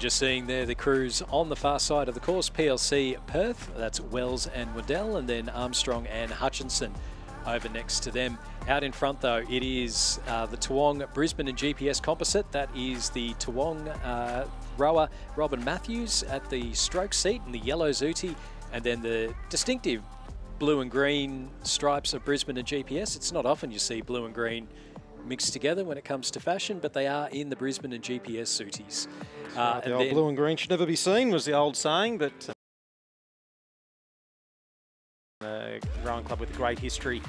just seeing there the crews on the far side of the course, PLC Perth, that's Wells and Waddell, and then Armstrong and Hutchinson over next to them. Out in front though, it is the Toowong Brisbane and GPS composite. That is the Toowong rower Robin Matthews at the stroke seat in the yellow Zooty, and then the distinctive blue and green stripes of Brisbane and GPS. It's not often you see blue and green mixed together when it comes to fashion, but they are in the Brisbane and GPS Zooties. The old blue and green should never be seen was the old saying, but rowing club with a great history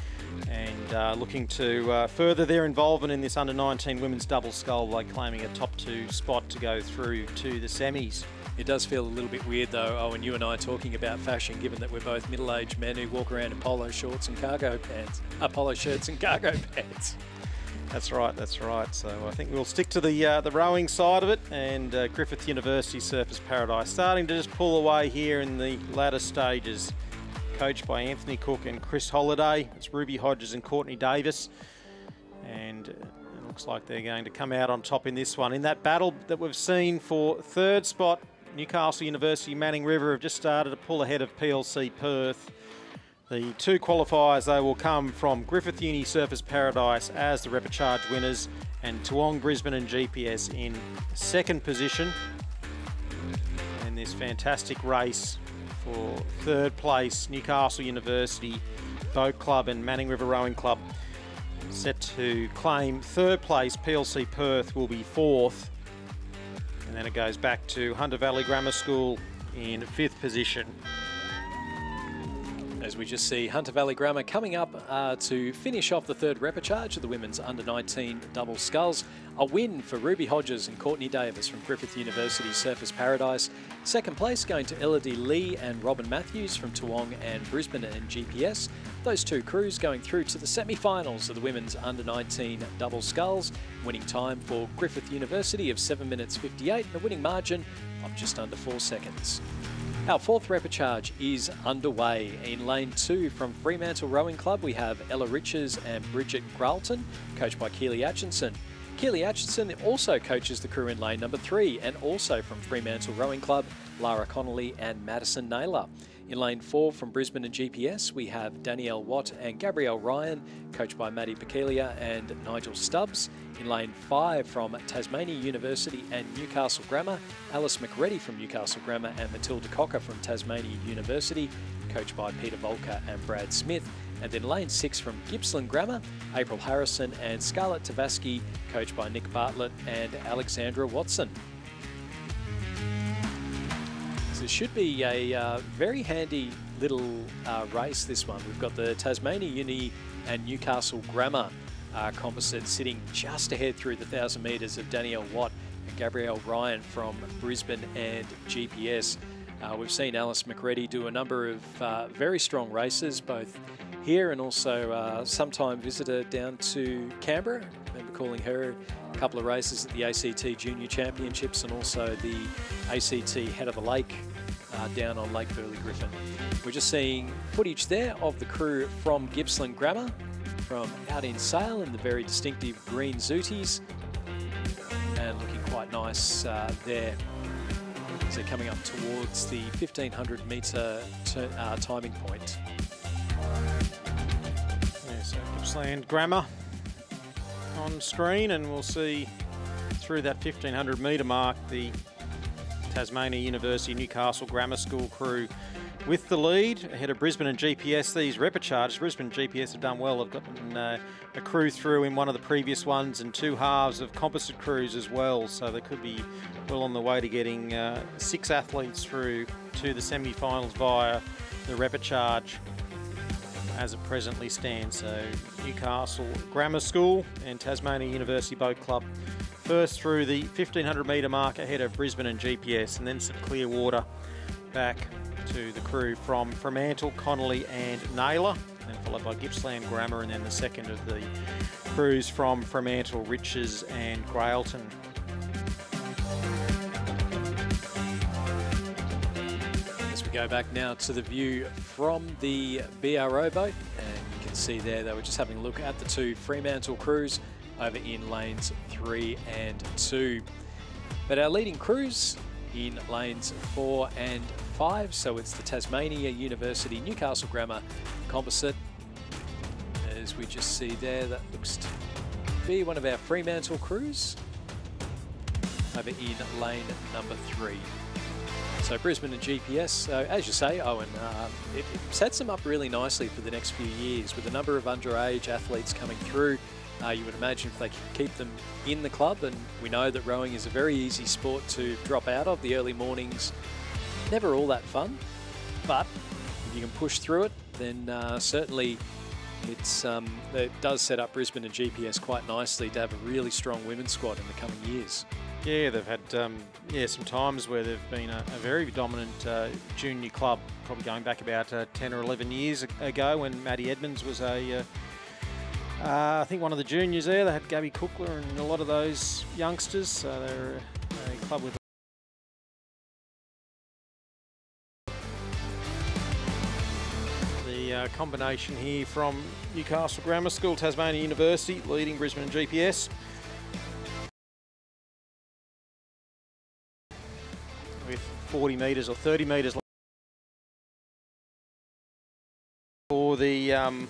and looking to further their involvement in this under-19 women's double scull by claiming a top 2 spot to go through to the semis. It does feel a little bit weird though, Owen, you and I talking about fashion, given that we're both middle-aged men who walk around in polo shorts and cargo pants, polo shirts and cargo pants. That's right, that's right. So I think we'll stick to the rowing side of it, and Griffith University Surfers Paradise starting to just pull away here in the latter stages. Coached by Anthony Cook and Chris Holliday. It's Ruby Hodges and Courtney Davis. And it looks like they're going to come out on top in this one. In that battle that we've seen for third spot, Newcastle University Manning River have just started to pull ahead of PLC Perth. The 2 qualifiers, though, will come from Griffith Uni Surfers Paradise as the repechage winners, and Toowong Brisbane and GPS in second position. And this fantastic race for third place, Newcastle University Boat Club and Manning River Rowing Club set to claim third place. PLC Perth will be fourth, and then it goes back to Hunter Valley Grammar School in fifth position. As we just see Hunter Valley Grammar coming up to finish off the third repechage of the women's under-19 double sculls. A win for Ruby Hodges and Courtney Davis from Griffith University Surfers Paradise. Second place going to Elodie Lee and Robin Matthews from Toowong and Brisbane and GPS. Those 2 crews going through to the semi-finals of the women's under-19 double sculls. Winning time for Griffith University of 7 minutes 58 and a winning margin of just under 4 seconds. Our fourth repechage is underway. In lane 2 from Fremantle Rowing Club, we have Ella Riches and Bridget Gralton, coached by Keely Atchison. Keely Atchison also coaches the crew in lane number 3, and also from Fremantle Rowing Club, Lara Connolly and Madison Naylor. In lane 4 from Brisbane and GPS, we have Danielle Watt and Gabrielle Ryan, coached by Maddie Pekelia and Nigel Stubbs. In lane 5 from Tasmania University and Newcastle Grammar, Alice McReady from Newcastle Grammar and Matilda Cocker from Tasmania University, coached by Peter Volker and Brad Smith. And then lane 6 from Gippsland Grammar, April Harrison and Scarlett Tavaski, coached by Nick Bartlett and Alexandra Watson. So it should be a very handy little race, this one. We've got the Tasmania Uni and Newcastle Grammar composite sitting just ahead through the 1,000 metres of Danielle Watt and Gabrielle Ryan from Brisbane and GPS. We've seen Alice McReady do a number of very strong races, both here and also sometime visitor down to Canberra. I remember calling her a couple of races at the ACT Junior Championships and also the ACT Head of the Lake down on Lake Burley Griffin. We're just seeing footage there of the crew from Gippsland Grammar from out in sail in the very distinctive green Zooties, and looking quite nice there. So coming up towards the 1,500 metre timing point. Yeah, so Gippsland Grammar on screen, and we'll see through that 1,500 metre mark the Tasmania University Newcastle Grammar School crew with the lead ahead of Brisbane and GPS. These repechages, Brisbane and GPS have done well. They've gotten a crew through in one of the previous ones and 2 halves of composite crews as well. So they could be well on the way to getting 6 athletes through to the semi-finals via the repechage as it presently stands. So Newcastle Grammar School and Tasmania University Boat Club first through the 1,500 metre mark ahead of Brisbane and GPS, and then some clear water back to the crew from Fremantle, Connolly and Naylor, and followed by Gippsland Grammar, and then the second of the crews from Fremantle, Riches and Grailton. As we go back now to the view from the BRO boat, and you can see there they were just having a look at the 2 Fremantle crews over in lanes 3 and 2. But our leading crews in lanes 4 and 5. So it's the Tasmania University Newcastle Grammar composite. As we just see there, that looks to be one of our Fremantle crews over in lane number 3. So Brisbane and GPS, as you say, Owen, it sets them up really nicely for the next few years with a number of underage athletes coming through. You would imagine if they can keep them in the club, and we know that rowing is a very easy sport to drop out of. The early mornings, never all that fun, but if you can push through it, then certainly it does set up Brisbane and GPS quite nicely to have a really strong women's squad in the coming years. Yeah, they've had some times where they've been a very dominant junior club, probably going back about 10 or 11 years ago when Maddie Edmonds was I think one of the juniors there. They had Gabby Cookler and a lot of those youngsters, so they're a club with the combination here from Newcastle Grammar School, Tasmania University, leading Brisbane and GPS. With 40 metres or 30 metres for the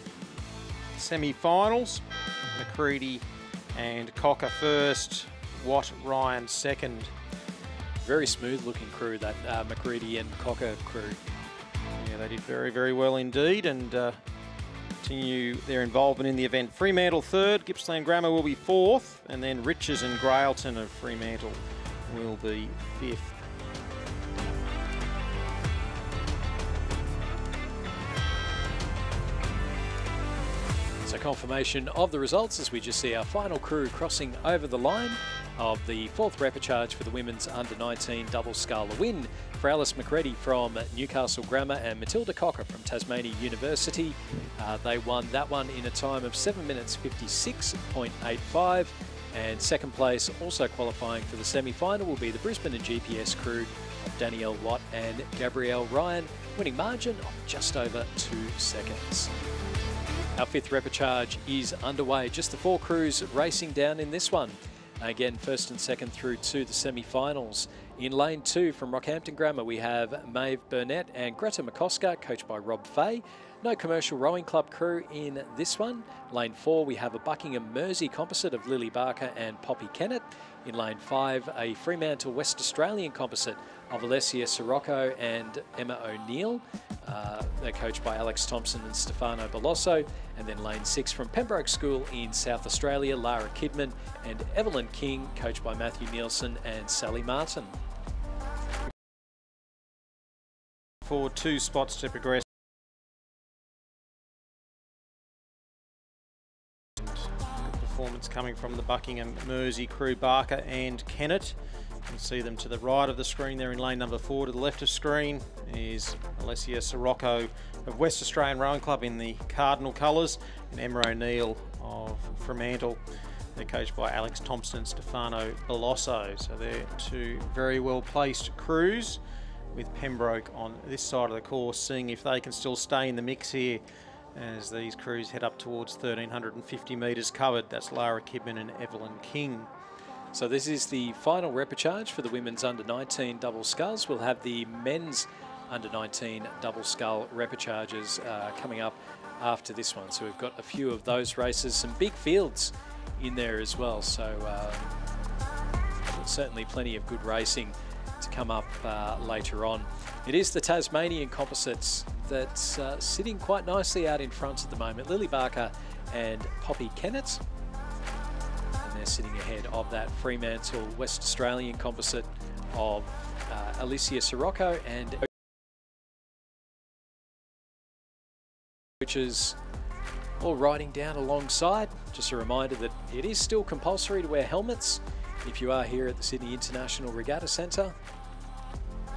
semi-finals. McCready and Cocker first, Watt Ryan second. Very smooth looking crew, that McCready and Cocker crew. Yeah, they did very, very well indeed, and continue their involvement in the event. Fremantle third, Gippsland Grammar will be fourth, and then Riches and Grailton of Fremantle will be fifth. So confirmation of the results as we just see our final crew crossing over the line of the fourth repechage for the women's under-19 double scull. A win for Alice McCready from Newcastle Grammar and Matilda Cocker from Tasmania University. They won that one in a time of 7 minutes 56.85. And second place, also qualifying for the semi-final, will be the Brisbane and GPS crew of Danielle Watt and Gabrielle Ryan, winning margin of just over 2 seconds. Our fifth repechage is underway. Just the 4 crews racing down in this one. Again, first and second through to the semi-finals. In lane 2 from Rockhampton Grammar, we have Maeve Burnett and Greta McCosker, coached by Rob Fay. No commercial rowing club crew in this one. Lane 4, we have a Buckingham Mersey composite of Lily Barker and Poppy Kennett. In lane 5, a Fremantle West Australian composite of Alessia Sirocco and Emma O'Neill. They're coached by Alex Thompson and Stefano Belosso. And then lane 6 from Pembroke School in South Australia, Lara Kidman and Evelyn King, coached by Matthew Nielsen and Sally Martin. For 2 spots to progress. Performance coming from the Buckingham Mersey crew, Barker and Kennett. You can see them to the right of the screen there in lane number 4. To the left of screen is Alessia Sirocco of West Australian Rowing Club in the Cardinal colours, and Emma O'Neill of Fremantle. They're coached by Alex Thompson and Stefano Belosso. So they're 2 very well placed crews, with Pembroke on this side of the course, seeing if they can still stay in the mix here as these crews head up towards 1,350 metres covered. That's Lara Kidman and Evelyn King. So this is the final repechage for the women's under-19 double sculls. We'll have the men's under-19 double scull repechages coming up after this one. So we've got a few of those races, some big fields in there as well. So certainly plenty of good racing to come up later on. It is the Tasmanian composites that's sitting quite nicely out in front at the moment. Lily Barker and Poppy Kennett. And they're sitting ahead of that Fremantle West Australian composite of Alessia Sirocco and coaches all riding down alongside. Just a reminder that it is still compulsory to wear helmets if you are here at the Sydney International Regatta Centre.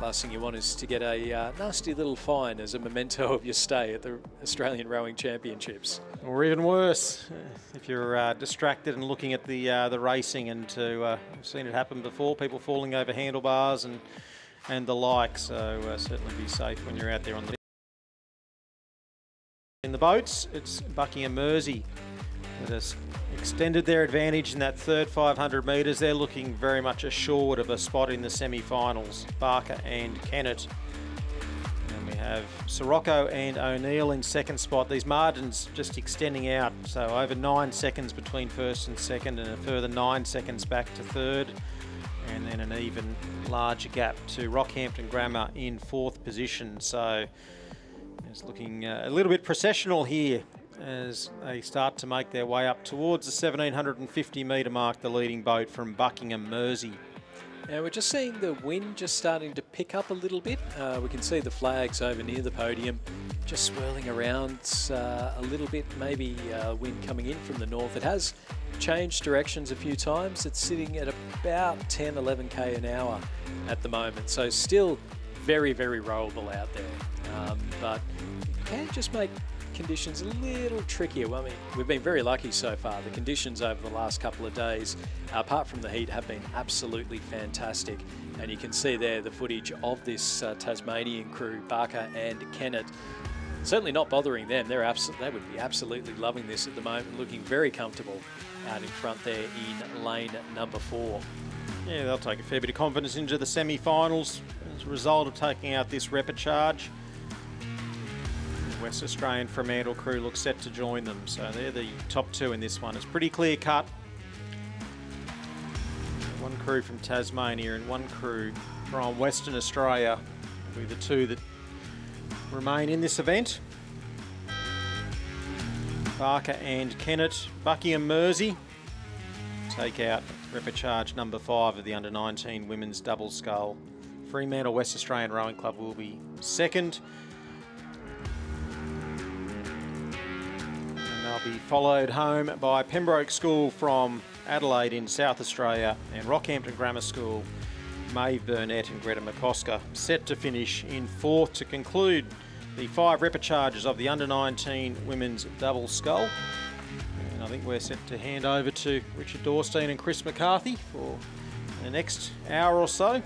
Last thing you want is to get a nasty little fine as a memento of your stay at the Australian Rowing Championships. Or even worse, if you're distracted and looking at the racing, and I've seen it happen before, people falling over handlebars and the like. So certainly be safe when you're out there on the. In the boats, it's Buckingham Mersey that is extended their advantage in that third 500 metres. They're looking very much assured of a spot in the semi-finals, Barker and Kennett. And we have Sirocco and O'Neill in second spot. These margins just extending out, so over 9 seconds between first and second, and a further 9 seconds back to third, and then an even larger gap to Rockhampton Grammar in fourth position. So it's looking a little bit processional here as they start to make their way up towards the 1750 metre mark, the leading boat from Buckingham Mersey. Now we're just seeing the wind just starting to pick up a little bit. We can see the flags over near the podium just swirling around a little bit, maybe wind coming in from the north. It has changed directions a few times. It's sitting at about 10, 11 k an hour at the moment, so still very, very rowable out there. But it can just make conditions a little trickier. Well, I mean, we've been very lucky so far. The conditions over the last couple of days, apart from the heat, have been absolutely fantastic. And you can see there the footage of this Tasmanian crew, Barker and Kennett. Certainly not bothering them. They would be absolutely loving this at the moment, looking very comfortable out in front there in lane number 4. Yeah, they'll take a fair bit of confidence into the semi-finals as a result of taking out this repechage. West Australian Fremantle crew looks set to join them, so they're the top 2 in this one. It's pretty clear cut. One crew from Tasmania and one crew from Western Australia will be the 2 that remain in this event. Barker and Kennett. Buckingham Mersey take out repechage number 5 of the under-19 women's double scull. Fremantle West Australian Rowing Club will be second. They'll be followed home by Pembroke School from Adelaide in South Australia and Rockhampton Grammar School, Maeve Burnett and Greta McCosker, set to finish in fourth to conclude the 5 repechages of the under-19 women's double scull. And I think we're set to hand over to Richard Dorstein and Chris McCarthy for the next hour or so.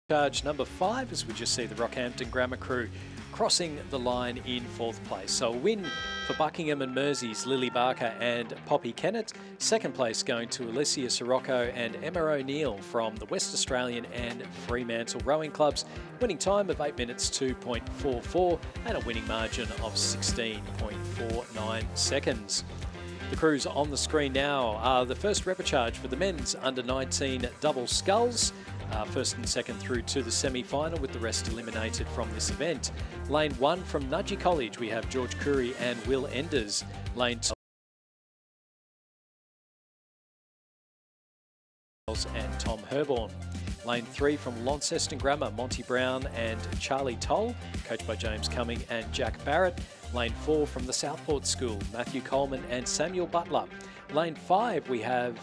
Charge number 5, as we just see the Rockhampton Grammar crew crossing the line in 4th place. So a win for Buckingham and Mersey's Lily Barker and Poppy Kennett. Second place going to Alicia Sirocco and Emma O'Neill from the West Australian and Fremantle Rowing Clubs. Winning time of 8 minutes 2.44 and a winning margin of 16.49 seconds. The crews on the screen now are the first repechage for the men's under-19 double sculls. First and second through to the semi-final, with the rest eliminated from this event. Lane 1 from Nudgee College, we have George Curry and Will Enders. Lane 2 and Tom Herborn. Lane 3 from Launceston Grammar, Monty Brown and Charlie Toll, coached by James Cumming and Jack Barrett. Lane 4 from the Southport School, Matthew Coleman and Samuel Butler. Lane 5, we have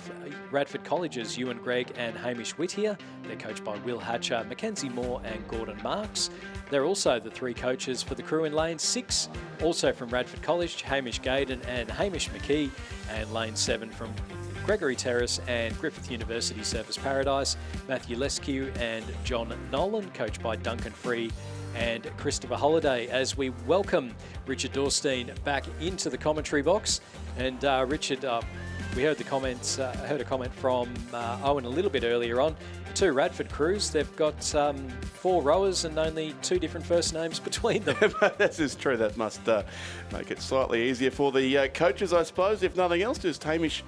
Radford College's Ewan Gregg and Hamish Whittier. They're coached by Will Hatcher, Mackenzie Moore and Gordon Marks. They're also the 3 coaches for the crew in Lane 6, also from Radford College, Hamish Gaydon and Hamish McKee. And Lane 7 from Gregory Terrace and Griffith University Surfers Paradise, Matthew Leskew and John Nolan, coached by Duncan Free and Christopher Holliday, as we welcome Richard Dorstein back into the commentary box. And Richard, we heard the comments. Heard a comment from Owen a little bit earlier on. 2 Radford crews. They've got 4 rowers and only 2 different first names between them. That is true. That must make it slightly easier for the coaches, I suppose. If nothing else, just Hamish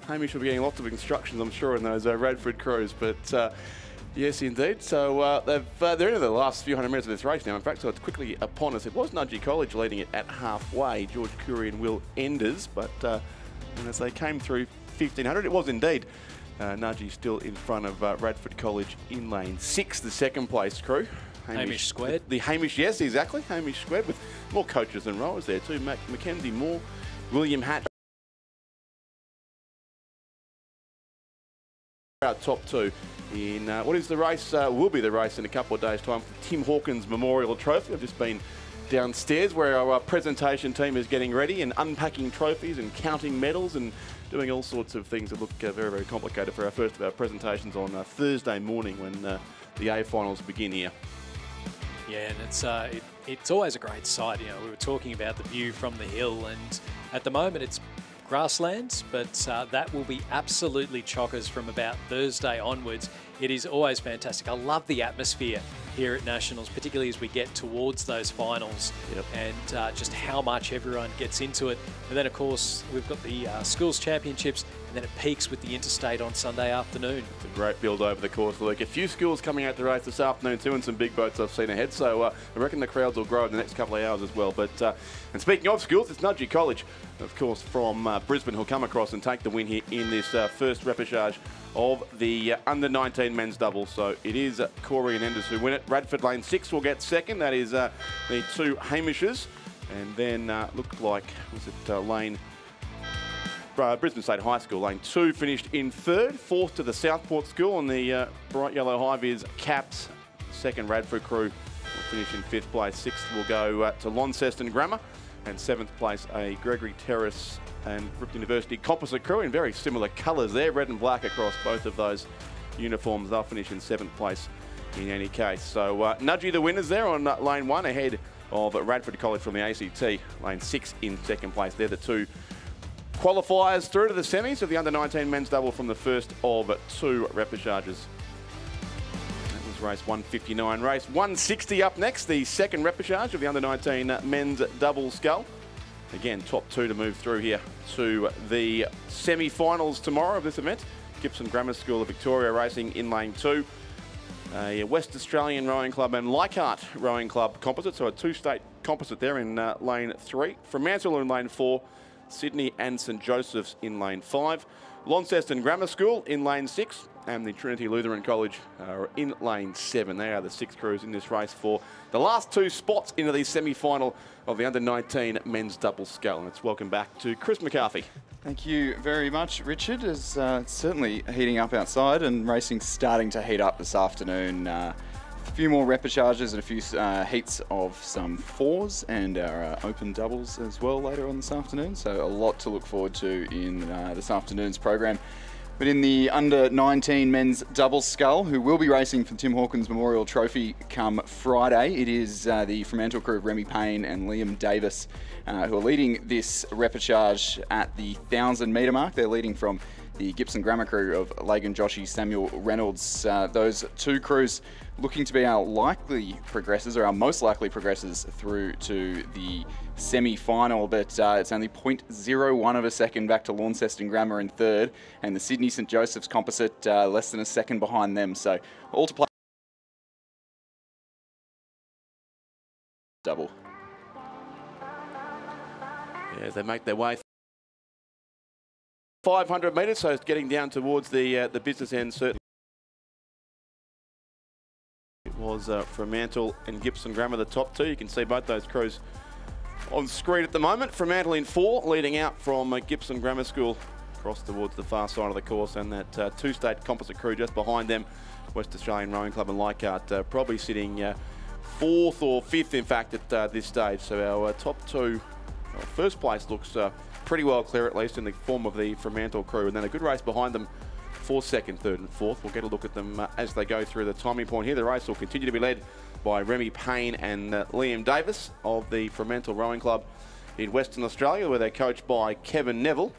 will be getting lots of instructions, I'm sure, in those Radford crews. But yes, indeed. So they're into the last few hundred minutes of this race now. In fact, so it's quickly upon us. It was Nudgee College leading it at halfway, George Curry and Will Enders. But and as they came through 1500, it was indeed Nudgee still in front of Radford College in lane 6, the second place crew. Hamish Squared. The Hamish, yes, exactly. Hamish Squared with more coaches than rowers there too. Mackenzie Moore, William Hatch. Our top 2 in what is the race, will be the race in a couple of days' time, Tim Hawkins Memorial Trophy. I've just been downstairs where our presentation team is getting ready and unpacking trophies and counting medals and doing all sorts of things that look very, very complicated for our first of our presentations on Thursday morning when the A finals begin here. Yeah, and it's always a great sight. You know, we were talking about the view from the hill, and at the moment it's grasslands, but that will be absolutely chockers from about Thursday onwards. It is always fantastic. I love the atmosphere here at Nationals, particularly as we get towards those finals. Yep. And just how much everyone gets into it. And then, of course, we've got the schools championships, and then it peaks with the interstate on Sunday afternoon. It's a great build over the course of the week. A few schools coming out to race this afternoon too, and some big boats I've seen ahead. So I reckon the crowds will grow in the next couple of hours as well. But and speaking of schools, it's Nudgee College, of course, from Brisbane, who'll come across and take the win here in this first repechage of the under-19 men's double. So it is Corey and Enders who win it. Radford Lane 6 will get second. That is the two Hamishes. And then looked like, was it Lane... Brisbane State High School, Lane 2 finished in third. Fourth to the Southport School, and the bright yellow hive is Caps. Second Radford crew will finish in fifth place. Sixth will go to Launceston Grammar, and seventh place a Gregory Terrace and Griffith University composite crew in very similar colours there, red and black across both of those uniforms. They'll finish in seventh place in any case. So Nudgee the winners there on lane 1 ahead of Radford College from the ACT. Lane 6 in second place. They're the two qualifiers through to the semis of the under-19 men's double from the first of two repechages. That was race 159. Race 160 up next, the second repechage of the under-19 men's double scull. Again, top two to move through here to the semi-finals tomorrow of this event. Gibson Grammar School of Victoria racing in lane 2. A West Australian Rowing Club and Leichhardt Rowing Club composite, so a two-state composite there in lane 3. Fremantle in lane 4. Sydney and St Joseph's in lane 5. Launceston Grammar School in lane 6. And the Trinity Lutheran College are in lane 7. They are the 6 crews in this race for the last 2 spots into the semi-final of the under-19 men's double scull. And let's welcome back to Chris McCarthy. Thank you very much, Richard. It's certainly heating up outside, and racing's starting to heat up this afternoon. A few more repechages and a few heats of some 4s and our open doubles as well later on this afternoon. So a lot to look forward to in this afternoon's program. But in the under-19 men's double scull, who will be racing for Tim Hawkins Memorial Trophy come Friday, it is the Fremantle crew of Remy Payne and Liam Davis who are leading this repechage at the 1,000 metre mark. They're leading from the Gibson Grammar crew of Lagan Joshi, Samuel Reynolds. Those two crews looking to be our likely progressors, or our most likely progressors through to the semi-final, but it's only 0.01 of a second back to Launceston Grammar in third, and the Sydney St Joseph's composite less than a second behind them. So all to play. Double. Yeah, as they make their way 500 metres, so it's getting down towards the business end certainly. It was Fremantle and Gibson Grammar the top two. You can see both those crews on screen at the moment. Fremantle in 4, leading out from Gibson Grammar School across towards the far side of the course, and that two-state composite crew just behind them, West Australian Rowing Club and Leichhardt, probably sitting 4th or 5th in fact at this stage. So our top two, first place looks pretty well clear, at least in the form of the Fremantle crew, and then a good race behind them for second, third and fourth. We'll get a look at them as they go through the timing point here. The race will continue to be led by Remy Payne and Liam Davis of the Fremantle Rowing Club in Western Australia, where they're coached by Kevin Neville.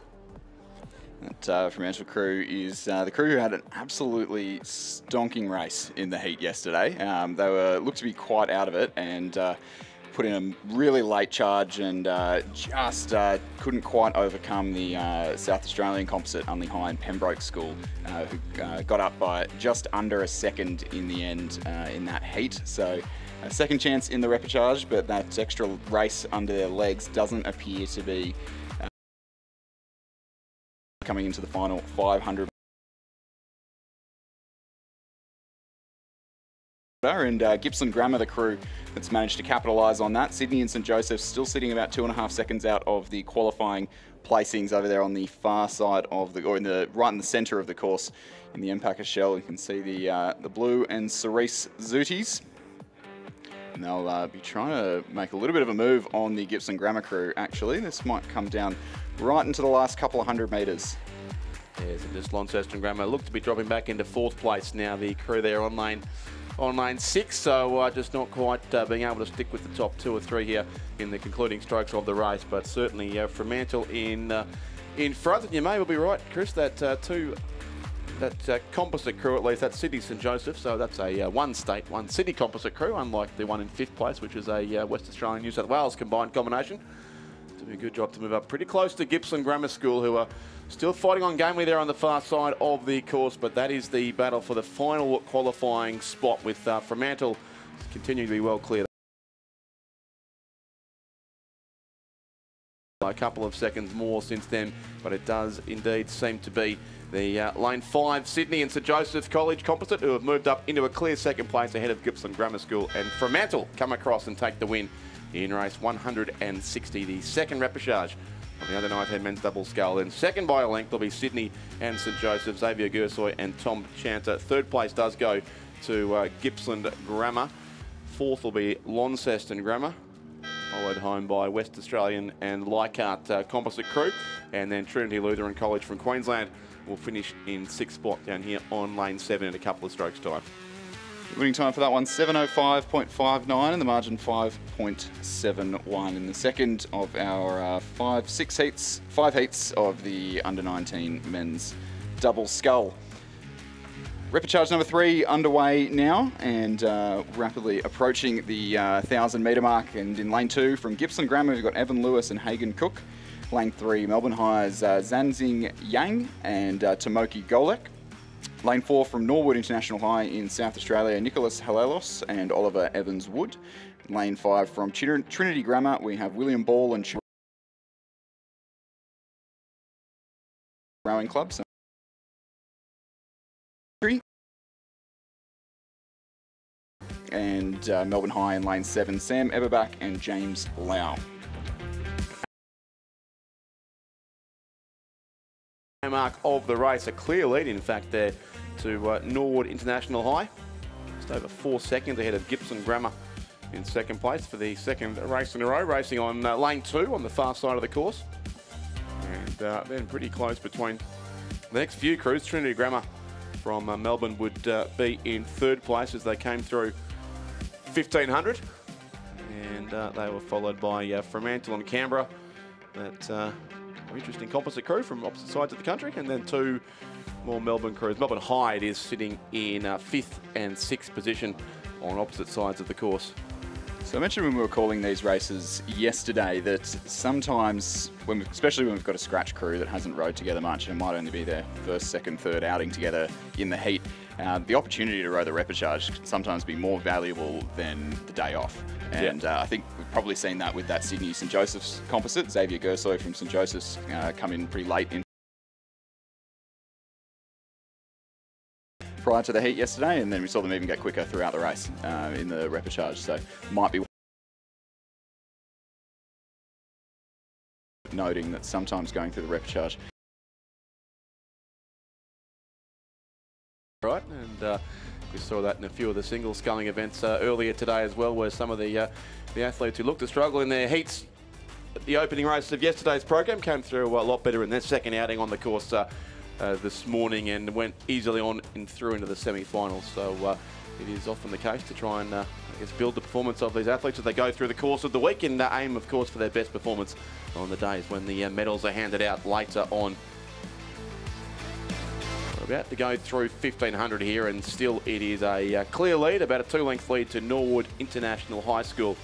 That Fremantle crew is the crew who had an absolutely stonking race in the heat yesterday. They looked to be quite out of it, and put in a really late charge, and just couldn't quite overcome the South Australian composite Unley High and Pembroke School, who got up by just under a second in the end in that heat. So a second chance in the repechage, but that extra race under their legs doesn't appear to be coming into the final 500. And Gibson Grammar, the crew that's managed to capitalise on that. Sydney and St Joseph's still sitting about 2.5 seconds out of the qualifying placings over there on the far side of the, or right in the centre of the course in the Empacher shell. You can see the blue and cerise Zooties. And they'll be trying to make a little bit of a move on the Gibson Grammar crew, actually. This might come down right into the last couple of 100 metres. Yes, and just Launceston Grammar look to be dropping back into 4th place now. The crew there on lane on lane 6, so just not quite being able to stick with the top 2 or 3 here in the concluding strokes of the race, but certainly Fremantle in front. And you may well be right, Chris, that composite crew, at least, that's Sydney St Joseph, so that's a one state, one city composite crew, unlike the one in 5th place, which is a West Australian New South Wales combined combination. Doing a good job to move up pretty close to Gippsland Grammar School, who are still fighting on gamely there on the far side of the course, but that is the battle for the final qualifying spot, with Fremantle continuing to be well clear. A couple of seconds more since then, but it does indeed seem to be the lane 5 Sydney and St Joseph's College composite who have moved up into a clear second place ahead of Gippsland Grammar School, and Fremantle come across and take the win in race 160, the second repechage of the under-19 men's double scull. Then second by a length will be Sydney and St Joseph's, Xavier Gersoy and Tom Chanter. Third place does go to Gippsland Grammar. Fourth will be Launceston Grammar, followed home by West Australian and Leichhardt composite crew. And then Trinity Lutheran College from Queensland will finish in 6th spot down here on lane 7 in a couple of strokes time. Winning time for that one, 7:05.59, and the margin 5.71 in the second of our 5 heats of the under-19 men's double scull. Repechage number 3 underway now, and rapidly approaching the 1,000-metre mark. And in lane 2 from Gippsland Grammar, we've got Evan Lewis and Hagan Cook. Lane 3, Melbourne High's Zanzing Yang and Tomoki Golek. Lane 4 from Norwood International High in South Australia, Nicholas Halelos and Oliver Evans Wood. Lane 5 from Trinity Grammar, we have William Ball and Rowing Club. And Melbourne High in lane 7, Sam Eberbach and James Lau. Mark of the race, a clear lead in fact there to Norwood International High, just over 4 seconds ahead of Gippsland Grammar in second place for the second race in a row, racing on lane 2 on the far side of the course. And then pretty close between the next few crews. Trinity Grammar from Melbourne would be in 3rd place as they came through 1,500, and they were followed by Fremantle and Canberra. That interesting composite crew from opposite sides of the country, and then 2 more Melbourne crews. Melbourne High is sitting in 5th and 6th position on opposite sides of the course. So I mentioned when we were calling these races yesterday that sometimes, especially when we've got a scratch crew that hasn't rode together much and it might only be their first, second, third outing together in the heat, the opportunity to row the repechage can sometimes be more valuable than the day off. And I think we've probably seen that with that Sydney St Joseph's composite. Xavier Gersoy from St Joseph's come in pretty late in prior to the heat yesterday, and then we saw them even get quicker throughout the race in the repechage. So might be noting that sometimes going through the repechage. Right, and we saw that in a few of the single sculling events earlier today as well, where some of the athletes who looked to struggle in their heats at the opening race of yesterday's program came through a lot better in their second outing on the course this morning, and went easily on and through into the semi-finals. So it is often the case to try and I guess build the performance of these athletes as they go through the course of the week, and aim, of course, for their best performance on the days when the medals are handed out later on. We're about to go through 1,500 here, and still it is a clear lead, about a 2-length lead to Norwood International High School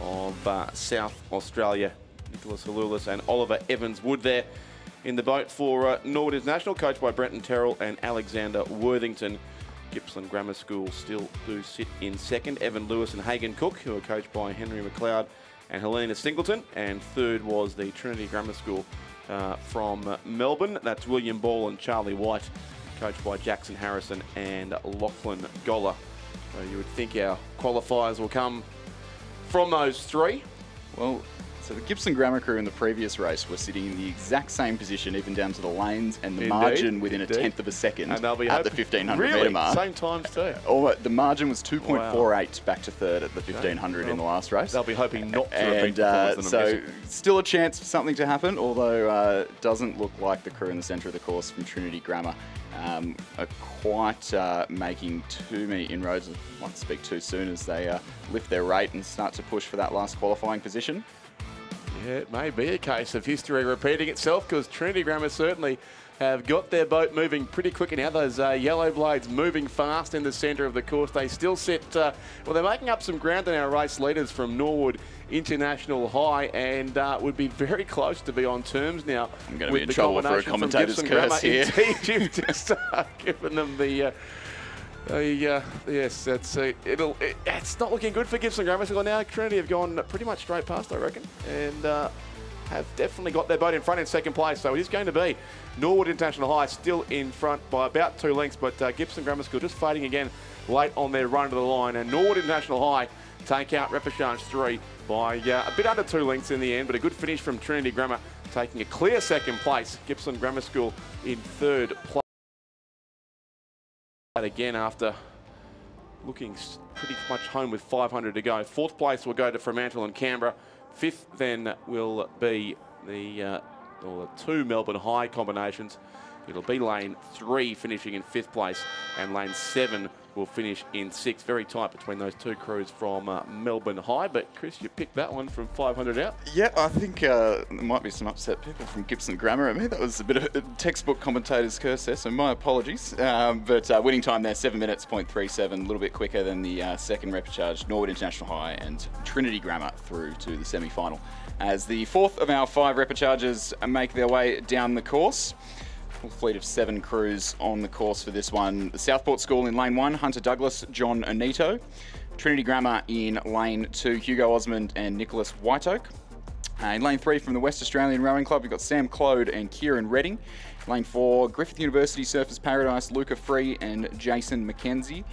of South Australia. Nicholas Halulis and Oliver Evans Wood there in the boat for Norwood International, coached by Brenton Terrell and Alexander Worthington. Gippsland Grammar School still do sit in second. Evan Lewis and Hagan Cook, who are coached by Henry McLeod and Helena Singleton. And third was the Trinity Grammar School from Melbourne. That's William Ball and Charlie White, coached by Jackson Harrison and Lachlan Goller. So you would think our qualifiers will come from those 3. Well, So the Gippsland Grammar crew in the previous race were sitting in the exact same position, even down to the lanes and the margin within a tenth of a second and they'll be at the 1500 really? metre mark. Same times too. The margin was 2.48 back to third at the 1500 in the last race. They'll be hoping not to repeat and so still a chance for something to happen, although it doesn't look like the crew in the centre of the course from Trinity Grammar are quite making too many inroads. I won't speak too soon as they lift their rate and start to push for that last qualifying position. Yeah, it may be a case of history repeating itself, because Trinity Grammar certainly have got their boat moving pretty quick now. Those yellow blades moving fast in the centre of the course. They still sit, well, they're making up some ground in our race leaders from Norwood International High, and would be very close to be on terms now. I'm going to be in trouble for a commentator's curse here. Indeed, you've just given them the... yes, it's not looking good for Gippsland Grammar School now. Trinity have gone pretty much straight past, I reckon, and have definitely got their boat in front in second place. So it is going to be Norwood International High still in front by about 2 lengths, but Gippsland Grammar School just fading again late on their run to the line, and Norwood International High take out Repechage 3 by a bit under 2 lengths in the end, but a good finish from Trinity Grammar, taking a clear second place. Gippsland Grammar School in third place. Again, after looking pretty much home with 500 to go. Fourth place will go to Fremantle and Canberra. Fifth then will be the 2 Melbourne High combinations. It'll be lane 3 finishing in 5th place, and lane 7 will finish in 6th. Very tight between those 2 crews from Melbourne High. But Chris, you picked that one from 500 out. Yeah, I think there might be some upset people from Gippsland Grammar. I mean, that was a bit of a textbook commentator's curse there, so my apologies. But winning time there, 7 minutes, 0.37, a little bit quicker than the second repechage, Norwood International High and Trinity Grammar through to the semi-final. As the 4th of our 5 repechages make their way down the course. Full fleet of 7 crews on the course for this one. The Southport School in lane 1, Hunter Douglas, John Anito. Trinity Grammar in lane 2, Hugo Osmond and Nicholas Whiteoak. In lane 3 from the West Australian Rowing Club, we've got Sam Clode and Kieran Redding. Lane 4, Griffith University Surfers Paradise, Luca Free and Jason McKenzie.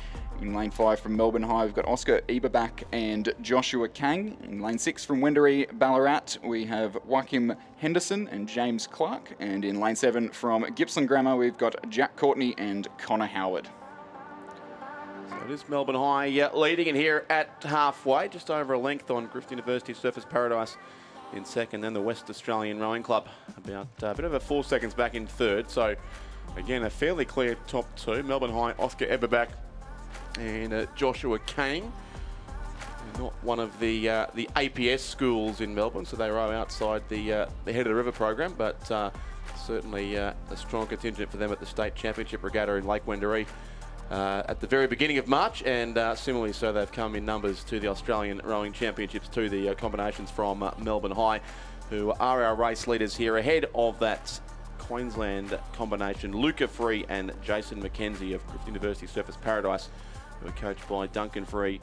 In lane 5 from Melbourne High, we've got Oscar Eberbach and Joshua Kang. In lane 6 from Wendouree Ballarat, we have Joachim Henderson and James Clark. And in lane 7 from Gippsland Grammar, we've got Jack Courtney and Connor Howard. So it is Melbourne High leading in here at halfway, just over a length on Griffith University Surfers Paradise in second, then the West Australian Rowing Club about a bit over 4 seconds back in third. So again, a fairly clear top 2. Melbourne High, Oscar Eberbach and Joshua Kang. They're not one of the APS schools in Melbourne, so they row outside the Head of the River program, but certainly a strong contingent for them at the State Championship Regatta in Lake Wendouree at the very beginning of March, and similarly so they've come in numbers to the Australian Rowing Championships, to the combinations from Melbourne High, who are our race leaders here ahead of that Queensland combination. Luca Free and Jason McKenzie of Griffith University Surfers Paradise, who are coached by Duncan Free,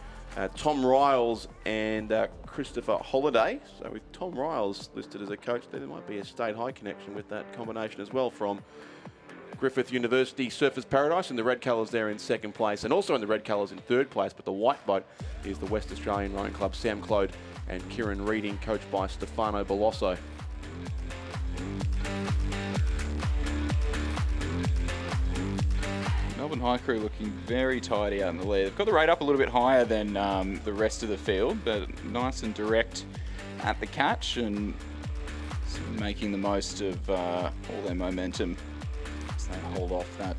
Tom Riles and Christopher Holliday. So with Tom Riles listed as a coach, there might be a State High connection with that combination as well from Griffith University Surfers Paradise, and the red colours there in second place, and also in the red colours in third place, but the white boat is the West Australian Rowing Club, Sam Clode and Kieran Reading, coached by Stefano Belosso. Melbourne High crew looking very tidy out in the lead. They've got the rate up a little bit higher than the rest of the field, but nice and direct at the catch and making the most of all their momentum as they hold off that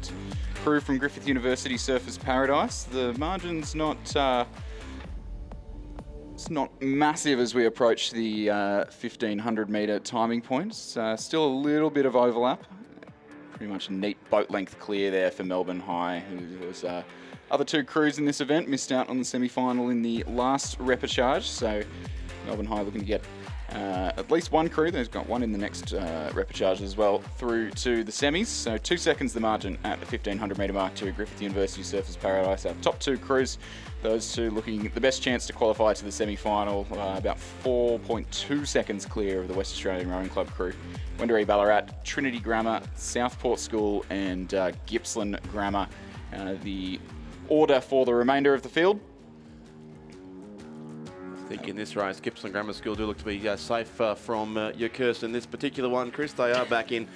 crew from Griffith University Surfers Paradise. The margin's not it's not massive as we approach the 1500 metre timing points. Still a little bit of overlap. Pretty much a neat boat length clear there for Melbourne High, who was other 2 crews in this event missed out on the semi-final in the last repechage. So Melbourne High looking to get at least 1 crew. They've got 1 in the next repechage as well through to the semis. So 2 seconds the margin at the 1500 metre mark to Griffith University Surfers Paradise. Our top 2 crews, those 2 looking the best chance to qualify to the semi-final, about 4.2 seconds clear of the West Australian Rowing Club crew. Wendouree Ballarat, Trinity Grammar, Southport School and Gippsland Grammar. The order for the remainder of the field. I think in this race, Gippsland Grammar School do look to be safe from your curse in this particular one, Chris. They are back in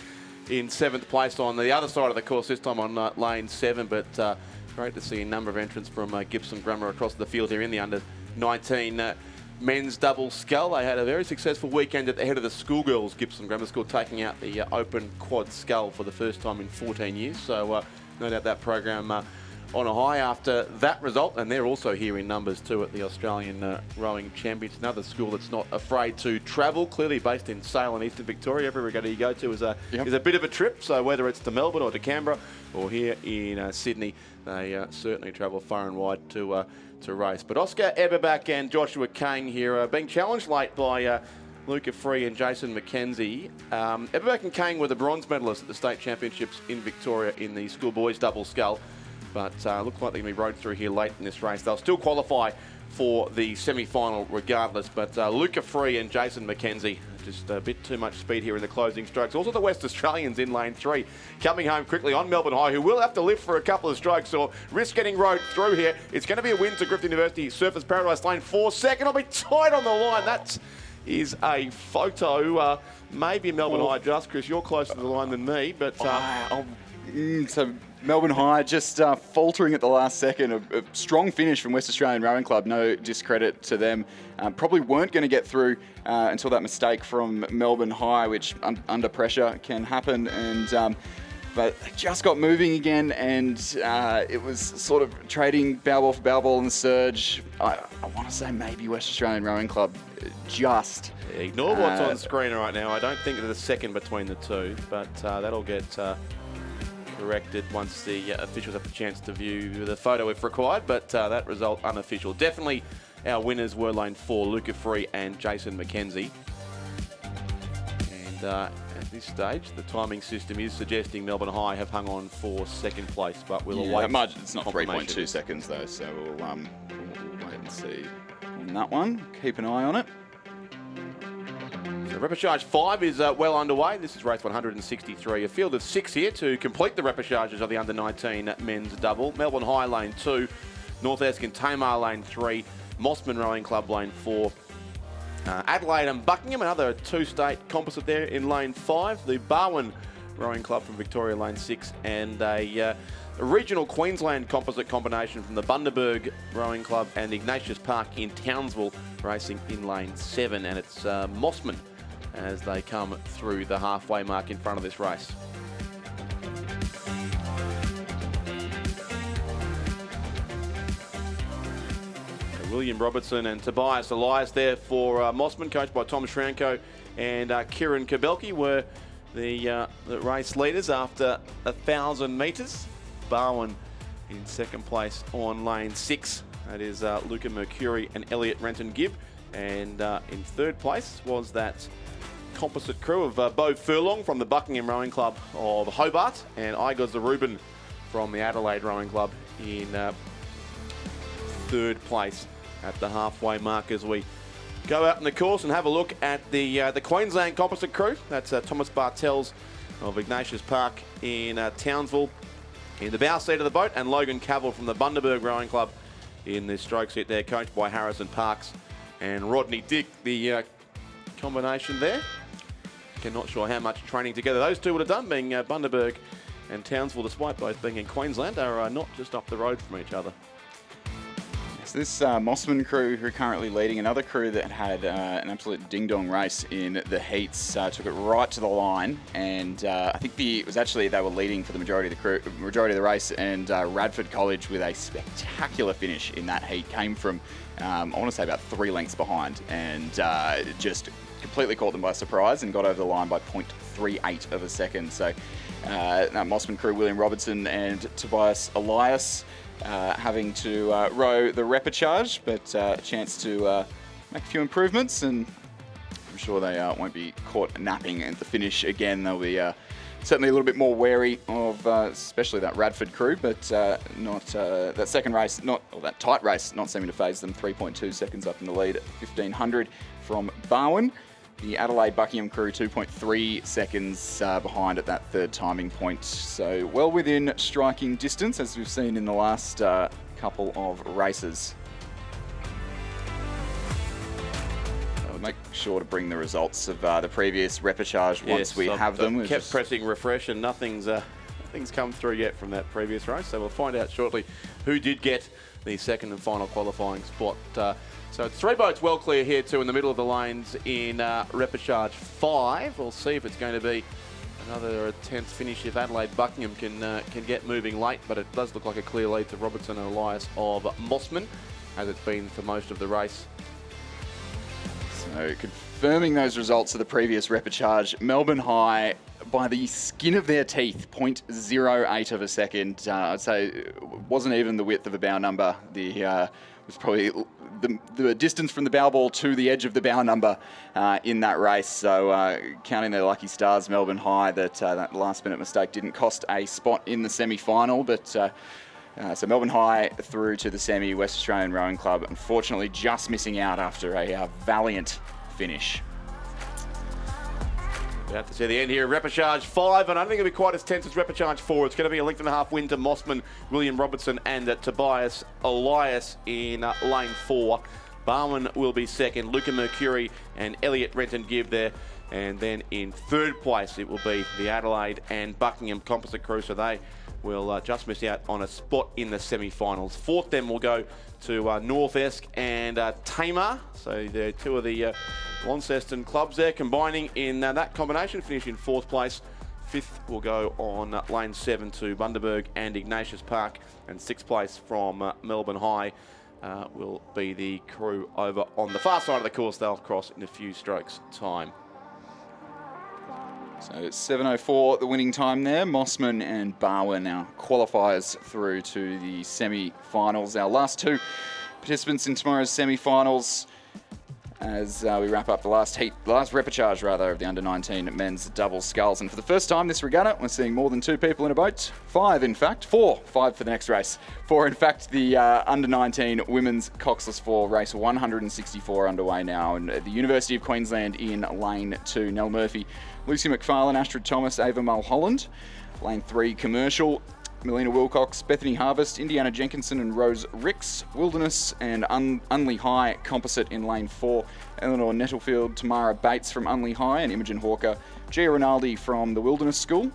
7th place on the other side of the course, this time on lane 7, but great to see a number of entrants from Gippsland Grammar across the field here in the under-19 men's double scull. They had a very successful weekend at the head of the schoolgirls, Gippsland Grammar School, taking out the open quad scull for the first time in 14 years. So no doubt that program on a high after that result, and they're also here in numbers too at the Australian Rowing Champions. Another school that's not afraid to travel, clearly based in Sale in Eastern Victoria. Every regatta you go to is a bit of a trip, so whether it's to Melbourne or to Canberra or here in Sydney, they certainly travel far and wide to race. But Oscar Eberbach and Joshua Kane here being challenged late by Luca Free and Jason McKenzie. Eberbach and Kane were the bronze medalists at the state championships in Victoria in the schoolboys double scull, but looks like they're going to be rode through here late in this race. They'll still qualify for the semi-final regardless, but Luca Free and Jason McKenzie, just a bit too much speed here in the closing strokes. Also the West Australians in lane 3 coming home quickly on Melbourne High, who will have to lift for a couple of strokes or risk getting rode through here. It's going to be a win to Griffith University. Surfers Paradise lane 4, second will be tight on the line. That is a photo. Maybe Melbourne High just, Chris, you're closer to the line than me, but... So Melbourne High just faltering at the last second. A strong finish from West Australian Rowing Club, no discredit to them. Probably weren't going to get through until that mistake from Melbourne High, which under pressure can happen. And but they just got moving again, and it was sort of trading bow ball for bow ball in the surge. I want to say maybe West Australian Rowing Club just... Ignore what's on screen right now. I don't think there's a second between the two, but that'll get... corrected once the officials have a chance to view the photo if required, but that result unofficial. Definitely our winners were lane 4, Luca Free and Jason McKenzie. And at this stage, the timing system is suggesting Melbourne High have hung on for second place, but we'll await. It's not 3.2 seconds though, so we'll wait and see on that one. Keep an eye on it. So repechage 5 is well underway. This is race 163. A field of 6 here to complete the repechages of the under-19 men's double. Melbourne High lane 2, North Eskin Tamar lane 3, Mossman Rowing Club lane 4, Adelaide and Buckingham, another 2-state composite there in lane 5. The Barwon Rowing Club from Victoria lane 6, and a regional Queensland composite combination from the Bundaberg Rowing Club and Ignatius Park in Townsville racing in lane 7. And it's Mossman as they come through the halfway mark in front of this race. William Robertson and Tobias Elias there for Mossman, coached by Tom Schranko and Kieran Kabelke, were the race leaders after 1,000 metres. Barwon in second place on lane 6. That is Luca Mercury and Elliot Renton-Gibb. And in third place was that composite crew of Beau Furlong from the Buckingham Rowing Club of Hobart and Igor Zarubin from the Adelaide Rowing Club in third place at the halfway mark as we go out in the course and have a look at the Queensland composite crew. That's Thomas Bartels of Ignatius Park in Townsville in the bow seat of the boat, and Logan Cavill from the Bundaberg Rowing Club in the stroke seat there, coached by Harrison Parks and Rodney Dick. The combination there, not sure how much training together those two would have done, being Bundaberg and Townsville, despite both being in Queensland, are not just up the road from each other. So this Mossman crew, who are currently leading, another crew that had an absolute ding-dong race in the heats, took it right to the line, and I think it was actually they were leading for the majority of the race, and Radford College with a spectacular finish in that heat came from, I want to say about 3 lengths behind, and just completely caught them by surprise and got over the line by 0.38 of a second. So that Mossman crew, William Robertson and Tobias Elias, having to row the repechage, but a chance to make a few improvements, and I'm sure they won't be caught napping at the finish again. They'll be certainly a little bit more wary of especially that Radford crew, but not that second race, that tight race, not seeming to phase them. 3.2 seconds up in the lead at 1500 from Barwon. The Adelaide Buckingham crew 2.3 seconds behind at that third timing point. So well within striking distance, as we've seen in the last couple of races. make sure to bring the results of the previous repechage once we have them. I've kept pressing refresh and nothing's come through yet from that previous race. So we'll find out shortly who did get the second and final qualifying spot. So it's 3 boats well clear here too in the middle of the lanes in repechage 5. We'll see if it's going to be another 10th finish if Adelaide Buckingham can get moving late, but it does look like a clear lead to Robertson and Elias of Mossman, as it's been for most of the race. So confirming those results of the previous repechage, Melbourne High by the skin of their teeth, 0.08 of a second. I'd say it wasn't even the width of a bow number. Was probably the distance from the bow ball to the edge of the bow number in that race. So counting their lucky stars, Melbourne High, that last minute mistake didn't cost a spot in the semi-final. But so Melbourne High through to the semi. West Australian Rowing Club, unfortunately, just missing out after a valiant finish. We have to see the end here. Repechage 5, and I don't think it'll be quite as tense as Repechage 4. It's going to be a length and a half win to Mossman, William Robertson, and Tobias Elias in lane 4. Barwin will be second. Luca Mercuri and Elliot Renton Gibb there. And then in third place, it will be the Adelaide and Buckingham composite crew. So they will just miss out on a spot in the semi-finals. Fourth then will go to North Esk and Tamar. So they're two of the Launceston clubs there combining in that combination, finish in fourth place. Fifth will go on lane 7 to Bundaberg and Ignatius Park, and sixth place from Melbourne High will be the crew over on the far side of the course. They'll cross in a few strokes time. So 7:04 the winning time there. Mossman and Barwin, our qualifiers through to the semi-finals. Our last two participants in tomorrow's semi-finals as we wrap up the last repechage rather of the under-19 men's double sculls. And for the first time this regatta, we're seeing more than 2 people in a boat. 5 in fact. 4 for the next race. 4 in fact, the under-19 women's Coxless 4 race 164 underway now. And at the University of Queensland in lane 2, Nell Murphy, Lucy McFarlane, Astrid Thomas, Ava Mulholland. Lane 3, Commercial, Melina Wilcox, Bethany Harvest, Indiana Jenkinson and Rose Ricks. Wilderness and Unley High composite in lane 4. Eleanor Nettlefield, Tamara Bates from Unley High and Imogen Hawker. Gia Rinaldi from the Wilderness School.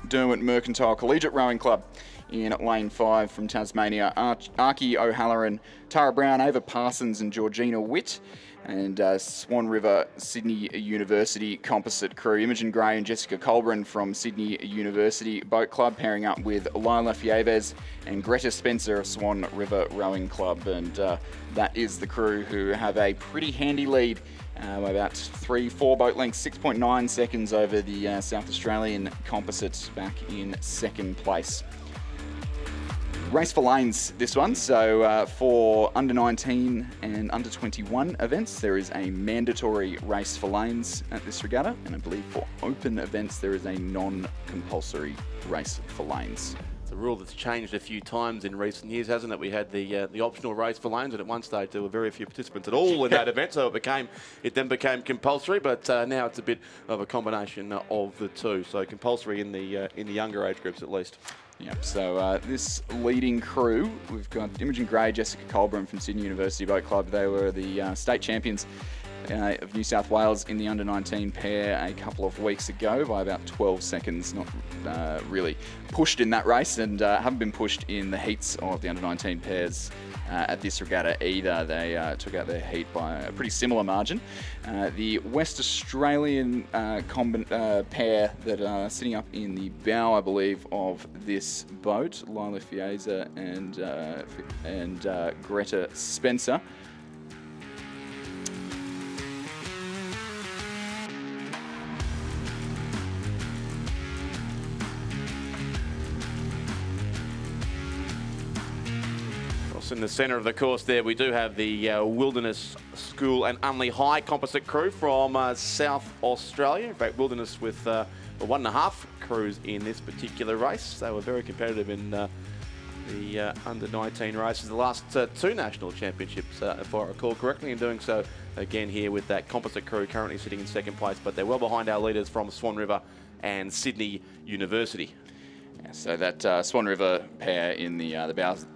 Derwent Mercantile Collegiate Rowing Club in lane 5 from Tasmania. Archie O'Halloran, Tara Brown, Ava Parsons and Georgina Witt. And Swan River Sydney University composite crew, Imogen Gray and Jessica Colburn from Sydney University Boat Club, pairing up with Lila Fieves and Greta Spencer of Swan River Rowing Club. And that is the crew who have a pretty handy lead, about 3-4 boat lengths, 6.9 seconds over the South Australian composites back in second place. Race for lanes, this one. So for under 19 and under 21 events, there is a mandatory race for lanes at this regatta. And I believe for open events, there is a non-compulsory race for lanes. It's a rule that's changed a few times in recent years, hasn't it? We had the optional race for lanes, and at one stage there were very few participants at all in that event, so it then became compulsory. But now it's a bit of a combination of the two. So compulsory in the younger age groups at least. Yep, so this leading crew, we've got Imogen Gray, Jessica Colburn from Sydney University Boat Club. They were the state champions of New South Wales in the under-19 pair a couple of weeks ago by about 12 seconds. Not really pushed in that race, and haven't been pushed in the heats of the under-19 pairs at this regatta either. They took out their heat by a pretty similar margin. The West Australian pair that are sitting up in the bow, I believe, of this boat, Lila Fiesa and Greta Spencer. In the centre of the course there, we do have the Wilderness School and Unley High composite crew from South Australia. In fact, Wilderness with 1.5 crews in this particular race. They were very competitive in the under-19 races. The last 2 national championships, if I recall correctly, in doing so again here with that composite crew currently sitting in second place. But they're well behind our leaders from Swan River and Sydney University. Yeah, so that Swan River pair in the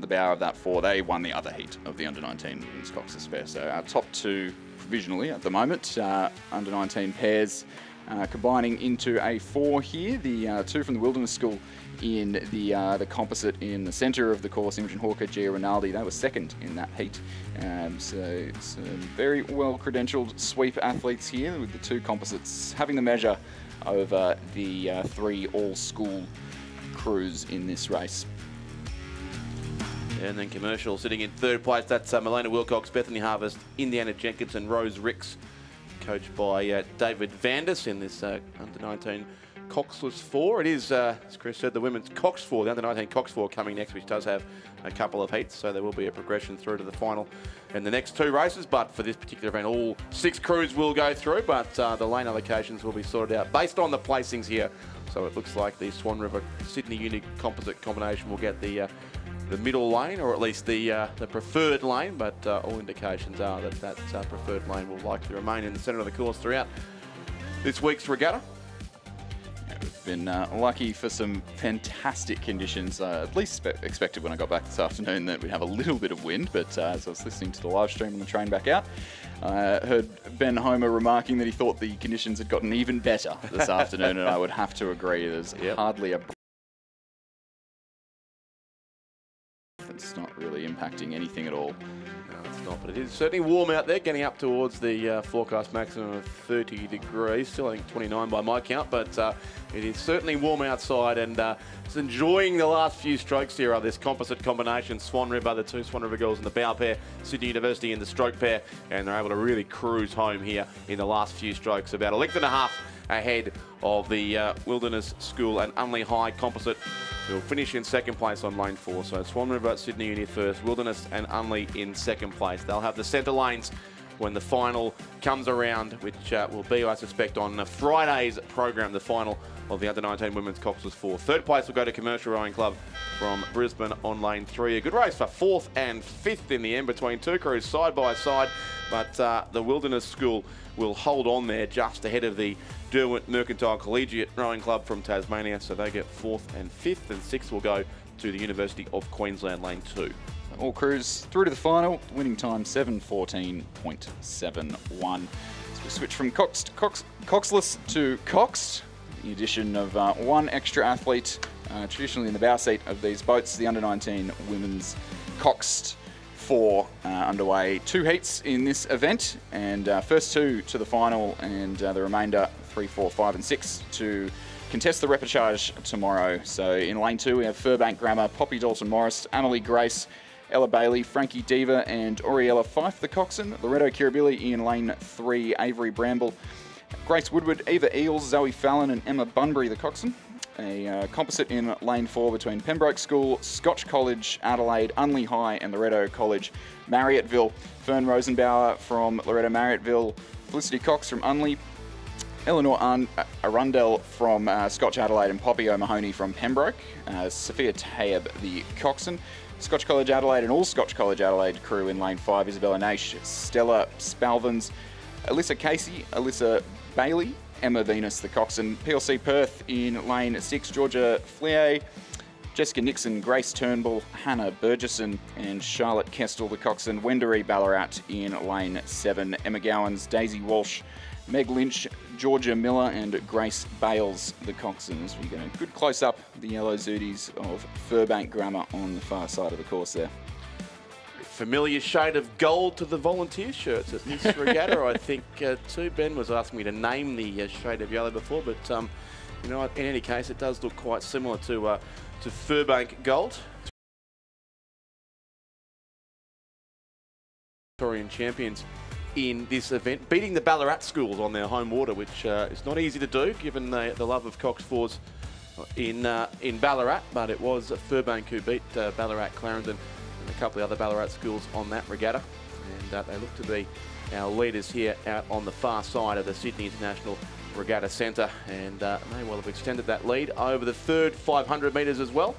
bow of that 4, they won the other heat of the under-19 women's Cox's pair. So our top 2 provisionally at the moment. Under 19 pairs combining into a 4 here. The 2 from the Wilderness School in the composite in the centre of the course, Imogen Hawker, Gia Rinaldi. They were second in that heat. So some very well credentialed sweep athletes here, with the 2 composites having the measure over the 3 all-school crews in this race. And then Commercial sitting in 3rd place. That's Milena Wilcox, Bethany Harvest, Indiana Jenkins and Rose Ricks, coached by David Vandis in this under-19 Coxless 4. It is, as Chris said, the women's Cox 4, the under-19 Cox 4 coming next, which does have a couple of heats, so there will be a progression through to the final in the next 2 races. But for this particular event, all 6 crews will go through, but the lane allocations will be sorted out based on the placings here. So it looks like the Swan River Sydney Uni composite combination will get the middle lane, or at least the preferred lane, but all indications are that preferred lane will likely remain in the centre of the course throughout this week's regatta. We've been lucky for some fantastic conditions. At least expected when I got back this afternoon that we'd have a little bit of wind, but as I was listening to the live stream on the train back out, I heard Ben Homer remarking that he thought the conditions had gotten even better this afternoon, and I would have to agree. There's hardly a... It's not really impacting anything at all. No, it's not, but it is certainly warm out there, getting up towards the forecast maximum of 30 degrees. Still, I think 29 by my count, but it is certainly warm outside, and just enjoying the last few strokes here of this composite combination. Swan River, the 2 Swan River girls in the bow pair, Sydney University in the stroke pair, and they're able to really cruise home here in the last few strokes. About a length and a half ahead of the Wilderness School and Unley High composite, who will finish in 2nd place on lane 4. So Swan River, Sydney Uni first, Wilderness and Unley in 2nd place. They'll have the centre lanes when the final comes around, which will be, I suspect, on Friday's program, the final of the Under-19 Women's Coxless 4. 3rd place will go to Commercial Rowing Club from Brisbane on lane 3. A good race for 4th and 5th in the end between 2 crews side by side, but the Wilderness School will hold on there just ahead of the Derwent Mercantile Collegiate Rowing Club from Tasmania, so they get 4th and 5th, and 6th will go to the University of Queensland lane 2. All crews through to the final, winning time 7:14.71. So we switch from Coxless to Coxed, the addition of 1 extra athlete, traditionally in the bow seat of these boats, the under-19 women's Coxed 4 underway. 2 heats in this event, and first 2 to the final, and the remainder 3, 4, 5 and 6 to contest the repechage tomorrow. So in lane 2 we have Furbank Grammar, Poppy Dalton Morris, Annalie Grace, Ella Bailey, Frankie Diva and Oriella Fife the coxswain. Loretto Kirribilli in lane 3, Avery Bramble, Grace Woodward, Eva Eels, Zoe Fallon and Emma Bunbury the coxswain. A composite in lane 4 between Pembroke School, Scotch College, Adelaide, Unley High and Loretto College, Marriotteville. Fern Rosenbauer from Loretto Marriotteville, Felicity Cox from Unley, Eleanor Arundel from Scotch Adelaide and Poppy O'Mahony from Pembroke, Sophia Taib the coxswain. Scotch College Adelaide and all Scotch College Adelaide crew in lane 5, Isabella Naish, Stella Spalvins, Alyssa Casey, Alyssa Bailey, Emma Venus the coxswain. PLC Perth in lane 6, Georgia Flier, Jessica Nixon, Grace Turnbull, Hannah Burgesson and Charlotte Kestel the coxswain. Wendouree Ballarat in lane 7, Emma Gowans, Daisy Walsh, Meg Lynch, Georgia Miller and Grace Bales the coxswains. We get a good close-up of the yellow zooties of Furbank Grammar on the far side of the course there. Familiar shade of gold to the volunteer shirts at this regatta, I think, too. Ben was asking me to name the shade of yellow before, but you know, in any case, it does look quite similar to Furbank gold. Victorian champions in this event, beating the Ballarat schools on their home water, which is not easy to do given the love of Cox 4s in Ballarat, but it was Furbank who beat Ballarat, Clarendon and a couple of other Ballarat schools on that regatta, and they look to be our leaders here out on the far side of the Sydney International Regatta Centre, and may well have extended that lead over the third 500 metres as well.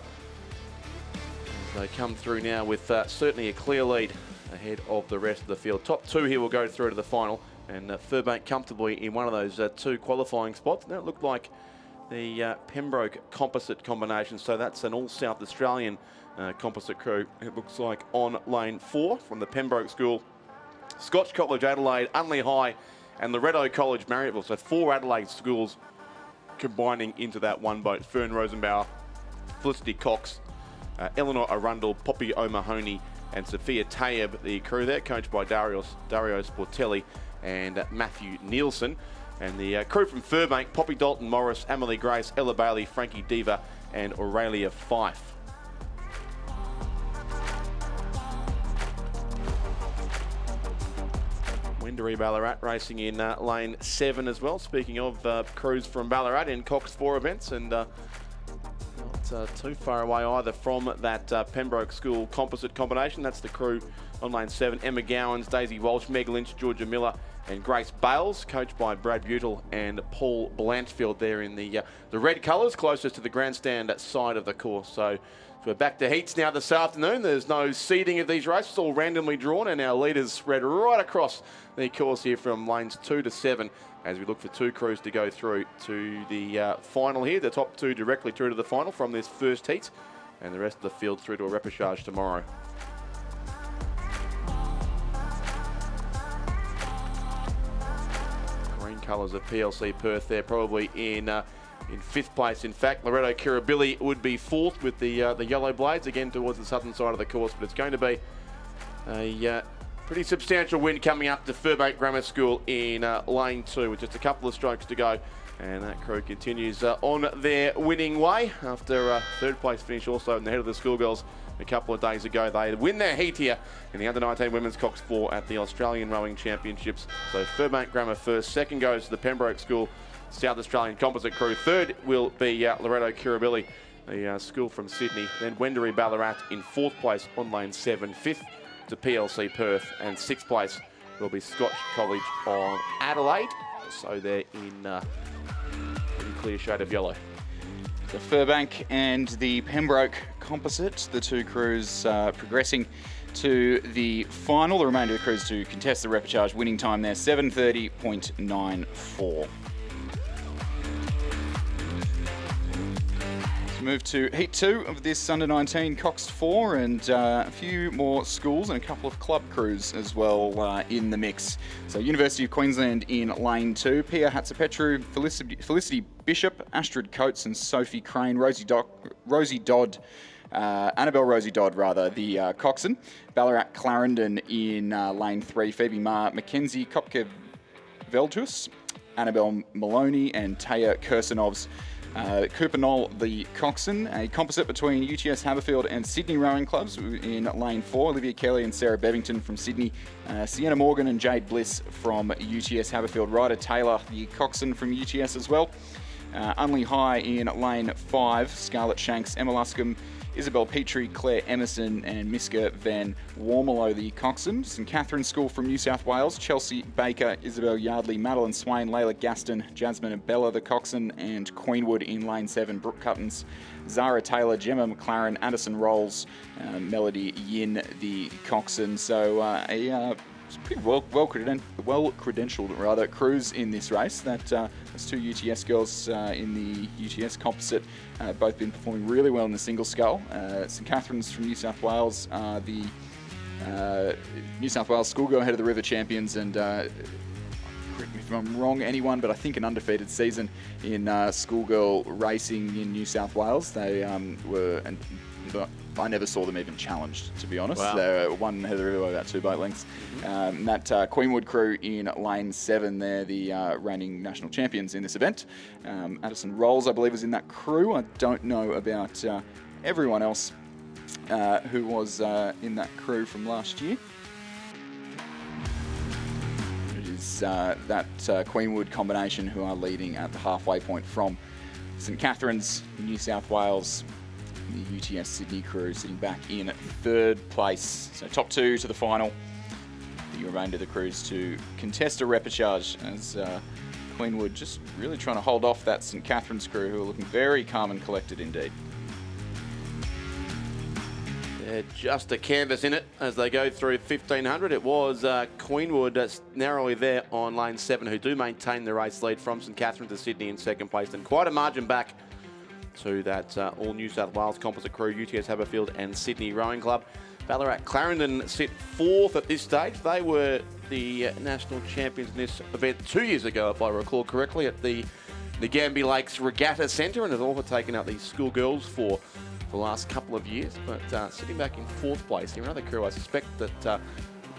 As they come through now with certainly a clear lead ahead of the rest of the field. Top 2 here will go through to the final, and Furbank comfortably in one of those 2 qualifying spots. Now it looked like the Pembroke composite combination, so that's an all South Australian composite crew, it looks like, on lane 4 from the Pembroke School. Scotch College Adelaide, Unley High, and Loretto College Marryatville. So 4 Adelaide schools combining into that one boat. Fern Rosenbauer, Felicity Cox, Eleanor Arundel, Poppy O'Mahony, and Sophia Tayeb, the crew there, coached by Dario Sportelli and Matthew Nielsen. And the crew from Furbank, Poppy Dalton Morris, Emily Grace, Ella Bailey, Frankie Diva, and Aurelia Fife. Wendouree Ballarat racing in lane 7 as well. Speaking of crews from Ballarat in Cox 4 events, and not too far away either from that Pembroke School composite combination. That's the crew on lane 7. Emma Gowans, Daisy Walsh, Meg Lynch, Georgia Miller, and Grace Bales, coached by Brad Butel and Paul Blanchfield there in the red colours, closest to the grandstand side of the course. So we're back to heats now this afternoon. There's no seeding of these races, all randomly drawn, and our leaders spread right across the course here from lanes 2 to 7 as we look for 2 crews to go through to the final here. The top 2 directly through to the final from this first heat, and the rest of the field through to a repechage tomorrow. Colours of PLC Perth there, probably in 5th place. In fact, Loretto Kirribilli would be 4th with the yellow blades, again towards the southern side of the course, but it's going to be a pretty substantial win coming up to Furbank Grammar School in lane 2 with just a couple of strokes to go. And that crew continues on their winning way after a 3rd place finish also in the head of the schoolgirls a couple of days ago. They win their heat here in the Under-19 Women's Cox 4 at the Australian Rowing Championships. So Furbank Grammar first, 2nd goes to the Pembroke School South Australian Composite crew. 3rd will be Loretto Kirribilli, the school from Sydney. Then Wendouree Ballarat in 4th place on lane 7. 5th to PLC Perth, and 6th place will be Scotch College of Adelaide. So they're in pretty clear shade of yellow. The Furbank and the Pembroke composite, the 2 crews progressing to the final. The remainder of the crews to contest the repechage. Winning time there, 7:30.94. Move to Heat 2 of this Under-19 Cox 4, and a few more schools and a couple of club crews as well in the mix. So University of Queensland in lane 2, Pia Hatzapetru, Felicity Bishop, Astrid Coates and Sophie Crane, Rosie Dodd, Annabelle Rosie Dodd rather, the coxswain. Ballarat Clarendon in lane 3, Phoebe Marr, Mackenzie Kopke Veltus, Annabelle Maloney and Taya Kirsanovs. Cooper Knoll, the coxswain, a composite between UTS Haberfield and Sydney rowing clubs in lane 4. Olivia Kelly and Sarah Bevington from Sydney. Sienna Morgan and Jade Bliss from UTS Haberfield. Ryder Taylor, the coxswain from UTS as well. Unley High in lane 5. Scarlett Shanks, Emma Luscombe, Isabel Petrie, Claire Emerson and Miska Van Warmelo, the coxswain. St Catherine's School from New South Wales, Chelsea Baker, Isabel Yardley, Madeline Swain, Layla Gaston, Jasmine and Bella, the coxswain, and Queenwood in lane 7, Brooke Cuttons, Zara Taylor, Gemma McLaren, Addison Rolls, Melody Yin, the coxswain. So it's pretty well credentialed crews in this race. Those 2 UTS girls in the UTS composite both been performing really well in the single scull. St Catherine's from New South Wales are the New South Wales Schoolgirl Head of the River champions, and correct me if I'm wrong, anyone, but I think an undefeated season in schoolgirl racing in New South Wales. They were, and I never saw them even challenged, to be honest. Wow. They were one Heather River by about 2 boat lengths. That Queenwood crew in lane 7, they're the reigning national champions in this event. Addison Rolls, I believe, was in that crew. I don't know about everyone else who was in that crew from last year. It is that Queenwood combination who are leading at the halfway point from St Catherine's, New South Wales. The UTS Sydney crew sitting back in 3rd place. So top 2 to the final. The remainder of the crews to contest a repechage as Queenwood just really trying to hold off that St Catherine's crew, who are looking very calm and collected indeed. Just a canvas in it as they go through 1500. It was Queenwood narrowly there on lane 7, who do maintain the race lead from St Catherine to Sydney in 2nd place, and quite a margin back to that all New South Wales composite crew, UTS Haberfield and Sydney Rowing Club. Ballarat Clarendon sit 4th at this stage. They were the national champions in this event 2 years ago, if I recall correctly, at the Gambie Lakes Regatta Centre, and has also taken out the schoolgirls for the last couple of years. But sitting back in 4th place here, another crew I suspect that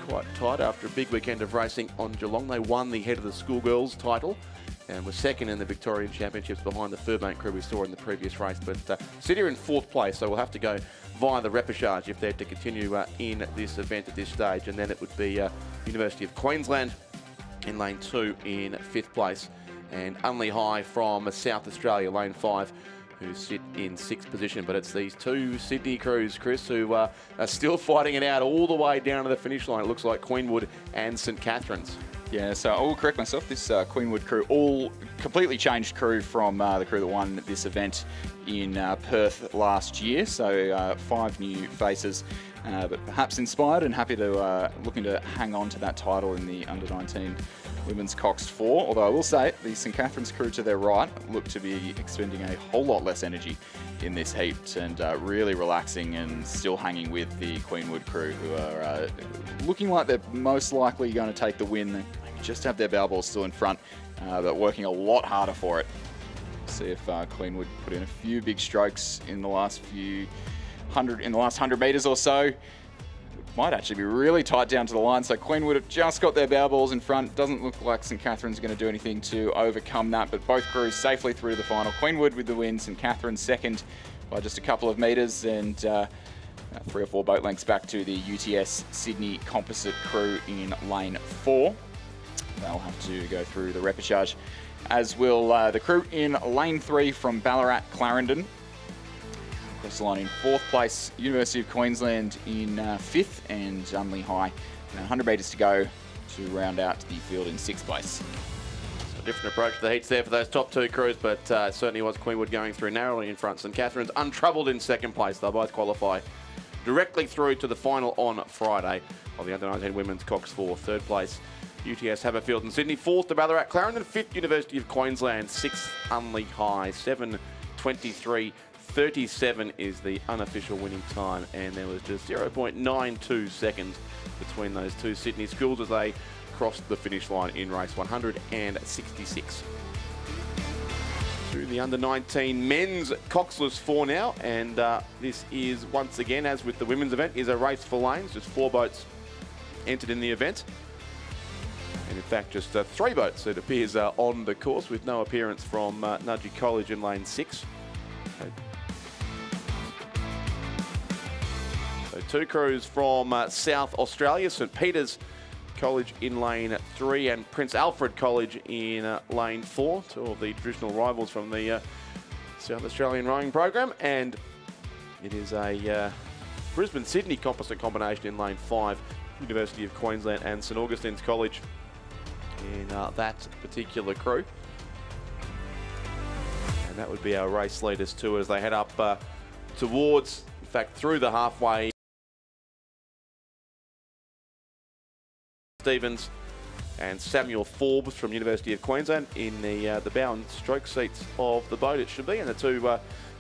quite tight after a big weekend of racing on Geelong. They won the head of the schoolgirls title and were second in the Victorian Championships behind the Furbank crew we saw in the previous race. But sit here in 4th place, so we'll have to go via the repechage if they're to continue in this event at this stage. And then it would be University of Queensland in lane 2 in 5th place. And Unley High from South Australia, lane 5, who sit in 6th position. But it's these two Sydney crews, Chris, who are still fighting it out all the way down to the finish line. It looks like Queenwood and St Catharines. Yeah, so I will correct myself. This Queenwood crew, all completely changed crew from the crew that won this event in Perth last year. So 5 new faces, but perhaps inspired and happy to looking to hang on to that title in the under-19 Women's Coxed 4. Although I will say, the St Catharines crew to their right look to be expending a whole lot less energy in this heat and really relaxing and still hanging with the Queenwood crew, who are looking like they're most likely going to take the win. They just have their bow balls still in front, but working a lot harder for it. See if Queenwood put in a few big strokes in the last 100 metres or so. Might actually be really tight down to the line, so Queenwood have just got their bow balls in front. Doesn't look like St Catharines are going to do anything to overcome that, but both crews safely through to the final. Queenwood with the win, St Catharines second by just a couple of metres, and 3 or 4 boat lengths back to the UTS Sydney Composite crew in lane 4. They'll have to go through the repechage, as will the crew in lane 3 from Ballarat Clarendon. Across the line in 4th place, University of Queensland in 5th, and Unley High. 100 metres to go to round out the field in 6th place. So a different approach to the heats there for those top 2 crews, but certainly was Queenwood going through narrowly in front. St Catharines untroubled in 2nd place. They'll both qualify directly through to the final on Friday of the under-19 Women's Cox 4. 3rd place, UTS Haberfield and Sydney. 4th to Ballarat Clarendon. 5th, University of Queensland. 6th, Unley High. 7:23.37 is the unofficial winning time, and there was just 0.92 seconds between those two Sydney schools as they crossed the finish line in race 166. To the under-19 men's Coxless 4 now, and this is once again, as with the women's event, is a race for lanes. Just 4 boats entered in the event. And in fact, just 3 boats, it appears, on the course, with no appearance from Nudgee College in lane 6. So 2 crews from South Australia, St Peter's College in lane 3 and Prince Alfred College in lane 4. 2 of the traditional rivals from the South Australian rowing program. And it is a Brisbane-Sydney composite combination in lane 5, University of Queensland and St Augustine's College in that particular crew. And that would be our race leaders too, as they head up towards, in fact, through the halfway. Stevens and Samuel Forbes from University of Queensland in the bow and stroke seats of the boat, it should be. And the 2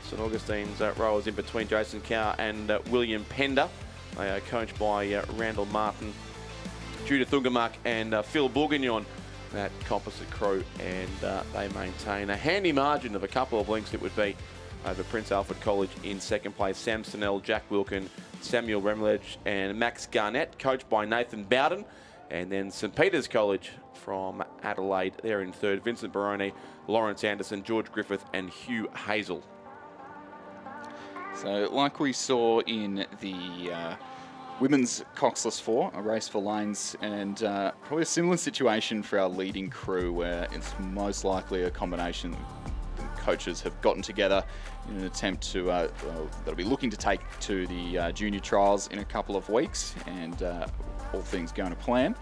St Augustine's rowers in between, Jason Cow and William Pender. They are coached by Randall Martin, Judith Ungamark and Phil Bourguignon, that composite crew, and they maintain a handy margin of a couple of lengths, it would be, over Prince Alfred College in 2nd place. Sam Snell, Jack Wilkin, Samuel Remledge and Max Garnett, coached by Nathan Bowden. And then St Peter's College from Adelaide, they're in 3rd. Vincent Baroni, Lawrence Anderson, George Griffith and Hugh Hazel. So like we saw in the Women's Coxless 4, a race for lanes, and probably a similar situation for our leading crew, where it's most likely a combination coaches have gotten together in an attempt to, they'll be looking to take to the junior trials in a couple of weeks, and all things going to plan,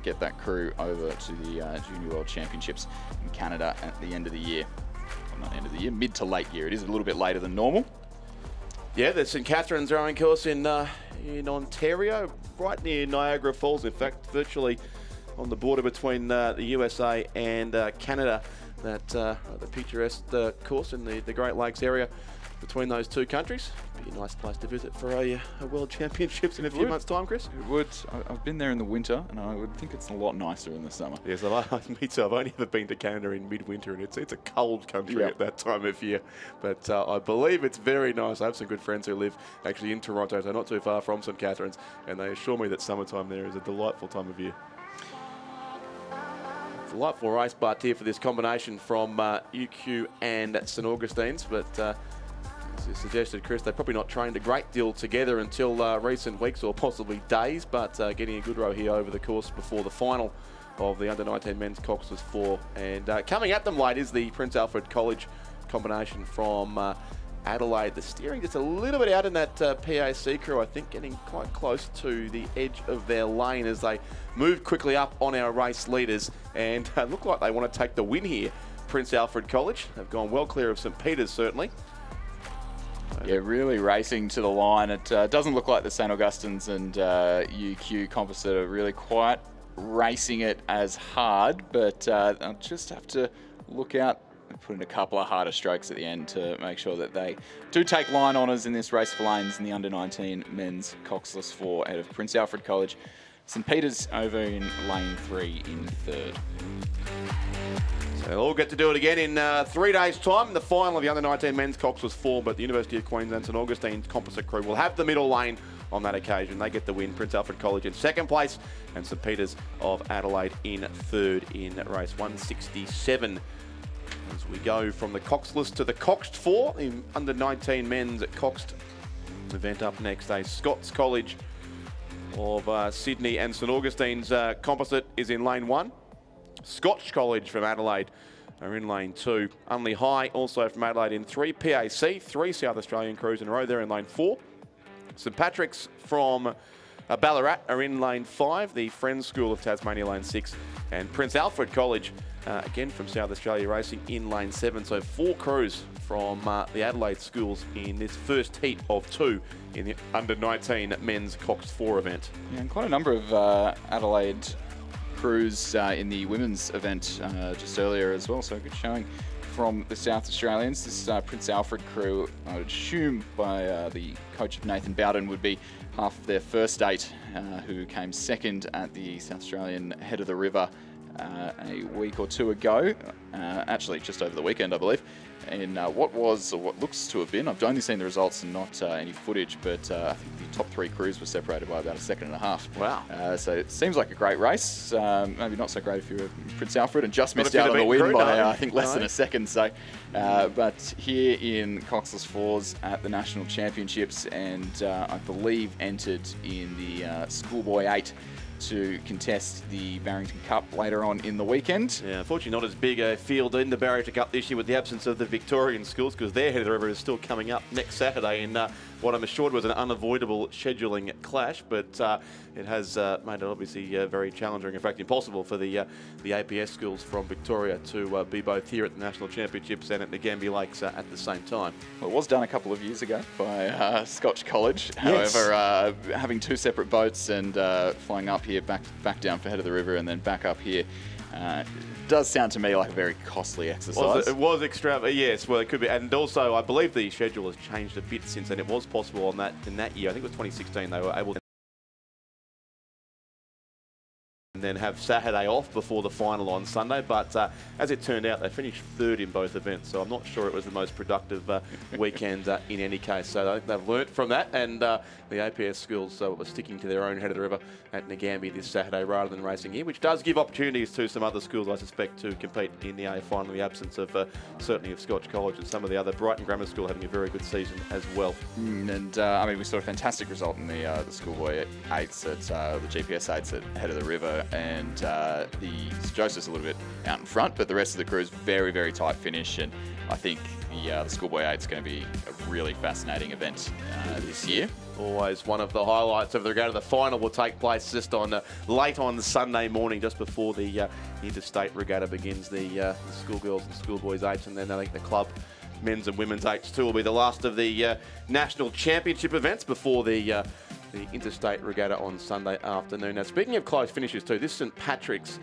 get that crew over to the Junior World Championships in Canada at the end of the year. Well, not end of the year, mid to late year. It is a little bit later than normal. Yeah, the St Catharines rowing course in Ontario, right near Niagara Falls. In fact, virtually on the border between the USA and Canada. That the picturesque course in the Great Lakes area between those two countries. Be a nice place to visit for a World Championships in a few months' time, Chris. It would. I've been there in the winter, and I would think it's a lot nicer in the summer. Yes, me too. I've only ever been to Canada in midwinter, and it's a cold country at that time of year. But I believe it's very nice. I have some good friends who live actually in Toronto, so not too far from St Catharines, and they assure me that summertime there is a delightful time of year. Delightful race, but here for this combination from UQ and St Augustine's, but as you suggested, Chris, they've probably not trained a great deal together until recent weeks or possibly days, but getting a good row here over the course before the final of the under-19 men's Coxless 4. And coming at them late is the Prince Alfred College combination from Adelaide. The steering just a little bit out in that PAC crew, I think, getting quite close to the edge of their lane as they move quickly up on our race leaders and look like they want to take the win here. Prince Alfred College, they've gone well clear of St Peter's, certainly. Yeah, really racing to the line. It doesn't look like the St Augustine's and UQ composite are really quite racing it as hard, but I'll just have to look out and put in a couple of harder strokes at the end to make sure that they do take line honours in this race for lanes in the under-19 men's Coxless 4 out of Prince Alfred College. St Peter's over in lane 3 in third. So they'll all get to do it again in 3 days' time. The final of the under-19 men's Coxless 4, but the University of Queensland St Augustine's composite crew will have the middle lane on that occasion. They get the win. Prince Alfred College in second place and St Peter's of Adelaide in third in race 167. As we go from the Coxless to the Coxed 4, the under-19 men's Coxed event up next. A Scots College of Sydney and St Augustine's composite is in lane 1. Scotch College from Adelaide are in lane 2. Unley High also from Adelaide in 3. PAC, 3 South Australian crews in a row there in lane 4. St Patrick's from Ballarat are in lane 5. The Friends School of Tasmania lane 6. And Prince Alfred College, again from South Australia Racing, in lane 7. So 4 crews from the Adelaide schools in this first heat of 2 in the under-19 men's Cox 4 event. Yeah, and quite a number of Adelaide crews in the women's event just earlier as well, so good showing from the South Australians. This Prince Alfred crew, I would assume by the coach of Nathan Bowden, would be half of their first 8 who came second at the South Australian Head of the River a week or 2 ago, actually just over the weekend I believe, in what looks to have been, I've only seen the results and not any footage, but I think the top 3 crews were separated by about a second and a half. Wow. So it seems like a great race, maybe not so great if you're Prince Alfred and just missed out on the win by I think less than a second. So, but here in Coxless 4s at the National Championships, and I believe entered in the Schoolboy 8 to contest the Barrington Cup later on in the weekend. Yeah, unfortunately not as big a field in the Barrington Cup this year with the absence of the Victorian schools, because their Head of the River is still coming up next Saturday in what I'm assured was an unavoidable scheduling clash, but it has made it obviously very challenging, in fact impossible, for the APS schools from Victoria to be both here at the National Championships and at the Nagambie Lakes at the same time. Well, it was done a couple of years ago by Scotch College. Yes. However, having 2 separate boats and flying up here, back down for Head of the River and then back up here, does sound to me like a very costly exercise. It was extravagant, yes. Well, it could be, and also I believe the schedule has changed a bit since then. It was possible in that year. I think it was 2016. They were able to and then have Saturday off before the final on Sunday, but as it turned out, they finished 3rd in both events, so I'm not sure it was the most productive weekend in any case. So I think they've learnt from that, and the APS schools were sticking to their own Head of the River at Nagambie this Saturday rather than racing here, which does give opportunities to some other schools, I suspect, to compete in the A final, in the absence of certainly of Scotch College and some of the other. Brighton Grammar School having a very good season as well. And I mean, we saw a fantastic result in the Schoolboy 8s at the GPS 8s at Head of the River, and the Joseph's a little bit out in front, but the rest of the crew is very, very tight finish, and I think the Schoolboy 8 is going to be a really fascinating event this year. Always one of the highlights of the regatta. The final will take place just on late on Sunday morning, just before the interstate regatta begins. The schoolgirls and schoolboys 8s, and then I think the club men's and women's 8s too will be the last of the national championship events before the interstate regatta on Sunday afternoon. Now, speaking of close finishes too, this St Patrick's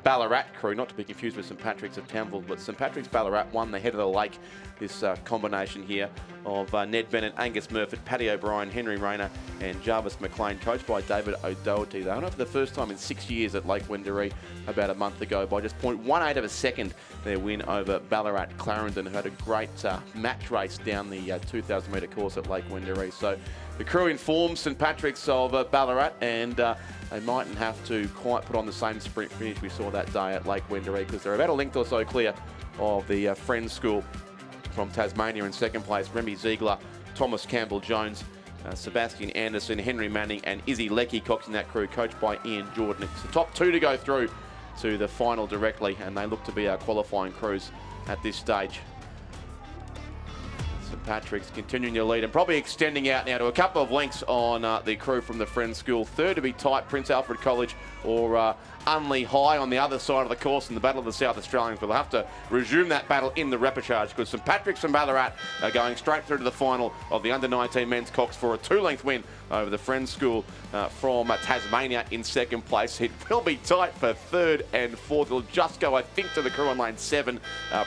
Ballarat crew, not to be confused with St Patrick's of Townville, but St Patrick's Ballarat won the head of the lake. This combination here of Ned Bennett, Angus Murphy, Paddy O'Brien, Henry Rayner and Jarvis McLean, coached by David O'Doherty. They went up for the first time in 6 years at Lake Wendouree about a month ago by just 0.18 of a second. Their win over Ballarat Clarendon, who had a great match race down the 2,000 metre course at Lake Wendouree. So the crew informs St Patrick's of Ballarat, and they mightn't have to quite put on the same sprint finish we saw that day at Lake Wendouree, because they're about a length or so clear of the Friends School from Tasmania in second place. Remy Ziegler, Thomas Campbell-Jones, Sebastian Anderson, Henry Manning and Izzy Leckie coxing that crew, coached by Ian Jordan. It's the top two to go through to the final directly, and they look to be our qualifying crews at this stage. St Patrick's continuing to lead and probably extending out now to a couple of lengths on the crew from the Friends School. Third to be tight, Prince Alfred College or Unley High on the other side of the course in the Battle of the South Australians. We'll have to resume that battle in the repechage, because St Patrick's and Ballarat are going straight through to the final of the under-19 men's Cox for a 2-length win over the Friends School from Tasmania in second place. It will be tight for third and fourth. It'll just go, I think, to the crew on lane 7.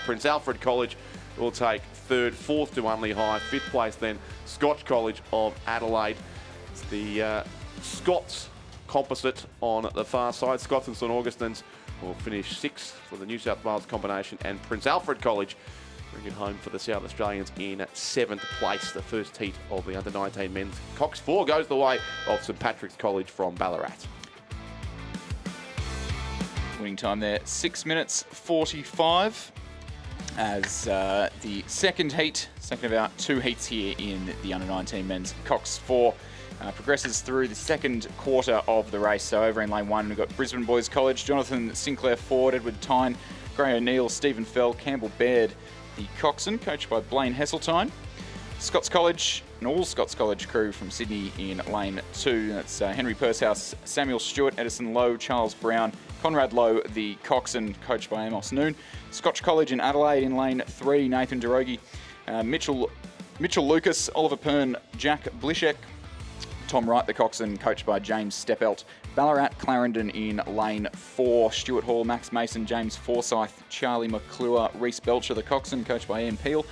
Prince Alfred College will take third, fourth to Unley High, fifth place then Scotch College of Adelaide. It's the Scots composite on the far side. Scots and St Augustins will finish sixth for the New South Wales combination, and Prince Alfred College bring it home for the South Australians in seventh place, the first heat of the under-19 men's Cox 4 goes the way of St Patrick's College from Ballarat. Winning time there, 6 minutes 45. As the second of our 2 heats here in the under-19 men's Cox 4 progresses through the second quarter of the race. So over in lane 1, we've got Brisbane Boys College, Jonathan Sinclair Ford, Edward Tyne, Gray O'Neill, Stephen Fell, Campbell Baird, the coxswain, coached by Blaine Hesseltine. Scots College, an all Scots College crew from Sydney in lane 2. That's Henry Pursehouse, Samuel Stewart, Edison Lowe, Charles Brown, Conrad Lowe, the coxswain, coached by Amos Noon. Scotch College in Adelaide in lane 3, Nathan Derogi, Mitchell Lucas, Oliver Pern, Jack Blishek, Tom Wright, the coxswain, coached by James Steppelt. Ballarat Clarendon in lane 4, Stuart Hall, Max Mason, James Forsyth, Charlie McClure, Reece Belcher, the coxswain, coached by Ian Peel.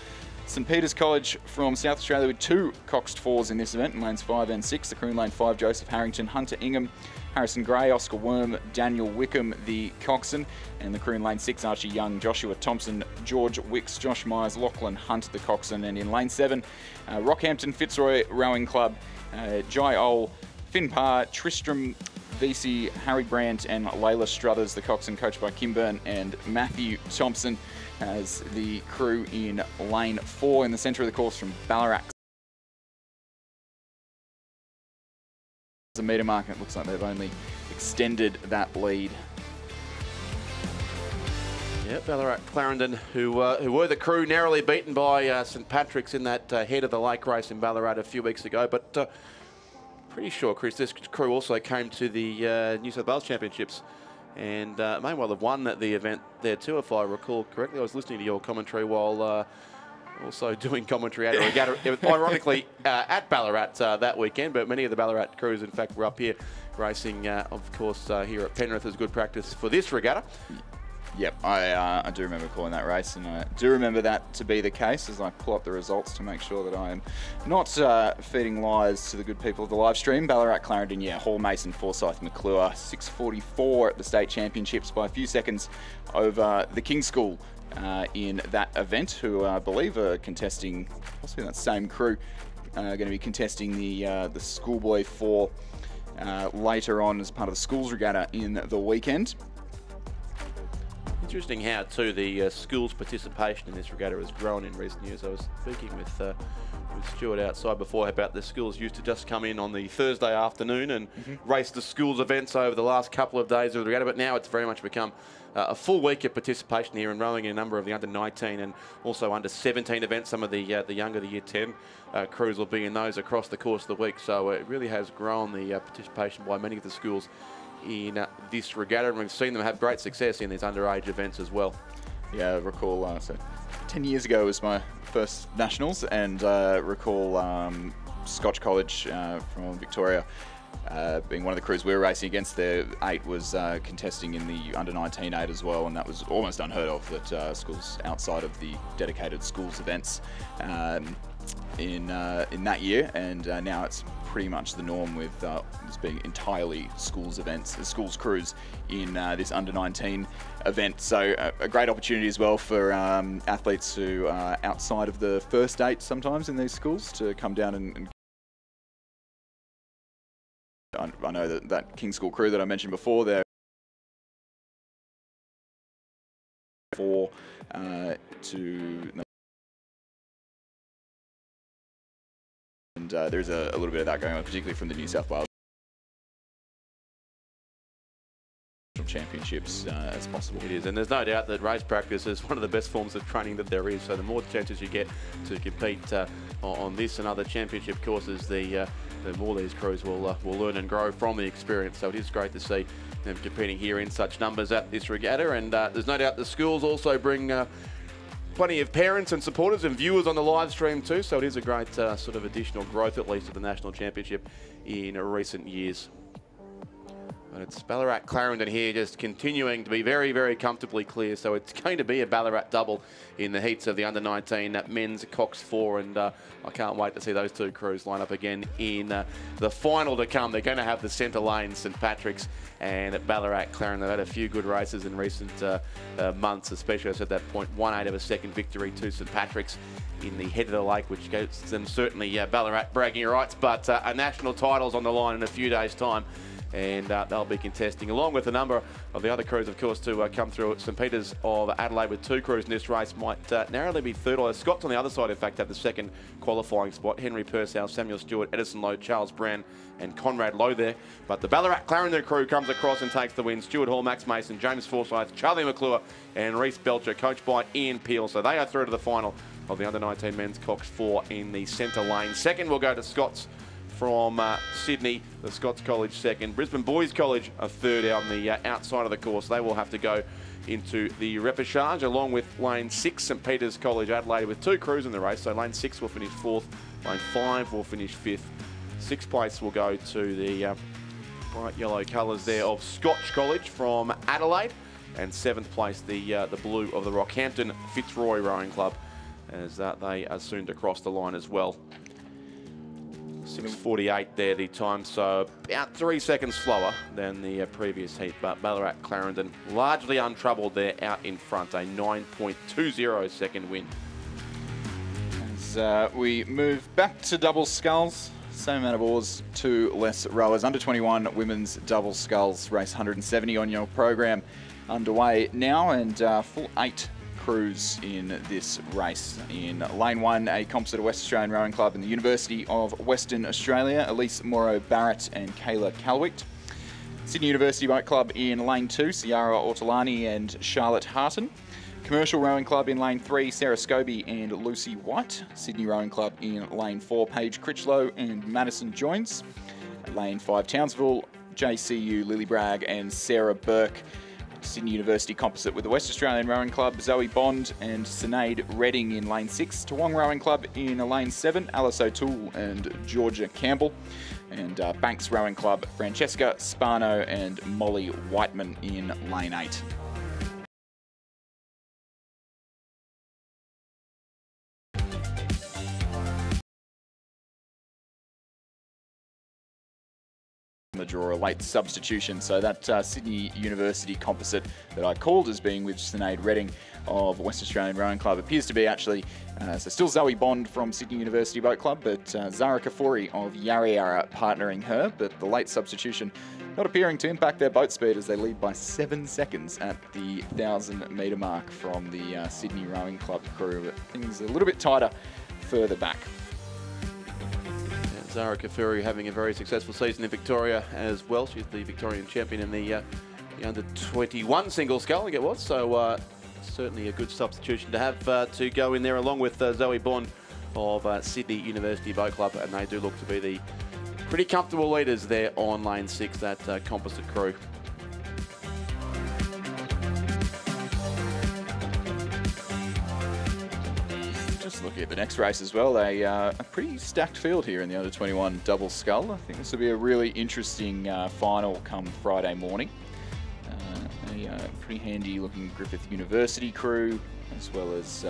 St Peter's College from South Australia with 2 coxed 4s in this event in lanes 5 and 6. The crew in lane 5, Joseph Harrington, Hunter Ingham, Harrison Gray, Oscar Worm, Daniel Wickham, the coxswain, and the crew in lane 6, Archie Young, Joshua Thompson, George Wicks, Josh Myers, Lachlan Hunt, the coxswain, and in lane 7, Rockhampton Fitzroy Rowing Club, Jai Ol, Finn Parr, Tristram VC, Harry Brandt, and Layla Struthers, the coxswain, coached by Kim Byrne and Matthew Thompson, as the crew in lane 4 in the centre of the course from Ballarat. The metre mark, it looks like they've only extended that lead. Yeah, Ballarat Clarendon, who were the crew, narrowly beaten by St Patrick's in that head of the lake race in Ballarat a few weeks ago. But pretty sure, Chris, this crew also came to the New South Wales Championships and may well have won the event there too, if I recall correctly. I was listening to your commentary while also doing commentary at a regatta, ironically, at Ballarat that weekend. But many of the Ballarat crews, in fact, were up here racing, of course, here at Penrith as good practice for this regatta. Yep, I do remember calling that race, and I do remember that to be the case as I pull up the results to make sure that I am not feeding lies to the good people of the live stream. Ballarat Clarendon, yeah, Hall, Mason, Forsyth, McClure, 6:44 at the state championships by a few seconds over the King's School in that event, who I believe are contesting, possibly that same crew, going to be contesting the Schoolboy 4 later on as part of the Schools Regatta in the weekend. Interesting how, too, the school's participation in this regatta has grown in recent years. I was speaking with Stuart outside before about the schools used to just come in on the Thursday afternoon and race the schools events over the last couple of days of the regatta, but now it's very much become a full week of participation here and rowing in a number of the under-19 and also under-17 events. Some of the younger, the Year 10 crews will be in those across the course of the week, so it really has grown the participation by many of the schools in this regatta, and we've seen them have great success in these underage events as well. Yeah, I recall, so 10 years ago was my first nationals, and recall Scotch College from Victoria being one of the crews we were racing against, their 8 was contesting in the under-19 8 as well, and that was almost unheard of, that schools outside of the dedicated schools events in that year, and now it's pretty much the norm with this being entirely schools events, schools crews in this under-19 event. So a great opportunity as well for athletes who are outside of the first 8 sometimes in these schools to come down and I know that King School crew that I mentioned before, they're there's a little bit of that going on, particularly from the New South Wales championships as possible. It is, and there's no doubt that race practice is one of the best forms of training that there is. So the more chances you get to compete on this and other championship courses, the more these crews will learn and grow from the experience. So it is great to see them competing here in such numbers at this regatta, and there's no doubt the schools also bring plenty of parents and supporters and viewers on the live stream too, so it is a great sort of additional growth, at least, of the National Championship in recent years. But it's Ballarat Clarendon here, just continuing to be very, very comfortably clear. So it's going to be a Ballarat double in the heats of the under-19 men's Cox 4, and I can't wait to see those two crews line up again in the final to come. They're going to have the centre lane, St Patrick's, and at Ballarat Clarendon. They've had a few good races in recent months, especially at that point, 1/8 of a second victory to St Patrick's in the head of the lake, which gives them certainly Ballarat bragging rights, but a national title's on the line in a few days' time. And they'll be contesting, along with a number of the other crews, of course, to come through. St Peters of Adelaide with 2 crews in this race might narrowly be third. Although Scott's on the other side, in fact, have the second qualifying spot. Henry Purcell, Samuel Stewart, Edison Lowe, Charles Brown and Conrad Lowe there. But the Ballarat Clarendon crew comes across and takes the win. Stuart Hall, Max Mason, James Forsyth, Charlie McClure and Reece Belcher, coached by Ian Peel. So they are through to the final of the under-19 men's Cox 4 in the centre lane. Second will go to Scott's from Sydney, the Scots College second. Brisbane Boys College a third on the outside of the course. They will have to go into the repechage, along with lane 6, St Peters College Adelaide, with 2 crews in the race. So lane 6 will finish 4th, lane 5 will finish 5th. 6th place will go to the bright yellow colours there of Scotch College from Adelaide, and 7th place the blue of the Rockhampton Fitzroy Rowing Club, as they are soon to cross the line as well. 6:48 there the time, so about 3 seconds slower than the previous heat, but Ballarat Clarendon largely untroubled there out in front, a 9.20 second win. As we move back to double sculls, same amount of oars, 2 less rowers. Under 21 women's double sculls race 170 on your program underway now, and full 8 crews in this race. In lane 1, a composite of West Australian Rowing Club and the University of Western Australia, Elise Morrow-Barrett and Kayla Calwicht. Sydney University Boat Club in lane 2, Ciara Ortolani and Charlotte Harton. Commercial Rowing Club in lane 3, Sarah Scobie and Lucy White. Sydney Rowing Club in lane 4, Paige Critchlow and Madison Joins. Lane 5, Townsville, JCU, Lily Bragg and Sarah Burke. Sydney University Composite with the West Australian Rowing Club, Zoe Bond and Sinead Redding in lane 6. Toowong Rowing Club in lane 7, Alice O'Toole and Georgia Campbell. And Banks Rowing Club, Francesca Spano and Molly Whiteman in lane 8. The draw, a late substitution, so that Sydney University composite that I called as being with Sinead Redding of West Australian Rowing Club appears to be actually, so still Zoe Bond from Sydney University Boat Club, but Zara Kafuri of Yarra Yarra partnering her, but the late substitution not appearing to impact their boat speed as they lead by 7 seconds at the 1,000 metre mark from the Sydney Rowing Club crew, but things a little bit tighter further back. Zara Kafuri having a very successful season in Victoria as well. She's the Victorian champion in the under-21 single scull, I think it was. So certainly a good substitution to have to go in there, along with Zoe Bond of Sydney University Boat Club. And they do look to be the pretty comfortable leaders there on lane 6, that composite crew. Just looking at the next race as well, a pretty stacked field here in the under-21 double scull. I think this will be a really interesting final come Friday morning. A pretty handy-looking Griffith University crew, as well as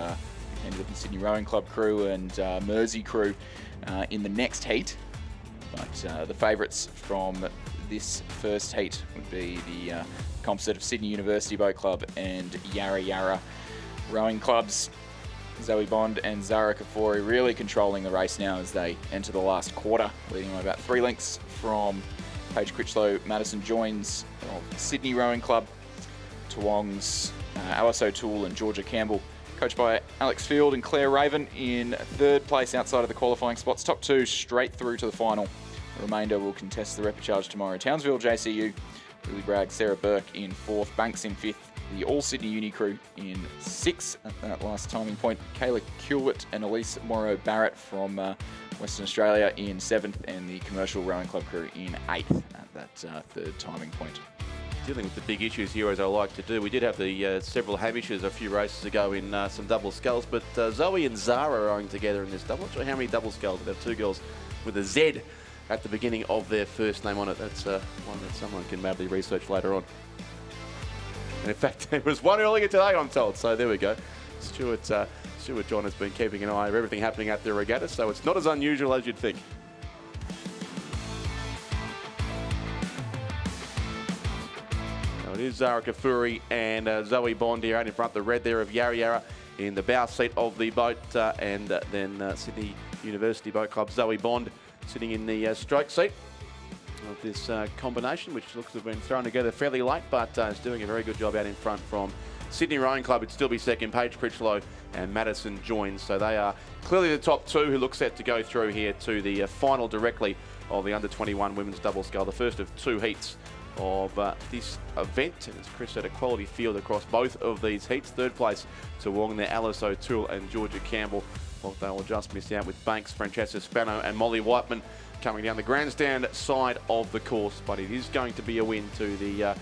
handy-looking Sydney Rowing Club crew and Mersey crew in the next heat. But the favourites from this first heat would be the composite of Sydney University Boat Club and Yarra Yarra Rowing Clubs. Zoe Bond and Zara Kafori really controlling the race now as they enter the last quarter, leading by about 3 lengths from Paige Critchlow. Madison joins of Sydney Rowing Club, Toowong's Alice O'Toole and Georgia Campbell, coached by Alex Field and Claire Raven in 3rd place outside of the qualifying spots. Top 2 straight through to the final. The remainder will contest the repechage tomorrow. Townsville JCU, Lily Bragg, Sarah Burke in 4th, Banks in 5th, the All Sydney Uni crew in 6th at that last timing point. Kayla Kilwit and Elise Morrow Barrett from Western Australia in 7th, and the Commercial Rowing Club crew in 8th at that 3rd timing point. Dealing with the big issues here, as I like to do. We did have the several Hamishes a few races ago in some double sculls, but Zoe and Zara are rowing together in this double. Not sure how many double sculls, but have 2 girls with a Z at the beginning of their first name on it. That's one that someone can maybe research later on. And in fact, there was one earlier today, I'm told. So there we go. Stuart John has been keeping an eye on everything happening at the regatta, so it's not as unusual as you'd think. Now it is Zara Kafuri and Zoe Bond here out in front. The red there of Yarra Yarra in the bow seat of the boat, and then Sydney University Boat Club Zoe Bond sitting in the stroke seat of this combination, which looks to have been thrown together fairly late, but is doing a very good job out in front from Sydney Rowing Club. It'd still be second. Paige Critchlow and Madison joins. So they are clearly the top 2 who look set to go through here to the final directly of the under-21 women's double scull, the first of 2 heats of this event. And as Chris said, a quality field across both of these heats. 3rd place to Wong there, Alice O'Toole and Georgia Campbell. Well, they will just miss out with Banks, Francesca Spano and Molly Whiteman coming down the grandstand side of the course. But it is going to be a win to the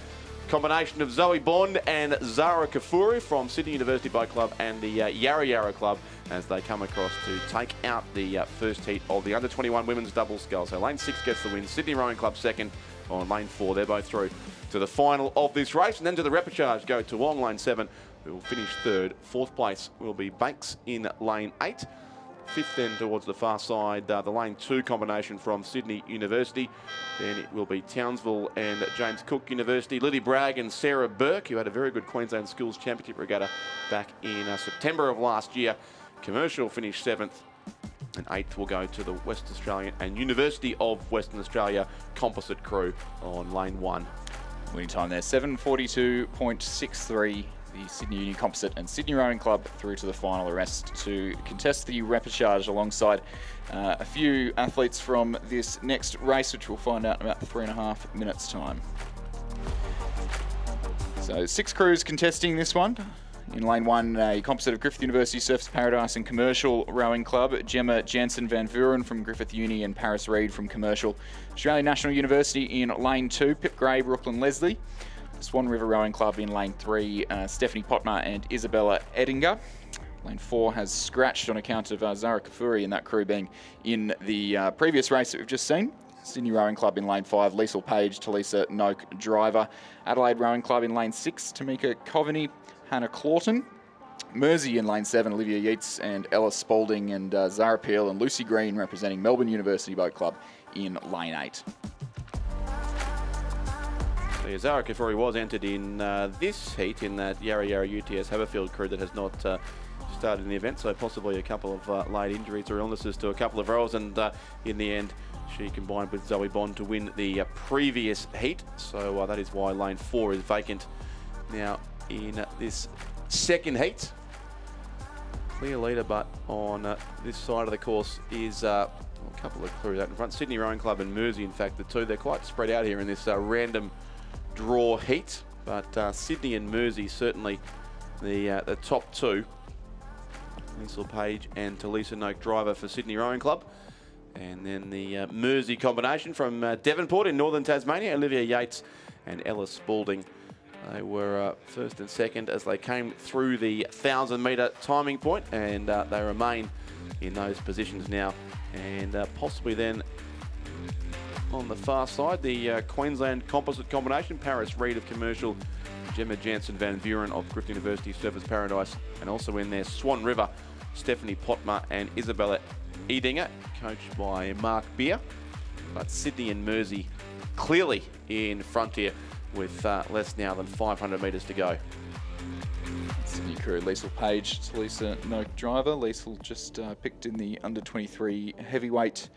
combination of Zoe Bond and Zara Kafuri from Sydney University Boat Club and the Yarra Yarra Club as they come across to take out the first heat of the under-21 women's double scull. So lane 6 gets the win. Sydney Rowing Club second on lane 4. They're both through to the final of this race. And then to the repechage go to Wong lane 7, who will finish 3rd. 4th place will be Banks in lane 8. 5th then towards the far side, the lane 2 combination from Sydney University. Then it will be Townsville and James Cook University. Lily Bragg and Sarah Burke, who had a very good Queensland Schools Championship regatta back in September of last year. Commercial finished 7th. And 8th will go to the West Australian and University of Western Australia composite crew on lane 1. Winning time there, 7:42.63. The Sydney Uni Composite and Sydney Rowing Club through to the final. The rest to contest the repechage alongside a few athletes from this next race, which we'll find out in about 3.5 minutes' time. So 6 crews contesting this one. In lane 1, a composite of Griffith University Surfers Paradise and Commercial Rowing Club. Gemma Jansen Van Vuren from Griffith Uni and Paris Reid from Commercial. Australian National University in lane 2, Pip Gray, Brooklyn Leslie. Swan River Rowing Club in lane 3, Stephanie Potmar and Isabella Edinger. Lane 4 has scratched on account of Zara Kafuri and that crew being in the previous race that we've just seen. Sydney Rowing Club in lane 5, Liesl Page, Talisa Noak Driver. Adelaide Rowing Club in lane 6, Tamika Coveney, Hannah Clawton. Mersey in lane 7, Olivia Yeats and Ella Spalding, and Zara Peel and Lucy Green representing Melbourne University Boat Club in lane 8. Zara Kafuri was entered in this heat in that Yarra Yarra UTS Haberfield crew that has not started in the event, so possibly a couple of late injuries or illnesses to a couple of rowers, and in the end she combined with Zoe Bond to win the previous heat, so that is why lane 4 is vacant now in this second heat. Clear leader, but on this side of the course is a couple of crews out in front. Sydney Rowing Club and Mersey, in fact, the 2. They're quite spread out here in this random draw heat, but Sydney and Mersey certainly the top 2. Liesl Page and Talisa Noak Driver for Sydney Rowing Club. And then the Mersey combination from Devonport in northern Tasmania, Olivia Yates and Ella Spalding They were first and second as they came through the 1,000-metre timing point, and they remain in those positions now. And possibly then on the far side, the Queensland composite combination, Paris Reid of Commercial, Gemma Jansen Van Buren of Griffith University Surfers Paradise, and also in there Swan River, Stephanie Potma and Isabella Edinger, coached by Mark Beer. But Sydney and Mersey clearly in front here with less now than 500 metres to go. Sydney crew, Liesl Page, Talisa Noak driver. Liesl just picked in the under-23 heavyweight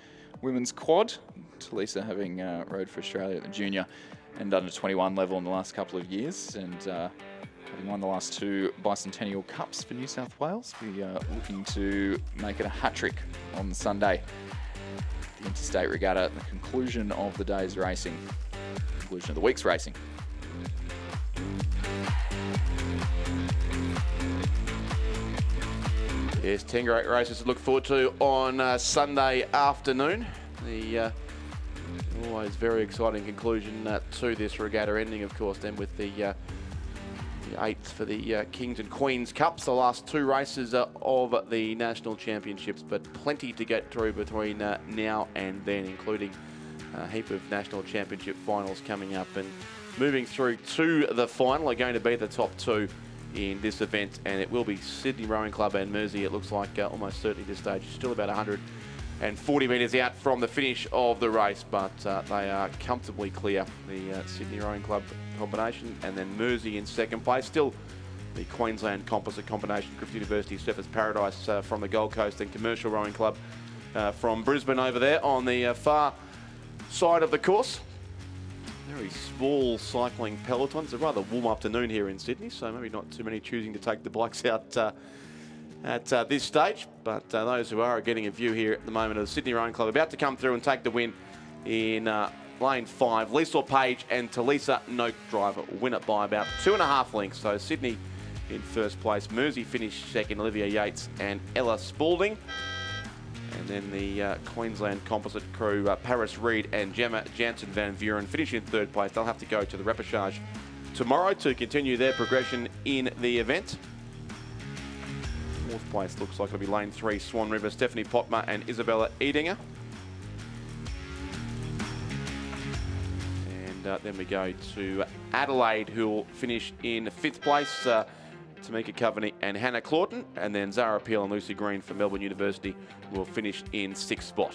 women's quad. Talisa having rode for Australia at the junior and under-21 level in the last couple of years, and having won the last 2 Bicentennial Cups for New South Wales, we are looking to make it a hat-trick on Sunday. The Interstate Regatta at the conclusion of the day's racing, conclusion of the week's racing. Yes, 10 great races to look forward to on Sunday afternoon. The always very exciting conclusion to this regatta, ending, of course, then with the 8th for the Kings and Queens Cups, the last 2 races of the National Championships, but plenty to get through between now and then, including a heap of National Championship finals coming up. And moving through to the final are going to be the top 2 in this event, and it will be Sydney Rowing Club and Mersey. It looks like almost certainly this stage, still about 140 metres out from the finish of the race, but they are comfortably clear, the Sydney Rowing Club combination, and then Mersey in second place. Still the Queensland composite combination, Griffith University Surfers Paradise from the Gold Coast, and Commercial Rowing Club from Brisbane over there on the far side of the course. Very small cycling peloton. It's a rather warm afternoon here in Sydney, so maybe not too many choosing to take the bikes out at this stage, but those who are getting a view here at the moment of the Sydney Rowing Club about to come through and take the win in lane 5. Liesl Page and Talisa Noak driver will win it by about 2.5 lengths. So Sydney in first place, Mersey finished second, Olivia Yates and Ella Spalding. And then the Queensland composite crew, Paris Reid and Gemma Jansen Van Buren finish in third place. They'll have to go to the repechage tomorrow to continue their progression in the event. Fourth place looks like it'll be lane 3, Swan River, Stephanie Potma and Isabella Edinger. And then we go to Adelaide, who will finish in 5th place. Tamika Coveney and Hannah Clawton, and then Zara Peel and Lucy Green from Melbourne University will finish in 6th spot.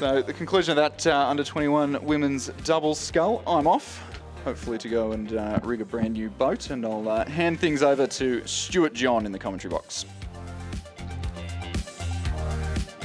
So the conclusion of that under-21 women's double scull. I'm off, hopefully to go and rig a brand new boat, and I'll hand things over to Stuart John in the commentary box.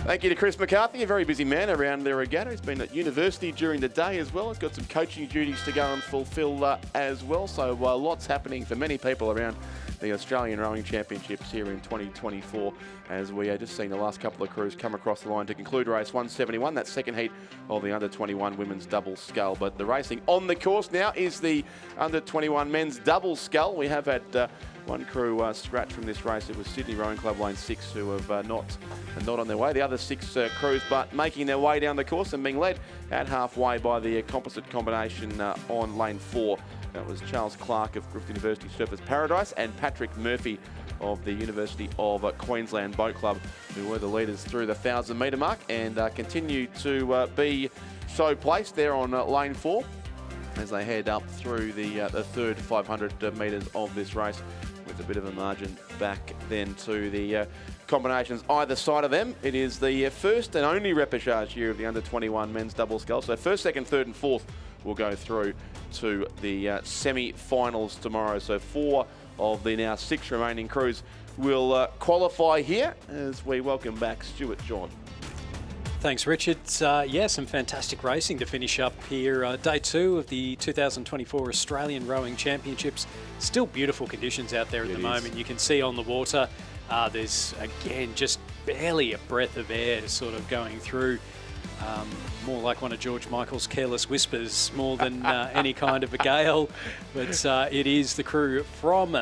Thank you to Chris McCarthy, a very busy man around the regatta. He's been at university during the day as well. He's got some coaching duties to go and fulfil as well. So lots happening for many people around the Australian Rowing Championships here in 2024, as we just seen the last couple of crews come across the line to conclude race 171, that second heat of the under-21 women's double scull. But the racing on the course now is the under-21 men's double scull. We have had one crew scratch from this race. It was Sydney Rowing Club lane 6 who have not on their way. The other 6 crews but making their way down the course and being led at halfway by the composite combination on lane 4. That was Charles Clark of Griffith University Surfers Paradise and Patrick Murphy of the University of Queensland Boat Club, who were the leaders through the 1,000-metre mark and continue to be so placed there on lane 4 as they head up through the third 500 metres of this race, with a bit of a margin back then to the combinations either side of them. It is the first and only repechage here of the under-21 men's double scull. So first, second, third and fourth will go through to the semi-finals tomorrow. So 4 of the now 6 remaining crews will qualify here as we welcome back Stuart John. Thanks, Richard. Yeah, some fantastic racing to finish up here. Day 2 of the 2024 Australian Rowing Championships. Still beautiful conditions out there at the moment. You can see on the water, there's, again, just barely a breath of air sort of going through. More like one of George Michael's careless whispers, more than any kind of a gale. But it is the crew from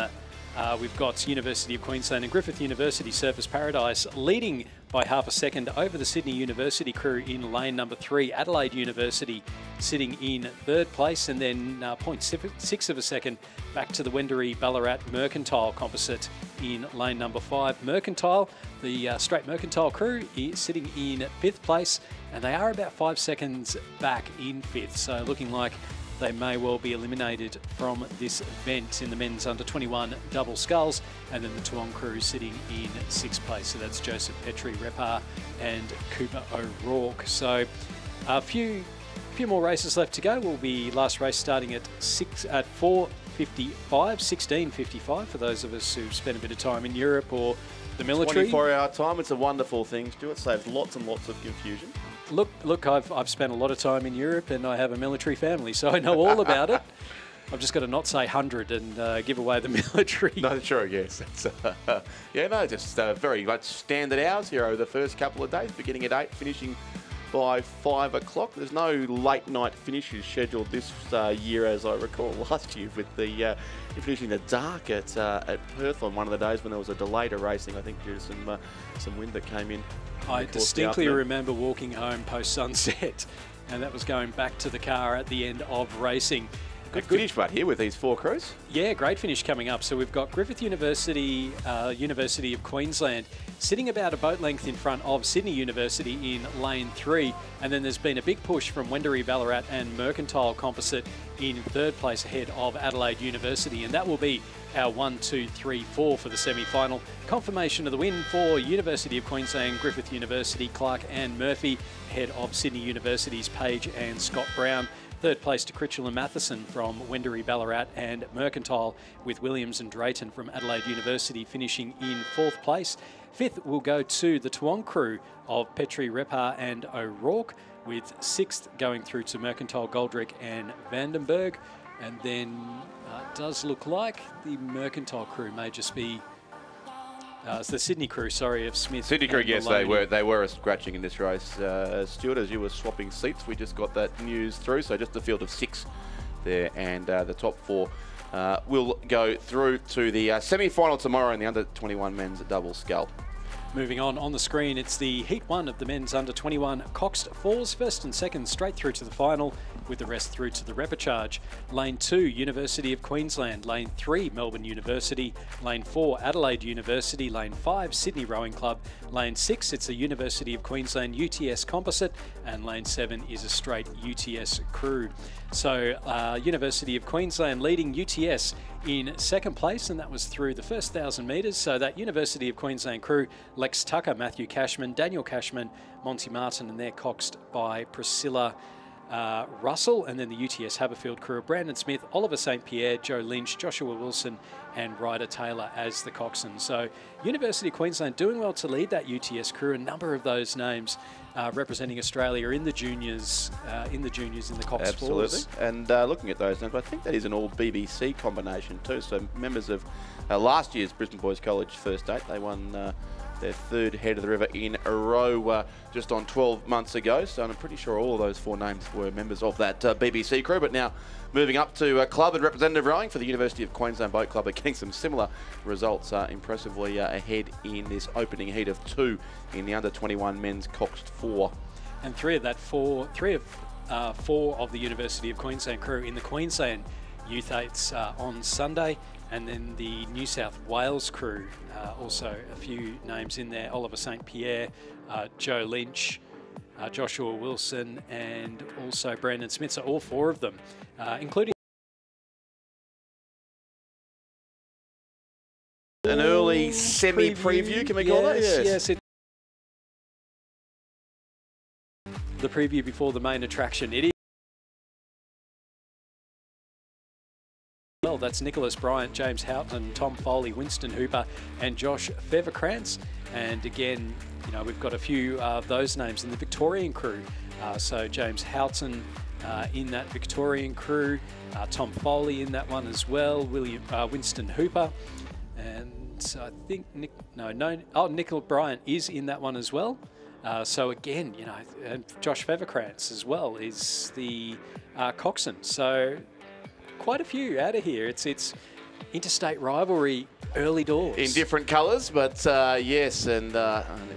We've got University of Queensland and Griffith University Surfers Paradise leading by half a second over the Sydney University crew in lane number 3. Adelaide University sitting in third place, and then 0.6 of a second back to the Wendouree Ballarat Mercantile composite in lane number 5. Mercantile, the straight Mercantile crew, is sitting in 5th place, and they are about 5 seconds back in 5th. So looking like they may well be eliminated from this event in the men's under 21 double sculls, and then the Toowong crew sitting in 6th place. So that's Joseph Petrie, Repar and Cooper O'Rourke. So a few more races left to go. Will be last race starting at 16:55 for those of us who've spent a bit of time in Europe or the military. 24-hour time. It's a wonderful thing, Stuart. Saves lots and lots of confusion. Look, I've spent a lot of time in Europe, and I have a military family, so I know all about it. I've just got to not say 100 and give away the military. No, sure, yes. It's, just very much standard hours here over the first couple of days, beginning at 8, finishing by 5 o'clock. There's no late night finishes scheduled this year, as I recall last year, with the finishing the dark at Perth on one of the days when there was a delay to racing, I think due to some wind that came in. I distinctly remember walking home post-sunset, and that was going back to the car at the end of racing. Good finish right here with these 4 crews. Yeah, great finish coming up. So we've got Griffith University, University of Queensland, sitting about a boat length in front of Sydney University in lane 3. And then there's been a big push from Wendouree Ballarat and Mercantile Composite in 3rd place ahead of Adelaide University. And that will be our 1, 2, 3, 4 for the semi-final. Confirmation of the win for University of Queensland, Griffith University, Clark and Murphy, ahead of Sydney University's Page and Scott Brown. 3rd place to Critchell and Matheson from Wendouree Ballarat and Mercantile, with Williams and Drayton from Adelaide University finishing in 4th place. 5th will go to the Toowong crew of Petrie, Repar and O'Rourke, with 6th going through to Mercantile, Goldrick and Vandenberg. And then it does look like the Mercantile crew may just be it's the Sydney crew, sorry, of Smith. Sydney crew, yes, they were scratching in this race. Stuart, as you were swapping seats, we just got that news through. So just a field of 6 there, and the top 4 will go through to the semi-final tomorrow in the under 21 men's double scull. Moving on the screen, it's the Heat 1 of the men's under 21 Coxed Fours, 1st and 2nd straight through to the final, with the rest through to the repechage. Lane 2, University of Queensland. Lane 3, Melbourne University. Lane 4, Adelaide University. Lane 5, Sydney Rowing Club. Lane 6, it's a University of Queensland UTS composite, and lane 7 is a straight UTS crew. So University of Queensland leading UTS in 2nd place, and that was through the first 1,000 metres. So that University of Queensland crew, Lex Tucker, Matthew Cashman, Daniel Cashman, Monty Martin, and they're coxed by Priscilla Russell, and then the UTS Haberfield crew of Brandon Smith, Oliver St. Pierre, Joe Lynch, Joshua Wilson and Ryder Taylor as the coxswain. So University of Queensland doing well to lead that UTS crew. A number of those names representing Australia in the juniors, in the Cox Fours. Absolutely. And looking at those names, I think that is an all BBC combination too. So members of last year's Brisbane Boys College First 8, they won their 3rd head of the river in a row just on 12 months ago. So I'm pretty sure all of those 4 names were members of that BBC crew. But now moving up to club and representative rowing for the University of Queensland Boat Club, are getting some similar results impressively ahead in this opening heat of 2 in the under 21 men's Coxed 4. And 3 of 4 of the University of Queensland crew in the Queensland Youth 8s on Sunday. And then the New South Wales crew, also a few names in there: Oliver St. Pierre, Joe Lynch, Joshua Wilson, and also Brandon Smith. So all 4 of them, including an early semi-preview, can we call that? Yes. The preview before the main attraction. It is. Well, that's Nicholas Bryant, James Houghton, Tom Foley, Winston Hooper and Josh Feverkrantz. And again, you know, we've got a few of those names in the Victorian crew. So James Houghton in that Victorian crew, Tom Foley in that one as well, Winston Hooper, and I think Nicholas Bryant is in that one as well. So again, you know, and Josh Feverkrantz as well is the coxswain. So quite a few out of here. It's interstate rivalry early doors. In different colours, but yes, and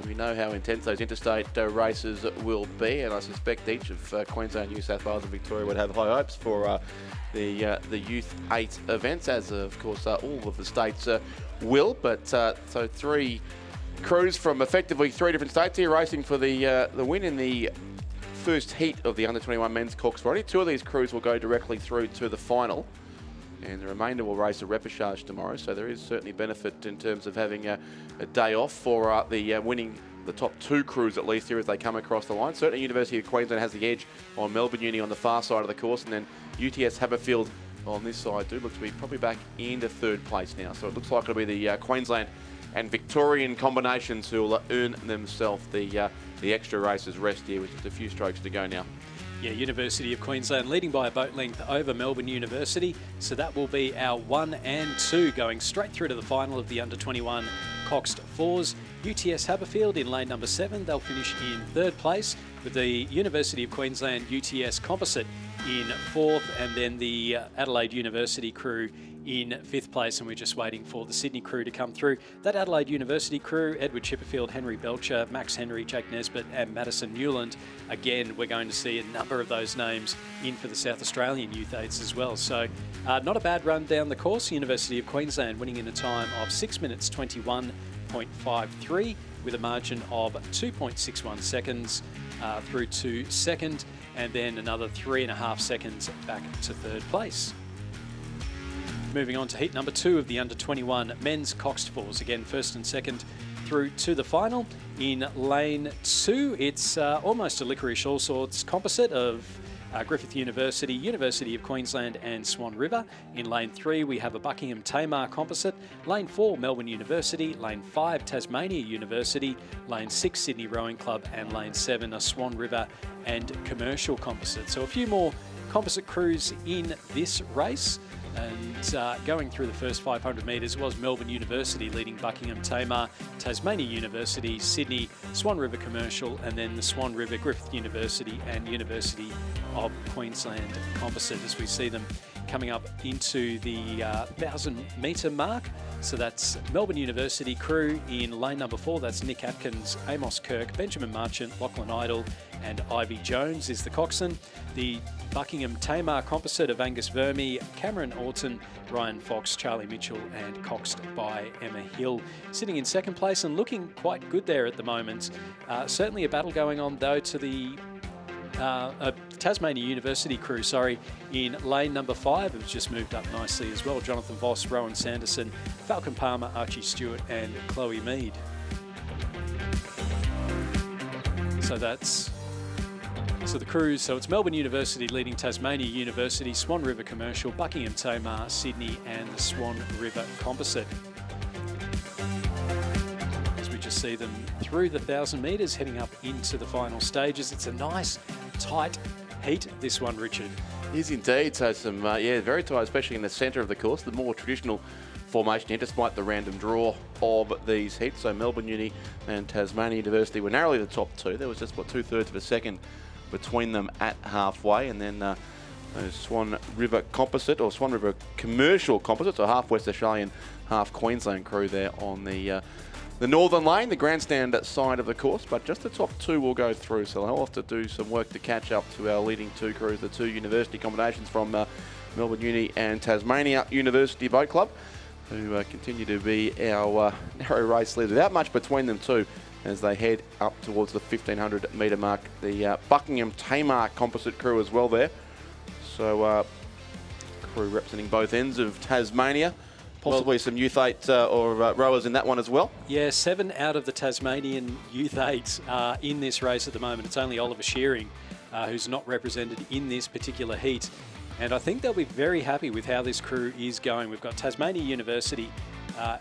we know how intense those interstate races will be, and I suspect each of Queensland, New South Wales and Victoria would have high hopes for the Youth 8 events, as of course all of the states will. But so 3 crews from effectively 3 different states here racing for the win in the first heat of the Under-21 Men's Corks Variety. 2 of these crews will go directly through to the final, and the remainder will race a repechage tomorrow, so there is certainly benefit in terms of having a day off for the winning the top 2 crews at least here as they come across the line. Certainly University of Queensland has the edge on Melbourne Uni on the far side of the course, and then UTS Haberfield on this side do look to be probably back into 3rd place now. So it looks like it'll be the Queensland and Victorian combinations who will earn themselves the extra races rest here with just a few strokes to go now. Yeah, University of Queensland leading by a boat length over Melbourne University. So that will be our 1 and 2 going straight through to the final of the Under-21 Coxed Fours. UTS Haberfield in lane number 7. They'll finish in 3rd place, with the University of Queensland UTS Composite in 4th, and then the Adelaide University crew in 5th place, and we're just waiting for the Sydney crew to come through. That Adelaide University crew, Edward Chipperfield, Henry Belcher, Max Henry, Jake Nesbitt and Madison Newland. Again, we're going to see a number of those names in for the South Australian Youth 8s as well. So not a bad run down the course. University of Queensland winning in a time of 6 minutes 21.53 with a margin of 2.61 seconds through to 2nd, and then another 3.5 seconds back to 3rd place. Moving on to heat number 2 of the Under-21 Men's Coxed Fours. Again, 1st and 2nd through to the final. In lane 2, it's almost a licorice all sorts composite of Griffith University, University of Queensland and Swan River. In lane 3, we have a Buckingham Tamar composite. Lane 4, Melbourne University. Lane 5, Tasmania University. Lane 6, Sydney Rowing Club. And lane 7, a Swan River and Commercial composite. So a few more composite crews in this race. And going through the first 500 metres, it was Melbourne University leading Buckingham Tamar, Tasmania University, Sydney, Swan River Commercial, and then the Swan River, Griffith University and University of Queensland composite as we see them coming up into the 1,000-metre mark. So that's Melbourne University crew in lane number 4. That's Nick Atkins, Amos Kirk, Benjamin Marchant, Lachlan Idle and Ivy Jones is the coxswain. The Buckingham Tamar composite of Angus Vermey, Cameron Orton, Ryan Fox, Charlie Mitchell and coxed by Emma Hill. Sitting in 2nd place and looking quite good there at the moment. Certainly a battle going on though to the Tasmania University crew, in lane number 5 has just moved up nicely as well. Jonathan Voss, Rowan Sanderson, Falcon Palmer, Archie Stewart and Chloe Mead. So the crews, so it's Melbourne University leading Tasmania University, Swan River Commercial, Buckingham Tamar, Sydney and the Swan River Composite. As we just see them through the 1,000 metres heading up into the final stages. It's a nice tight heat, this one, Richard. It is indeed. So some, very tight, especially in the centre of the course. The more traditional formation here, despite the random draw of these heats. So Melbourne Uni and Tasmania University were narrowly the top 2. There was just, 2/3 of a second between them at halfway. And then those Swan River Composite, or Swan River Commercial Composite, so half West Australian, half Queensland crew there on the northern lane, the grandstand side of the course, but just the top 2 will go through, so they'll have to do some work to catch up to our leading 2 crews, the 2 university combinations from Melbourne Uni and Tasmania University Boat Club, who continue to be our narrow race leaders, without much between them too, as they head up towards the 1,500 metre mark. The Buckingham Tamar composite crew as well there, so crew representing both ends of Tasmania. Possibly some Youth 8 or rowers in that one as well. Yeah, 7 out of the Tasmanian Youth 8 are in this race at the moment. It's only Oliver Shearing who's not represented in this particular heat. And I think they'll be very happy with how this crew is going. We've got Tasmania University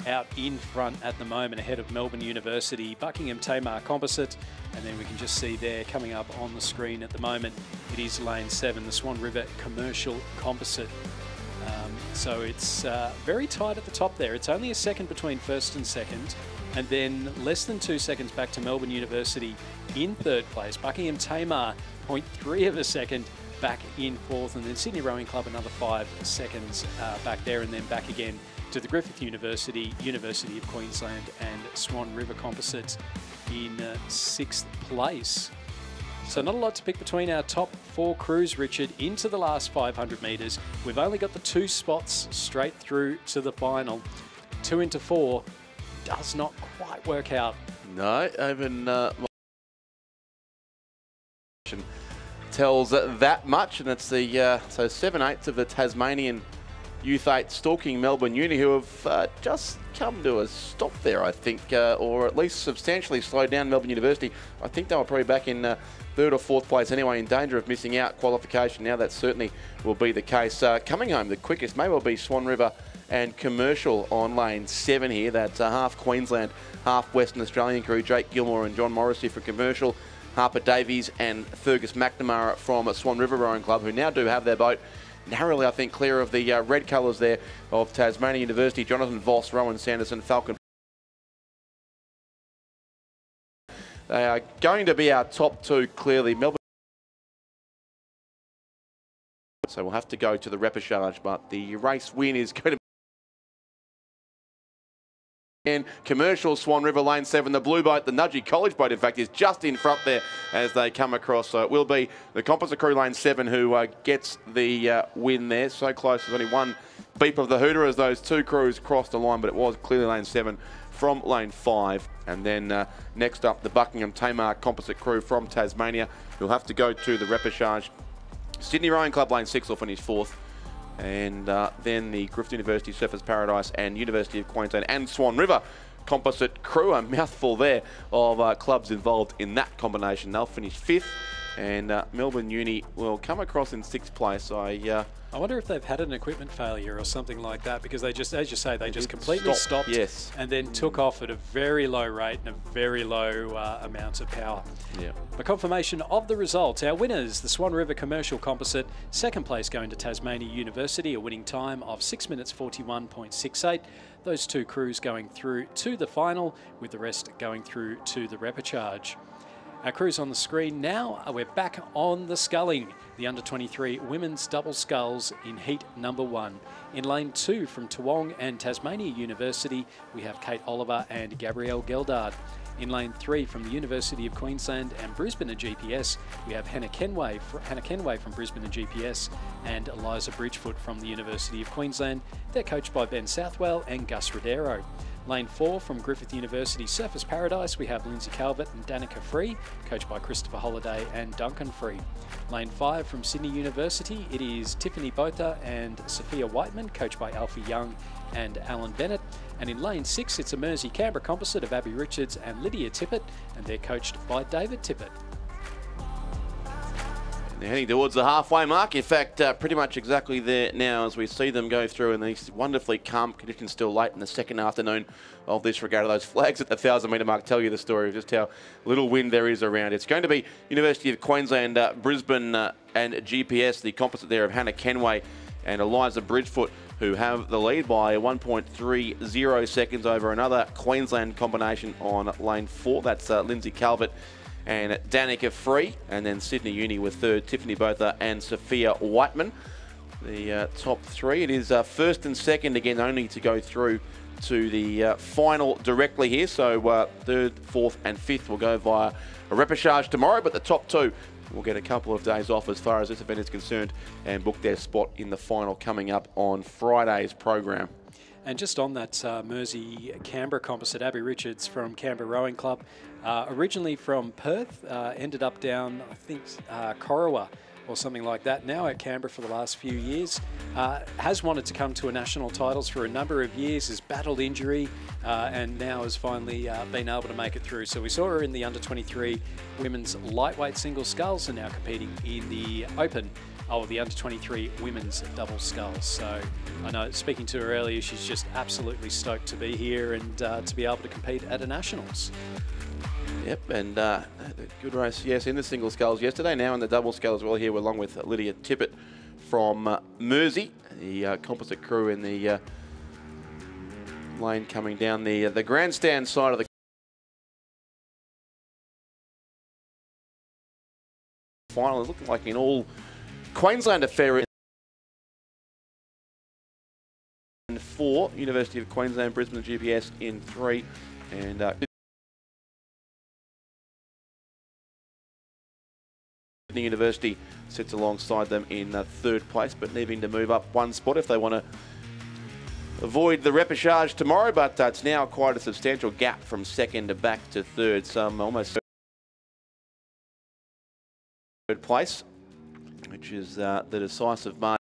out in front at the moment, ahead of Melbourne University, Buckingham Tamar Composite, and then we can just see there coming up on the screen at the moment, it is lane 7, the Swan River Commercial Composite. So it's very tight at the top there. It's only a second between 1st and 2nd, and then less than 2 seconds back to Melbourne University in 3rd place. Buckingham Tamar, 0.3 of a second back in 4th, and then Sydney Rowing Club another 5 seconds back there, and then back again to the Griffith University, University of Queensland and Swan River Composites in 6th place. So not a lot to pick between our top 4 crews, Richard, into the last 500 metres. We've only got the 2 spots straight through to the final. 2 into 4 does not quite work out. No, even tells that much, and it's the so 7/8 of the Tasmanian Youth 8 stalking Melbourne Uni, who have just come to a stop there, I think, or at least substantially slowed down Melbourne University. I think they were probably back in 3rd or 4th place anyway, in danger of missing out qualification. Now that certainly will be the case. Coming home the quickest may well be Swan River and Commercial on lane 7 here. That's half Queensland, half Western Australian crew. Jake Gilmore and John Morrissey for Commercial. Harper Davies and Fergus McNamara from Swan River Rowing Club, who now do have their boat narrowly, I think, clear of the red colours there of Tasmania University. Jonathan Voss, Rowan Sanderson, Falcon. They are going to be our top 2, clearly. Melbourne. So we'll have to go to the repechage, but the race win is going to be. And Commercial, Swan River, lane 7. The blue boat, the Nudgee College boat, in fact, is just in front there as they come across. So it will be the Composite Crew, lane 7, who gets the win there. So close, there's only one beep of the hooter as those 2 crews crossed the line, but it was clearly lane 7 from lane 5. And then next up, the Buckingham Tamar Composite Crew from Tasmania, who'll have to go to the repechage. Sydney Rowing Club, lane 6, will finish 4th. And then the Griffith University Surfers Paradise and University of Queensland and Swan River Composite Crew. A mouthful there of clubs involved in that combination. They'll finish 5th, and Melbourne Uni will come across in 6th place. I wonder if they've had an equipment failure or something like that, because they just, as you say, they just completely stopped, yes, and then took off at a very low rate and a very low amount of power. Yeah. The confirmation of the results, our winners, the Swan River Commercial Composite, 2nd place going to Tasmania University, a winning time of 6 minutes 41.68. Those 2 crews going through to the final, with the rest going through to the repechage. Our crews on the screen now. We're back on the sculling. The under-23 women's double sculls in heat number 1. In lane 2 from Toowong and Tasmania University, we have Kate Oliver and Gabrielle Geldard. In lane 3 from the University of Queensland and Brisbane and GPS, we have Hannah Kenway from Brisbane and GPS and Eliza Bridgefoot from the University of Queensland. They're coached by Ben Southwell and Gus Rodero. Lane 4 from Griffith University Surfers Paradise, we have Lindsay Calvert and Danica Free, coached by Christopher Holliday and Duncan Free. Lane 5 from Sydney University, it is Tiffany Botha and Sophia Whiteman, coached by Alfie Young and Alan Bennett. And in lane 6, it's a Mersey Canberra composite of Abby Richards and Lydia Tippett, and they're coached by David Tippett. They're heading towards the halfway mark. In fact, pretty much exactly there now as we see them go through in these wonderfully calm conditions still late in the second afternoon of this regatta. Those flags at the 1,000-metre mark tell you the story of just how little wind there is around. It's going to be University of Queensland, Brisbane and GPS, the composite there of Hannah Kenway and Eliza Bridgefoot, who have the lead by 1.30 seconds over another Queensland combination on lane 4. That's Lindsay Calvert and Danica Free, and then Sydney Uni with 3rd, Tiffany Botha and Sophia Whiteman. The top 3. It is 1st and 2nd again only to go through to the final directly here. So 3rd, 4th and 5th will go via a repechage tomorrow, but the top 2 will get a couple of days off as far as this event is concerned and book their spot in the final coming up on Friday's program. And just on that Mersey Canberra composite, Abby Richards from Canberra Rowing Club, originally from Perth, ended up down, I think, Corowa or something like that, now at Canberra for the last few years. Has wanted to come to a national titles for a number of years, has battled injury, and now has finally been able to make it through. So we saw her in the under-23 women's lightweight single sculls, and now competing in the Open of the under-23 women's double sculls. So I know, speaking to her earlier, she's just absolutely stoked to be here and to be able to compete at a nationals. Yep, and good race, yes, in the single sculls yesterday. Now in the double scull as well here, along with Lydia Tippett from Mersey, the composite crew in the lane coming down the grandstand side of the final. It's looking like in all Queensland affair in 4, University of Queensland, Brisbane GPS in 3, and Sydney University sits alongside them in 3rd place, but needing to move up one spot if they want to avoid the repechage tomorrow. But it's now quite a substantial gap from 2nd back to 3rd, some almost 3rd place, which is the decisive margin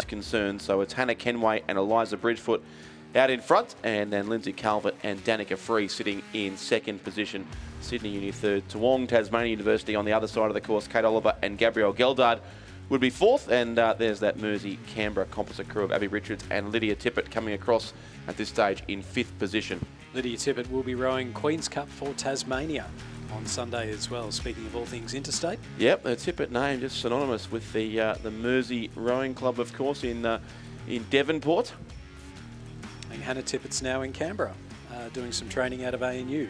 concern. So it's Hannah Kenway and Eliza Bridgefoot out in front, and then Lindsay Calvert and Danica Free sitting in 2nd position. Sydney Uni 3rd, Toowong, Tasmania University on the other side of the course. Kate Oliver and Gabrielle Geldard would be 4th, and there's that Mersey Canberra composite crew of Abby Richards and Lydia Tippett coming across at this stage in 5th position. Lydia Tippett will be rowing Queen's Cup for Tasmania on Sunday as well, speaking of all things interstate. Yep, the Tippett name just synonymous with the Mersey Rowing Club, of course, in Devonport. And Hannah Tippett's now in Canberra, doing some training out of ANU.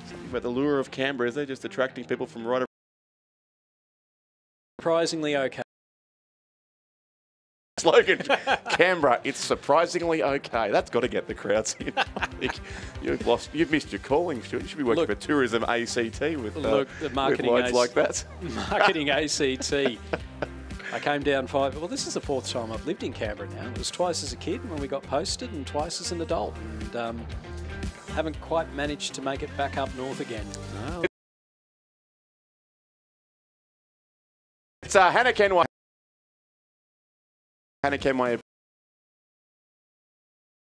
Something about the lure of Canberra, is they just attracting people from right around? Surprisingly okay. Slogan, Canberra, it's surprisingly okay. That's got to get the crowds in. I think you've missed your calling, Stuart. You should be working for Tourism ACT with the marketing with like that. Marketing ACT. I came down well, this is the 4th time I've lived in Canberra now. It was twice as a kid when we got posted and twice as an adult. And haven't quite managed to make it back up north again. No. It's Hannah Kenway. Hannah Kenway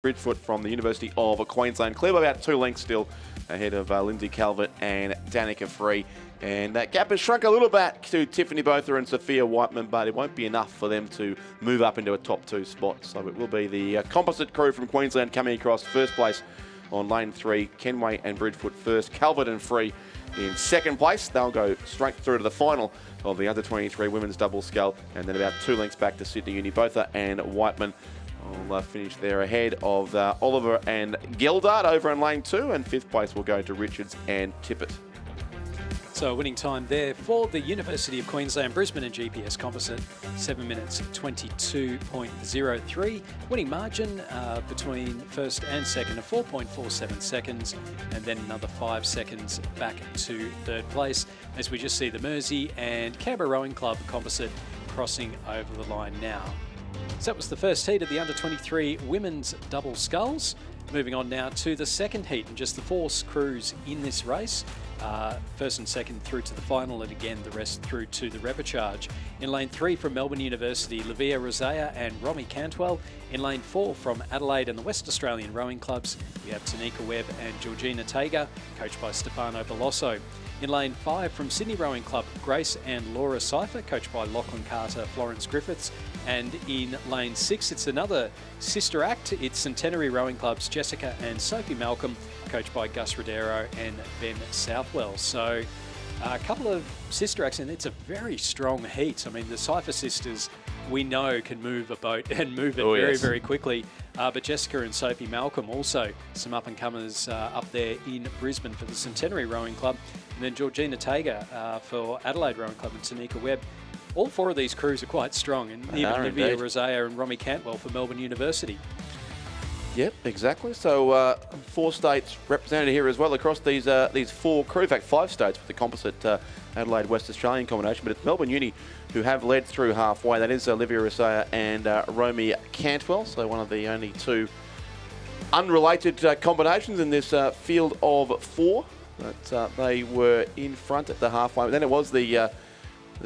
Bridgefoot from the University of Queensland. Clear by about 2 lengths still ahead of Lindsay Calvert and Danica Free. And that gap has shrunk a little bit to Tiffany Botha and Sophia Whiteman, but it won't be enough for them to move up into a top 2 spot. So it will be the composite crew from Queensland coming across 1st place on lane 3. Kenway and Bridgefoot 1st, Calvert and Free in 2nd place. They'll go straight through to the final of the under-23 women's double scull, and then about 2 lengths back to Sydney Uni. Botha and Whiteman will finish there ahead of Oliver and Geldard over in lane 2, and 5th place will go to Richards and Tippett. So a winning time there for the University of Queensland, Brisbane and GPS composite, 7 minutes 22.03. Winning margin between 1st and 2nd of 4.47 seconds, and then another 5 seconds back to 3rd place, as we just see the Mersey and Canberra Rowing Club composite crossing over the line now. So that was the first heat of the under-23 women's double sculls. Moving on now to the 2nd heat, and just the 4 crews in this race. 1st and 2nd through to the final, and again the rest through to the repechage. In lane 3 from Melbourne University, Livia Rosea and Romy Cantwell. In lane 4 from Adelaide and the West Australian Rowing Clubs, we have Tanika Webb and Georgina Tager, coached by Stefano Belosso. In lane 5 from Sydney Rowing Club, Grace and Laura Seifer, coached by Lachlan Carter, Florence Griffiths. And in lane 6, it's another sister act. It's Centenary Rowing Club's Jessica and Sophie Malcolm, coached by Gus Rodero and Ben Southwell. So a couple of sister acts, and it's a very strong heat. I mean, the Seifer sisters, we know, can move a boat and move it very quickly. But Jessica and Sophie Malcolm also some up-and-comers up there in Brisbane for the Centenary Rowing Club. And then Georgina Tager for Adelaide Rowing Club and Tanika Webb. All 4 of these crews are quite strong, and even Livia Rosea and Romy Cantwell for Melbourne University. Yep, exactly. So 4 states represented here as well across these 4 crew. In fact, 5 states with the composite Adelaide West Australian combination. But it's Melbourne Uni who have led through halfway. That is Livia Rosea and Romy Cantwell. So one of the only 2 unrelated combinations in this field of 4. But they were in front at the halfway. But then it was the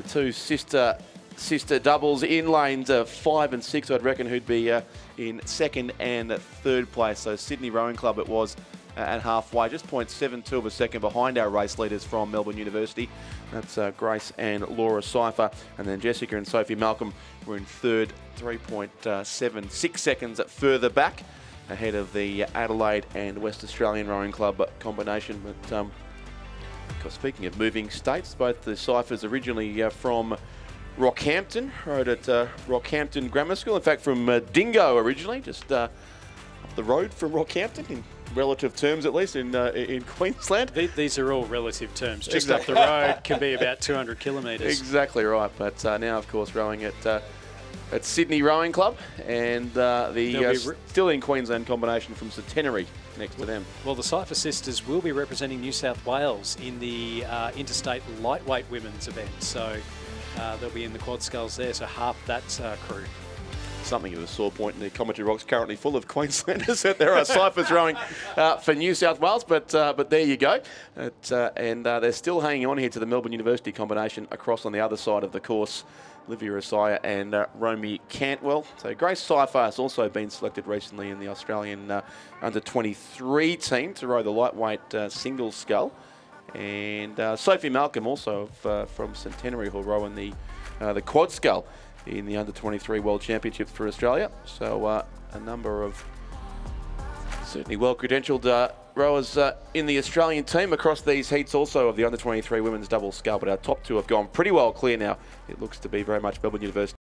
2 sister doubles in lanes 5 and 6, I'd reckon, who'd be in 2nd and 3rd place. So Sydney Rowing Club, it was at halfway, just 0.72 of a second behind our race leaders from Melbourne University. That's Grace and Laura Seifer. And then Jessica and Sophie Malcolm were in 3rd, 3.76 seconds further back, ahead of the Adelaide and West Australian Rowing Club combination. But speaking of moving states, both the Seifers originally from Rockhampton, rode at Rockhampton Grammar School. In fact, from Dingo originally, just up the road from Rockhampton, in relative terms at least, in Queensland. These are all relative terms. Just up the road can be about 200 kilometres. Exactly right. But now, of course, rowing at It's Sydney Rowing Club and still in Queensland combination from Centenary next to them. Well, the Cypher sisters will be representing New South Wales in the interstate lightweight women's event. So they'll be in the quad sculls there, so half that crew. Something of a sore point in the commentary box, currently full of Queenslanders. There are Cyphers rowing for New South Wales, but there you go. And they're still hanging on here to the Melbourne University combination across on the other side of the course. Livia Asaya and Romy Cantwell. So Grace Cypher has also been selected recently in the Australian under-23 team to row the lightweight single scull. And Sophie Malcolm also from Centenary who'll row in the quad scull in the under-23 World Championships for Australia. So a number of certainly well-credentialed rowers in the Australian team across these heats also of the under-23 women's double scull. But our top two have gone pretty well clear now. It looks to be very much Melbourne University.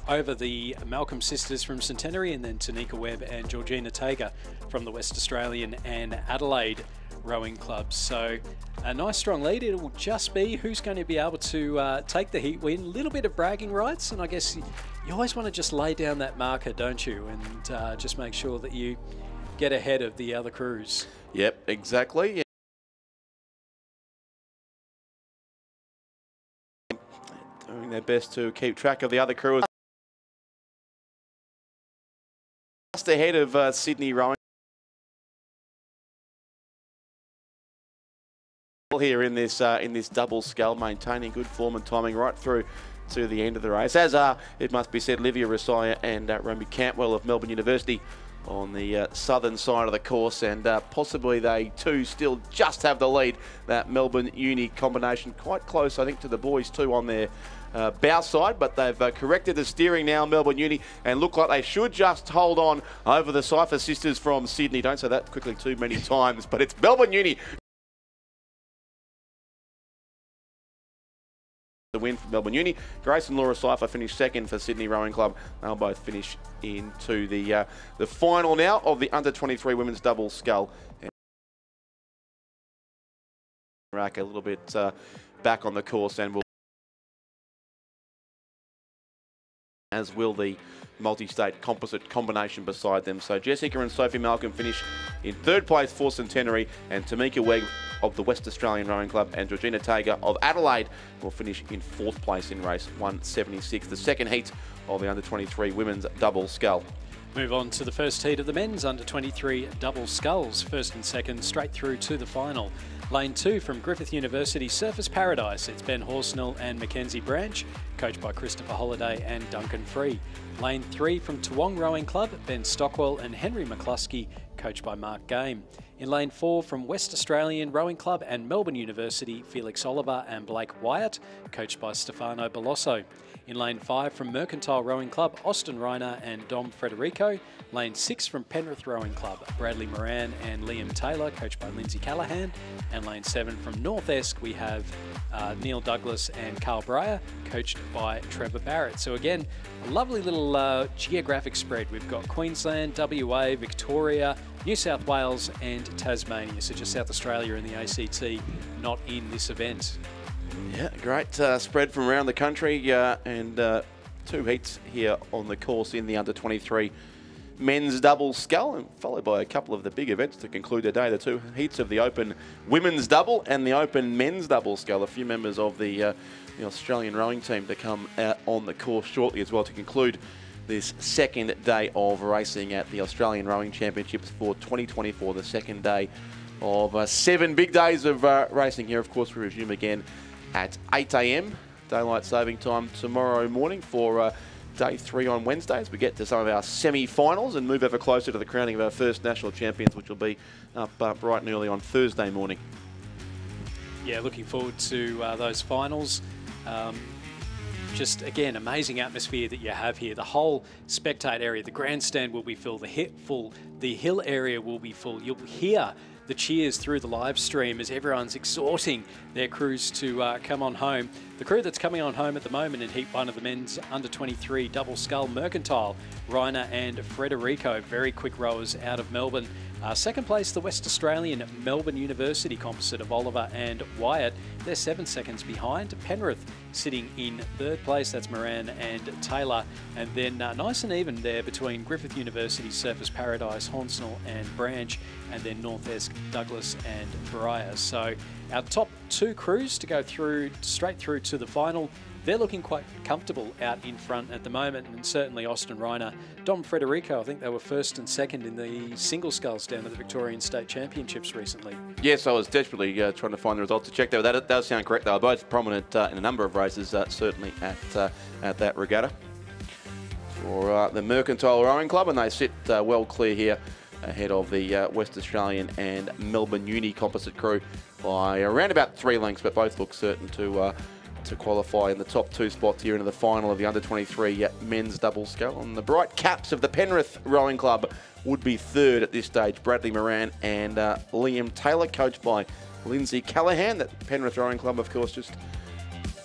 Over the Malcolm sisters from Centenary, and then Tanika Webb and Georgina Tager from the West Australian and Adelaide rowing clubs. So a nice strong lead. It will just be who's going to be able to take the heat win. A little bit of bragging rights, and I guess you always want to just lay down that marker, don't you? And just make sure that you get ahead of the other crews. Yep, exactly. Doing their best to keep track of the other crews. Just ahead of Sydney rowing. Here in this double scull, maintaining good form and timing right through to the end of the race. As are, it must be said, Livia Asaya and Romy Cantwell of Melbourne University on the southern side of the course, and possibly they too still just have the lead. That Melbourne Uni combination quite close, I think, to the boys too on their bow side, but they've corrected the steering now, Melbourne Uni, and look like they should just hold on over the Cypher sisters from Sydney. Don't say that quickly too many times, but it's Melbourne Uni. The win for Melbourne Uni. Grace and Laura Cypher finished second for Sydney Rowing Club. They'll both finish into the final now of the under-23 women's double scull. And Rack a little bit back on the course, and as will the multi-state composite combination beside them. So Jessica and Sophie Malcolm finish in third place for Centenary, and Tanika Webb of the West Australian Rowing Club and Georgina Tager of Adelaide will finish in fourth place in race 176, the second heat of the under-23 women's double scull. Move on to the first heat of the men's under-23 double sculls. First and second straight through to the final. Lane 2 from Griffith University Surfers Paradise. It's Ben Horsnell and Mackenzie Branch, coached by Christopher Holliday and Duncan Free. Lane 3 from Toowong Rowing Club, Ben Stockwell and Henry McCluskey, coached by Mark Game. In Lane 4 from West Australian Rowing Club and Melbourne University, Felix Oliver and Blake Wyatt, coached by Stefano Belosso. In Lane 5 from Mercantile Rowing Club, Austin Reiner and Dom Frederico. Lane 6 from Penrith Rowing Club, Bradley Moran and Liam Taylor, coached by Lindsay Callahan. And Lane 7 from North Esk, we have Neil Douglas and Carl Breyer, coached by Trevor Barrett. So again, a lovely little geographic spread. We've got Queensland, WA, Victoria, New South Wales and Tasmania. So just South Australia and the ACT not in this event. Yeah, great spread from around the country, and two heats here on the course in the under-23 men's double scull, and followed by a couple of the big events to conclude the day. The two heats of the Open women's double and the Open men's double scull. A few members of the Australian rowing team to come out on the course shortly as well to conclude this second day of racing at the Australian Rowing Championships for 2024, the second day of 7 big days of racing here. Of course, we resume again at 8 a.m. daylight saving time tomorrow morning for day 3 on Wednesday, as we get to some of our semi-finals and move ever closer to the crowning of our first national champions, which will be up bright and early on Thursday morning. Yeah, looking forward to those finals. Just again, amazing atmosphere that you have here. The whole spectate area, the grandstand will be full, the hill area will be full. You'll hear the cheers through the live stream as everyone's exhorting their crews to come on home. The crew that's coming on home at the moment in Heat 1 of the men's under-23 double scull Mercantile, Reiner and Frederico, very quick rowers out of Melbourne. Second place, the West Australian Melbourne University composite of Oliver and Wyatt. They're 7 seconds behind. Penrith sitting in third place, that's Moran and Taylor. And then nice and even there between Griffith University, Surfers Paradise, Hornsnell and Branch, and then North Esk, Douglas and Briar. So our top 2 crews to go through, straight through to the final. They're looking quite comfortable out in front at the moment, and certainly Austin Reiner, Dom Frederico, I think they were first and second in the single sculls down at the Victorian State Championships recently. Yes, I was desperately trying to find the results to check that. That does sound correct. They were both prominent in a number of races, certainly at that regatta. For the Mercantile Rowing Club, and they sit well clear here ahead of the West Australian and Melbourne Uni composite crew by around about 3 lengths, but both look certain to qualify in the top 2 spots here into the final of the under-23 men's double scull. And the bright caps of the Penrith Rowing Club would be third at this stage. Bradley Moran and Liam Taylor, coached by Lindsay Callahan. That Penrith Rowing Club, of course, just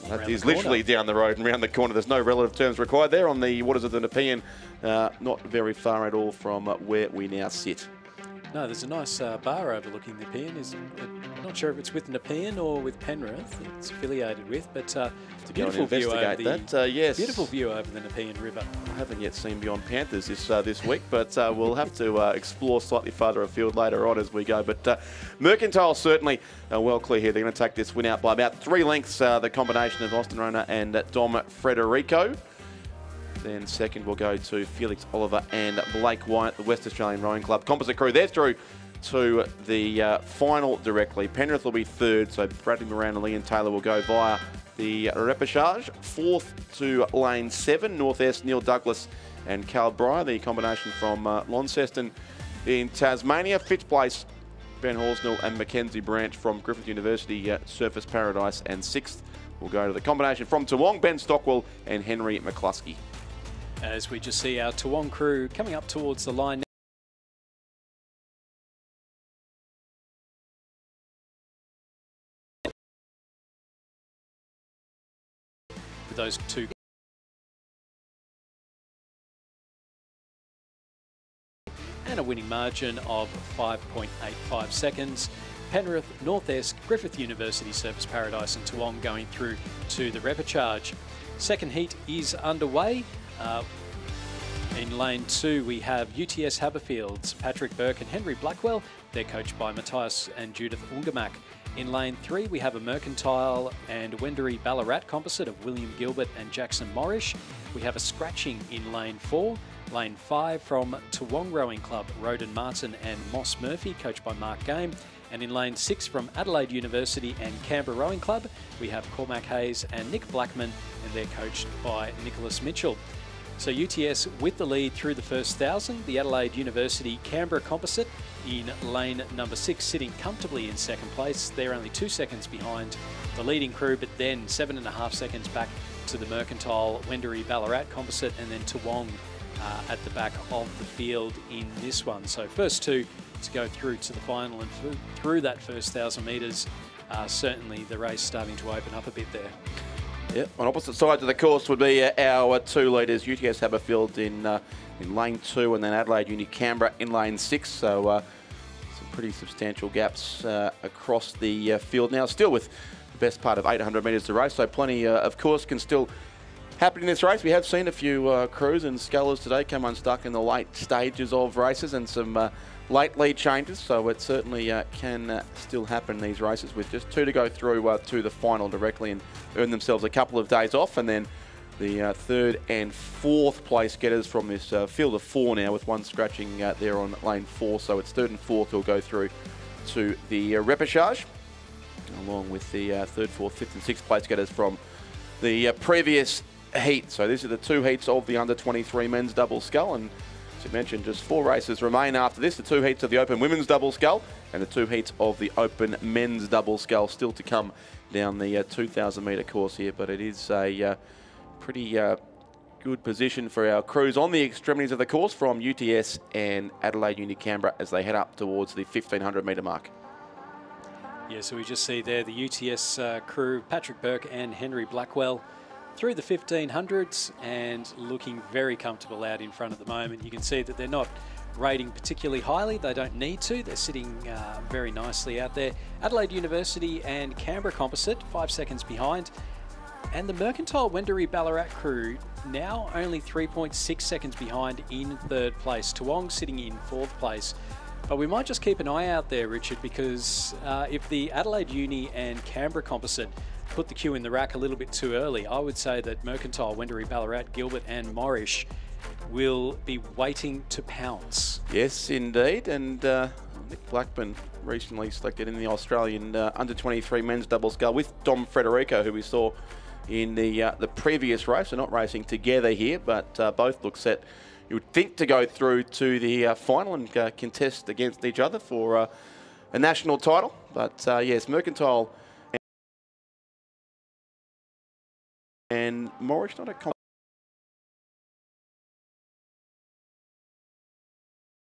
that is literally down the road and round the corner. There's no relative terms required there on the waters of the Nepean. Not very far at all from where we now sit. No, there's a nice bar overlooking the Nepean. I'm not sure if it's with Nepean or with Penrith it's affiliated with, but it's a beautiful view over yes. Beautiful view over the Nepean River. I haven't yet seen Beyond Panthers this week, but we'll have to explore slightly further afield later on as we go. But Mercantile certainly well clear here. They're going to take this win out by about 3 lengths, the combination of Austin Reiner and Dom Frederico. Then second will go to Felix Oliver and Blake Wyatt, the West Australian Rowing Club composite crew. They're through to the final directly. Penrith will be third, so Bradley Moran and Liam Taylor will go via the repechage. Fourth to lane 7, North Esk, Neil Douglas and Cal Briar, the combination from Launceston in Tasmania. Fifth place, Ben Horsnell and Mackenzie Branch from Griffith University, Surfers Paradise. And sixth will go to the combination from Toowong, Ben Stockwell and Henry McCluskey. As we just see our Toowong crew coming up towards the line. With those 2. And a winning margin of 5.85 seconds. Penrith, North Esk, Griffith University, Surfers Paradise and Toowong going through to the repechage. Second heat is underway. In lane 2, we have UTS Haberfields, Patrick Burke and Henry Blackwell. They're coached by Matthias and Judith Ungamak. In lane 3, we have a Mercantile and Wendouree Ballarat composite of William Gilbert and Jackson Morrish. We have a scratching in lane 4. Lane 5 from Toowong Rowing Club, Roden Martin and Moss Murphy, coached by Mark Game. And in lane 6 from Adelaide University and Canberra Rowing Club, we have Cormac Hayes and Nick Blackman, and they're coached by Nicholas Mitchell. So UTS with the lead through the first 1,000. The Adelaide University Canberra composite in lane number 6, sitting comfortably in second place. They're only 2 seconds behind the leading crew, but then 7.5 seconds back to the Mercantile Wendouree Ballarat composite, and then Toowong at the back of the field in this one. So first 2 to go through to the final, and through that first 1,000 metres, certainly the race starting to open up a bit there. Yep. On opposite sides of the course would be our 2 leaders, UTS Haberfield in lane 2, and then Adelaide Uni Canberra in lane 6. So some pretty substantial gaps across the field now. Still with the best part of 800 metres to race, so plenty of course can still happen in this race. We have seen a few crews and scullers today come unstuck in the late stages of races, and some late lead changes, so it certainly can still happen in these races, with just 2 to go through to the final directly and earn themselves a couple of days off. And then the 3rd and 4th place getters from this field of 4 now, with 1 scratching there on lane 4, so it's 3rd and 4th who'll go through to the repechage, along with the 3rd, 4th, 5th and 6th place getters from the previous heat. So these are the 2 heats of the under-23 men's double scull, and as you mentioned, just 4 races remain after this. The 2 heats of the Open Women's Double Scull and the 2 heats of the Open Men's Double Scull still to come down the 2,000 metre course here. But it is a pretty good position for our crews on the extremities of the course from UTS and Adelaide Uni Canberra as they head up towards the 1,500 metre mark. Yeah, so we just see there the UTS crew, Patrick Burke and Henry Blackwell, through the 1500s and looking very comfortable out in front at the moment. You can see that they're not rating particularly highly. They don't need to. They're sitting very nicely out there. Adelaide University and Canberra Composite, 5 seconds behind. And the Mercantile Wendouree Ballarat crew now only 3.6 seconds behind in third place. Toowong sitting in fourth place. But we might just keep an eye out there, Richard, because if the Adelaide Uni and Canberra Composite put the cue in the rack a little bit too early, I would say that Mercantile, Wendouree Ballarat, Gilbert and Morrish will be waiting to pounce. Yes, indeed. And Nick Blackburn recently selected in the Australian under-23 men's double scull with Dom Federico, who we saw in the previous race. They're not racing together here, but both look set, you would think, to go through to the final and contest against each other for a national title. But yes, Mercantile and Morrish, not a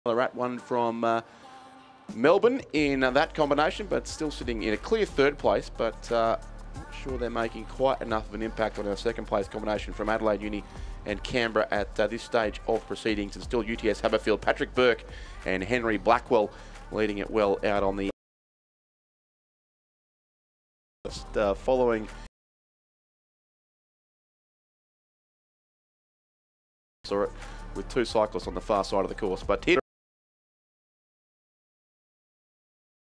Ballarat one from Melbourne in that combination, but still sitting in a clear third place. But not sure they're making quite enough of an impact on our second place combination from Adelaide Uni and Canberra at this stage of proceedings. And still UTS Haberfield, Patrick Burke and Henry Blackwell leading it well out on the following. Saw it with two cyclists on the far side of the course, but here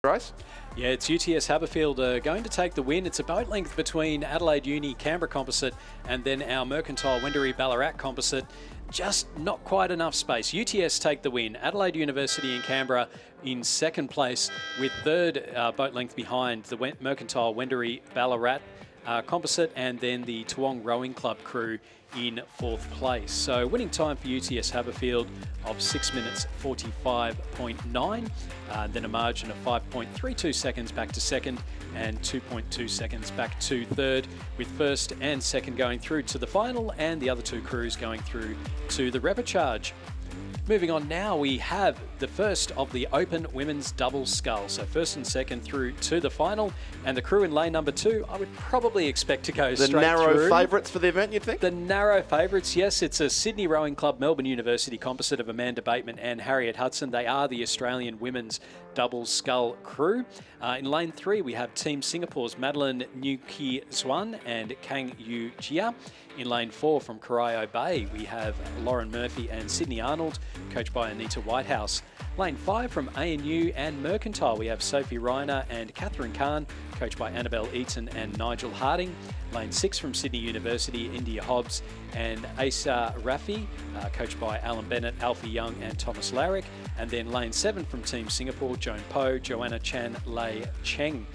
race. Yeah, it's UTS Haberfield going to take the win. It's a boat length between Adelaide Uni Canberra Composite and then our Mercantile Wendouree Ballarat Composite. Just not quite enough space. UTS take the win. Adelaide University and Canberra in second place with third boat length behind the Mercantile Wendouree Ballarat Composite and then the Toowong Rowing Club crew in fourth place. So winning time for UTS Haberfield of 6 minutes 45.9, then a margin of 5.32 seconds back to second and 2.2 seconds back to third, with first and second going through to the final and the other two crews going through to the repechage. Moving on now, we have the first of the Open Women's Double Scull. So first and second through to the final, and the crew in lane number 2, I would probably expect to go straight through. The narrow favourites for the event, you'd think? The narrow favourites, yes. It's a Sydney Rowing Club Melbourne University composite of Amanda Bateman and Harriet Hudson. They are the Australian Women's Double Scull crew. In lane 3, we have Team Singapore's Madeline Nguyen Xuan and Kang Yu Jia. In lane 4 from Corio Bay, we have Lauren Murphy and Sydney Arnold, coached by Anita Whitehouse. Lane 5 from ANU and Mercantile, we have Sophie Reiner and Catherine Kahn, coached by Annabelle Eaton and Nigel Harding. Lane 6 from Sydney University, India Hobbs and Asa Rafi, coached by Alan Bennett, Alfie Young and Thomas Larrick. And then lane 7 from Team Singapore, Joan Poe, Joanna Chan Lei Cheng.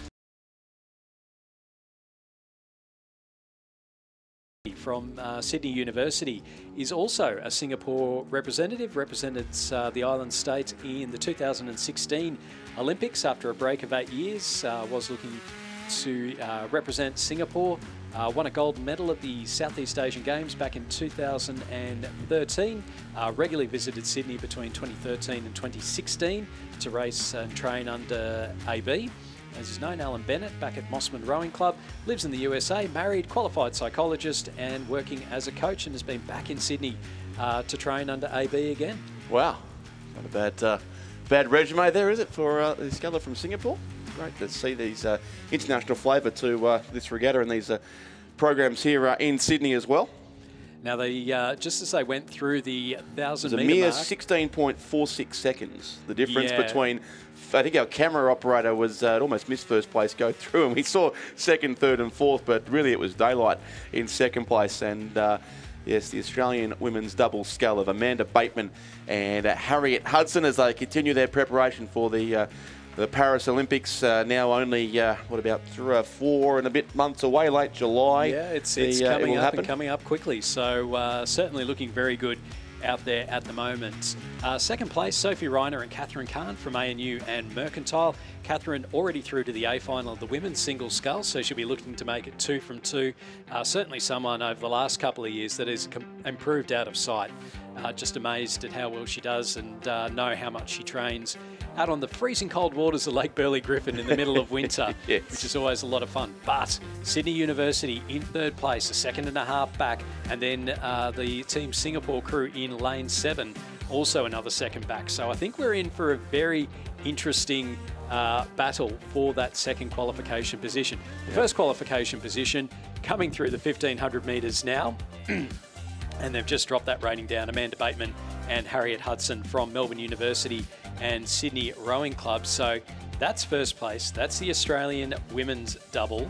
From Sydney University is also a Singapore representative, represented the island state in the 2016 Olympics after a break of 8 years, was looking to represent Singapore, won a gold medal at the Southeast Asian Games back in 2013, regularly visited Sydney between 2013 and 2016 to race and train under AB. As is known, Alan Bennett, back at Mossman Rowing Club, lives in the USA, married, qualified psychologist and working as a coach, and has been back in Sydney to train under AB again. Wow, not a bad resume there, is it, for the sculler from Singapore? Great to see these international flavour to this regatta and these programs here in Sydney as well. Now, they just as they went through the 1,000 metre mark, mark, 16.46 seconds. The difference Yeah. between, I think our camera operator was almost missed first place go through, and we saw second, third, and fourth, but really it was daylight in second place. And yes, the Australian women's double scull of Amanda Bateman and Harriet Hudson as they continue their preparation for the Paris Olympics, now only, what, about 4 and a bit months away, late July. yeah, it's coming up and coming up quickly. So certainly looking very good out there at the moment. Second place, Sophie Reiner and Catherine Kahn from ANU and Mercantile. Catherine already through to the A final of the women's single sculls, so she'll be looking to make it 2 from 2. Certainly someone over the last couple of years that has improved out of sight. Just amazed at how well she does and know how much she trains out on the freezing cold waters of Lake Burley Griffin in the middle of winter, Yes. which is always a lot of fun. But Sydney University in third place, a second and a half back, and then the Team Singapore crew in lane 7, also another second back. So I think we're in for a very interesting battle for that second qualification position. The first qualification position coming through the 1500 metres now. And they've just dropped that rating down. Amanda Bateman and Harriet Hudson from Melbourne University and Sydney Rowing Club. So that's first place. That's the Australian women's double.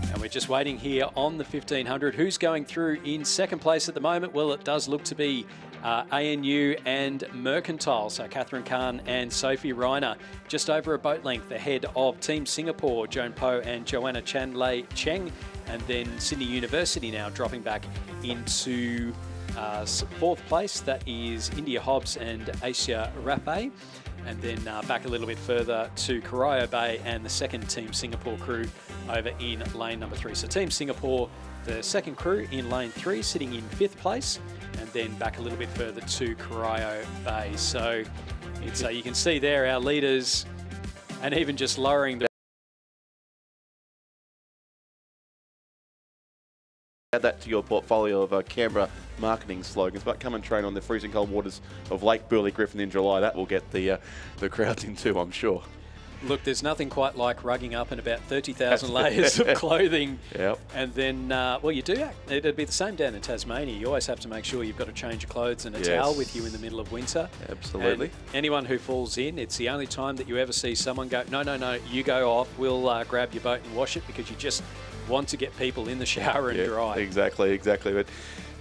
And we're just waiting here on the 1500. Who's going through in second place at the moment? Well, it does look to be ANU and Mercantile. So Catherine Kahn and Sophie Reiner just over a boat length ahead of Team Singapore, Joan Poe and Joanna Chan-Lei Cheng. And then Sydney University now dropping back into fourth place. That is India Hobbs and Asia Rappe. And then back a little bit further to Corio Bay and the second Team Singapore crew over in lane number 3. So Team Singapore, the second crew in lane 3, sitting in 5th place. And then back a little bit further to Corio Bay. So it's you can see there our leaders, and even just lowering the Add that to your portfolio of Canberra marketing slogans, but come and train on the freezing cold waters of Lake Burley Griffin in July. That will get the crowds in too, I'm sure. Look, there's nothing quite like rugging up in about 30,000 layers of clothing. Yep. And then, well, you do. It'd be the same down in Tasmania. You always have to make sure you've got a change of clothes and a towel with you in the middle of winter. Absolutely. And anyone who falls in, it's the only time that you ever see someone go, no, you go off. We'll grab your boat and wash it, because you just want to get people in the shower and dry. Exactly. But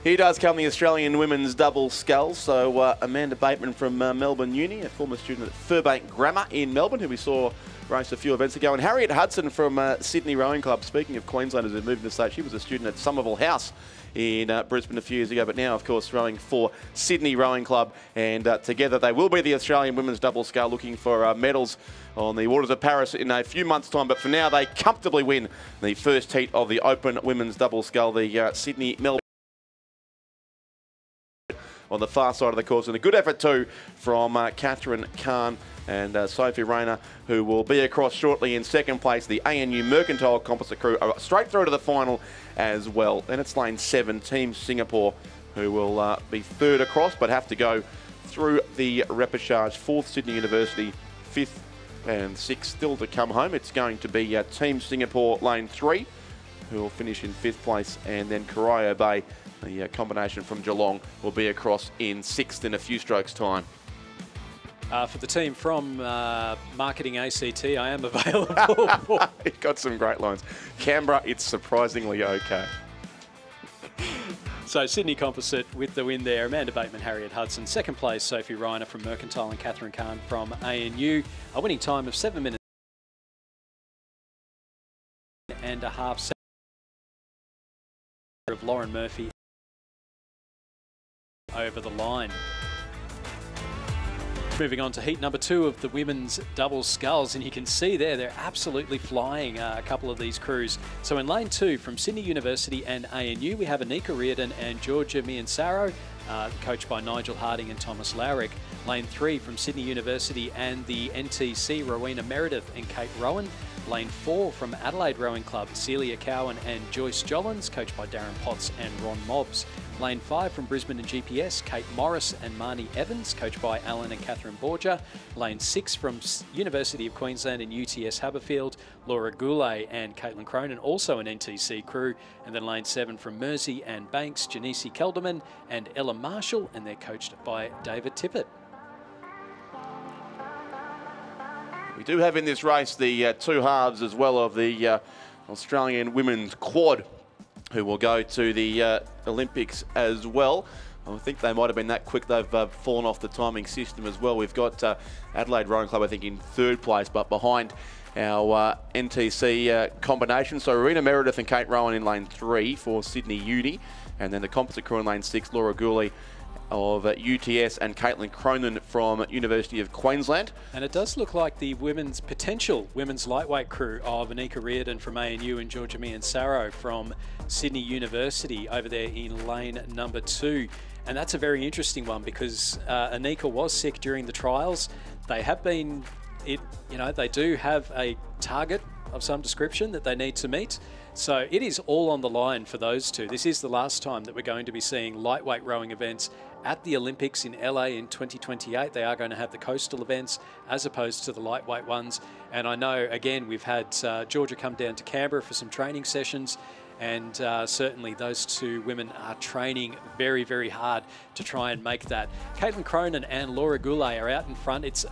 here does come the Australian women's double sculls. So Amanda Bateman from Melbourne Uni, a former student at Furbank Grammar in Melbourne, who we saw race a few events ago. And Harriet Hudson from Sydney Rowing Club. Speaking of Queenslanders who moved into state, she was a student at Somerville House in Brisbane a few years ago, but now, of course, rowing for Sydney Rowing Club. And together they will be the Australian women's double scull, looking for medals on the waters of Paris in a few months' time. But for now, they comfortably win the first heat of the Open women's double scull, the Sydney-Melbourne on the far side of the course. And a good effort too from Catherine Kahn and Sophie Reiner, who will be across shortly in second place. The ANU Mercantile Composite crew are straight through to the final as well. Then it's lane 7, Team Singapore, who will be third across, but have to go through the repechage. 4th Sydney University, 5th and 6th still to come home. It's going to be Team Singapore lane 3, who will finish in 5th place, and then Corio Bay, the combination from Geelong, will be across in 6th in a few strokes' time. For the team from Marketing ACT, I am available. You've got some great lines. Canberra, it's surprisingly okay. So Sydney Composite with the win there. Amanda Bateman, Harriet Hudson. Second place, Sophie Reiner from Mercantile and Catherine Kahn from ANU. A winning time of 7 minutes and a half of Lauren Murphy over the line. Moving on to heat number 2 of the women's double sculls, and you can see there they're absolutely flying, a couple of these crews. So in lane 2 from Sydney University and ANU, we have Anika Reardon and Georgia Miansaro, coached by Nigel Harding and Thomas Lowrick. Lane 3 from Sydney University and the NTC, Rowena Meredith and Kate Rowan. Lane 4 from Adelaide Rowing Club, Celia Cowan and Joyce Jollins, coached by Darren Potts and Ron Mobbs. Lane 5 from Brisbane and GPS, Kate Morris and Marnie Evans, coached by Alan and Catherine Borgia. Lane 6 from University of Queensland and UTS Haberfield, Laura Goulet and Caitlin Cronin, also an NTC crew. And then lane 7 from Mersey and Banks, Janice Kelderman and Ella Marshall, and they're coached by David Tippett. We do have in this race the 2 halves as well of the Australian women's quad, who will go to the Olympics as well. I think they might have been that quick. They've fallen off the timing system as well. We've got Adelaide Rowing Club, I think, in 3rd place, but behind our NTC combination. So Rowena Meredith and Kate Rowan in lane 3 for Sydney Uni, and then the composite crew in lane 6, Laura Gooley of UTS and Caitlin Cronin from University of Queensland. And it does look like the potential women's lightweight crew of Anika Reardon from ANU and Georgia Miansaro from Sydney University over there in lane number 2. And that's a very interesting one because Anika was sick during the trials. They have been, they do have a target of some description that they need to meet. So it is all on the line for those two. This is the last time that we're going to be seeing lightweight rowing events at the Olympics in LA in 2028. They are going to have the coastal events as opposed to the lightweight ones. And I know, again, we've had Georgia come down to Canberra for some training sessions. And certainly those two women are training very, very hard to try and make that. Caitlin Cronin and Laura Goulet are out in front. It's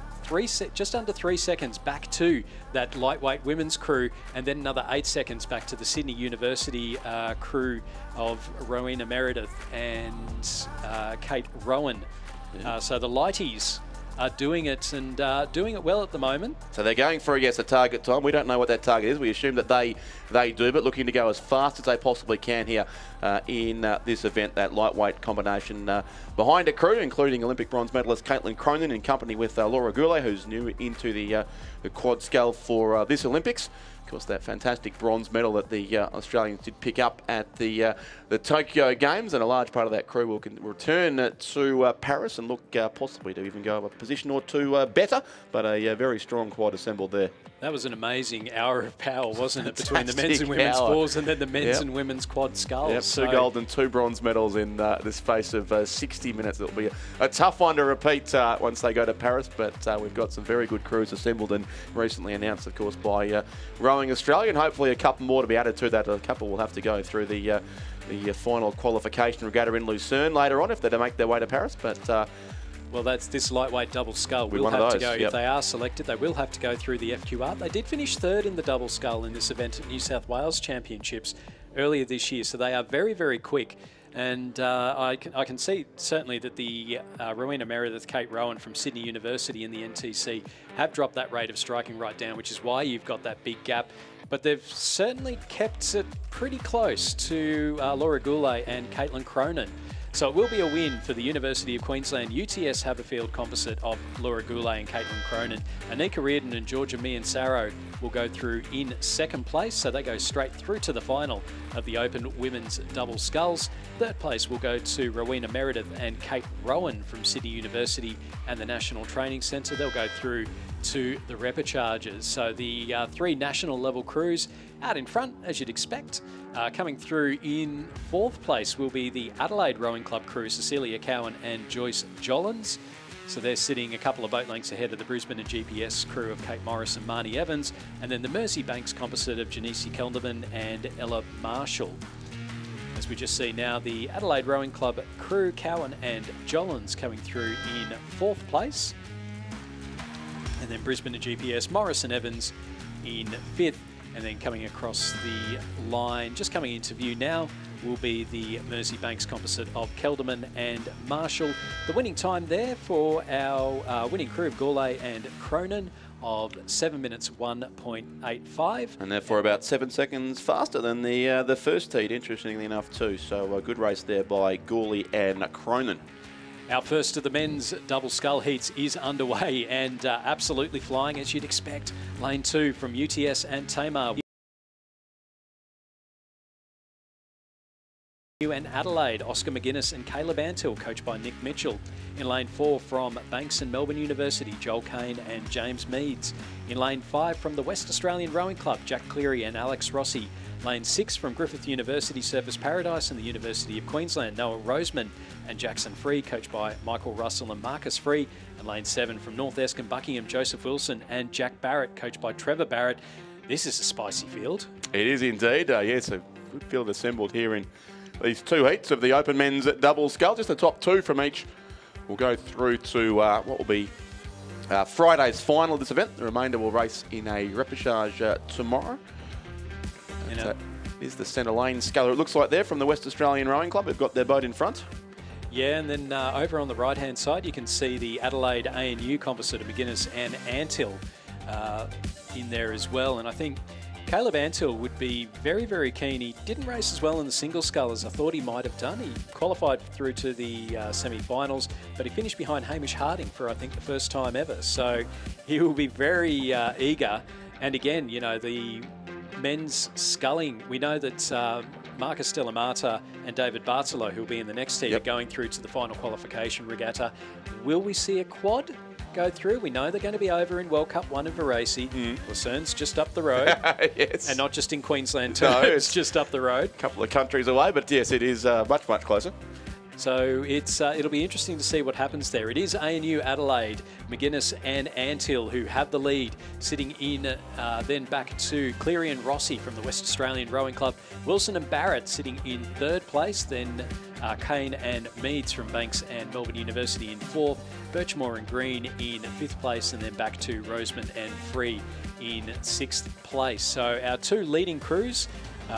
just under 3 seconds back to that lightweight women's crew, and then another 8 seconds back to the Sydney University crew of Rowena Meredith and Kate Rowan. So the lighties are doing it and doing it well at the moment. So they're going for, yes, a target time. We don't know what that target is. We assume that they do, but looking to go as fast as they possibly can here in this event, that lightweight combination behind a crew, including Olympic bronze medalist Caitlin Cronin in company with Laura Goulet, who's new into the quad scull for this Olympics. Of course, that fantastic bronze medal that the Australians did pick up at the Tokyo Games, and a large part of that crew will return to Paris and look possibly to even go a position or two better, but a very strong quad assembled there. That was an amazing hour of power, wasn't it, between the men's and women's fours and then the men's and women's quad sculls. Yep, so 2 gold and 2 bronze medals in the space of 60 minutes. It'll be a tough one to repeat once they go to Paris, but we've got some very good crews assembled and recently announced, of course, by Rowing Australia, and hopefully a couple more to be added to that. A couple will have to go through the final qualification regatta in Lucerne later on if they're to make their way to Paris, but... well, that's this lightweight double scull. We'll have to go, if they are selected, they will have to go through the FQR. They did finish 3rd in the double scull in this event at New South Wales Championships earlier this year, so they are very, very quick. And I can see certainly that the Rowena Meredith, Kate Rowan from Sydney University in the NTC have dropped that rate of striking right down, which is why you've got that big gap. But they've certainly kept it pretty close to Laura Goulet and Caitlin Cronin. So it will be a win for the University of Queensland UTS Haberfield composite of Laura Goulet and Caitlin Cronin. Anika Reardon and Georgia Miansaro will go through in 2nd place, so they go straight through to the final of the Open Women's Double Sculls. 3rd place will go to Rowena Meredith and Kate Rowan from Sydney University and the National Training Centre. They'll go through to the repechage. So the 3 national level crews out in front, as you'd expect. Coming through in 4th place will be the Adelaide Rowing Club crew, Cecilia Cowan and Joyce Jollins. So they're sitting a couple of boat lengths ahead of the Brisbane and GPS crew of Kate Morris and Marnie Evans, and then the Mersey Banks composite of Janice Kelderman and Ella Marshall. As we just see now, the Adelaide Rowing Club crew, Cowan and Jollins, coming through in 4th place. And then Brisbane and GPS, Morris and Evans in 5th. And then coming across the line, just coming into view now, will be the Mersey Banks composite of Kelderman and Marshall. The winning time there for our winning crew of Goulet and Cronin of 7 minutes 1.85. And therefore about 7 seconds faster than the first heat, interestingly enough too. So a good race there by Goulet and Cronin. Our first of the men's double scull heats is underway and absolutely flying as you'd expect. Lane 2 from UTS and Tamar. And Adelaide, Oscar McGuinness and Caleb Antill, coached by Nick Mitchell. In lane 4 from Banks and Melbourne University, Joel Kane and James Meads. In lane 5 from the West Australian Rowing Club, Jack Cleary and Alex Rossi. Lane 6 from Griffith University Surfers Paradise and the University of Queensland, Noah Roseman and Jackson Free, coached by Michael Russell and Marcus Free. And lane 7 from North Esk and Buckingham, Joseph Wilson and Jack Barrett, coached by Trevor Barrett. This is a spicy field. It is indeed. Yes, a good field assembled here in these 2 heats of the Open Men's Double Scull. Just the top 2 from each will go through to what will be Friday's final of this event. The remainder will race in a repechage tomorrow. That is the centre lane sculler, it looks like there, from the West Australian Rowing Club. They've got their boat in front. Yeah, and then over on the right-hand side, you can see the Adelaide ANU composite of McGuinness and Antill in there as well. And I think Caleb Antill would be very, very keen. He didn't race as well in the single scull as I thought he might have done. He qualified through to the semi-finals, but he finished behind Hamish Harding for, I think, the first time ever. So he will be very eager. And again, you know, the men's sculling, we know that Marcus Delamata and David Bartolo, who will be in the next heat, are going through to the final qualification regatta. Will we see a quad go through? We know they're going to be over in World Cup 1 in Varese. Lucerne's just up the road. Yes. And not just in Queensland too, No, it's just up the road. A couple of countries away, but yes, it is much, much closer. So it'll be interesting to see what happens there. It is ANU, Adelaide, McGuinness and Antill who have the lead, sitting in then back to Cleary and Rossi from the West Australian Rowing Club. Wilson and Barrett sitting in third place, then Kane and Meads from Banks and Melbourne University in fourth, Birchmore and Green in fifth place, and then back to Roseman and Free in sixth place. So our two leading crews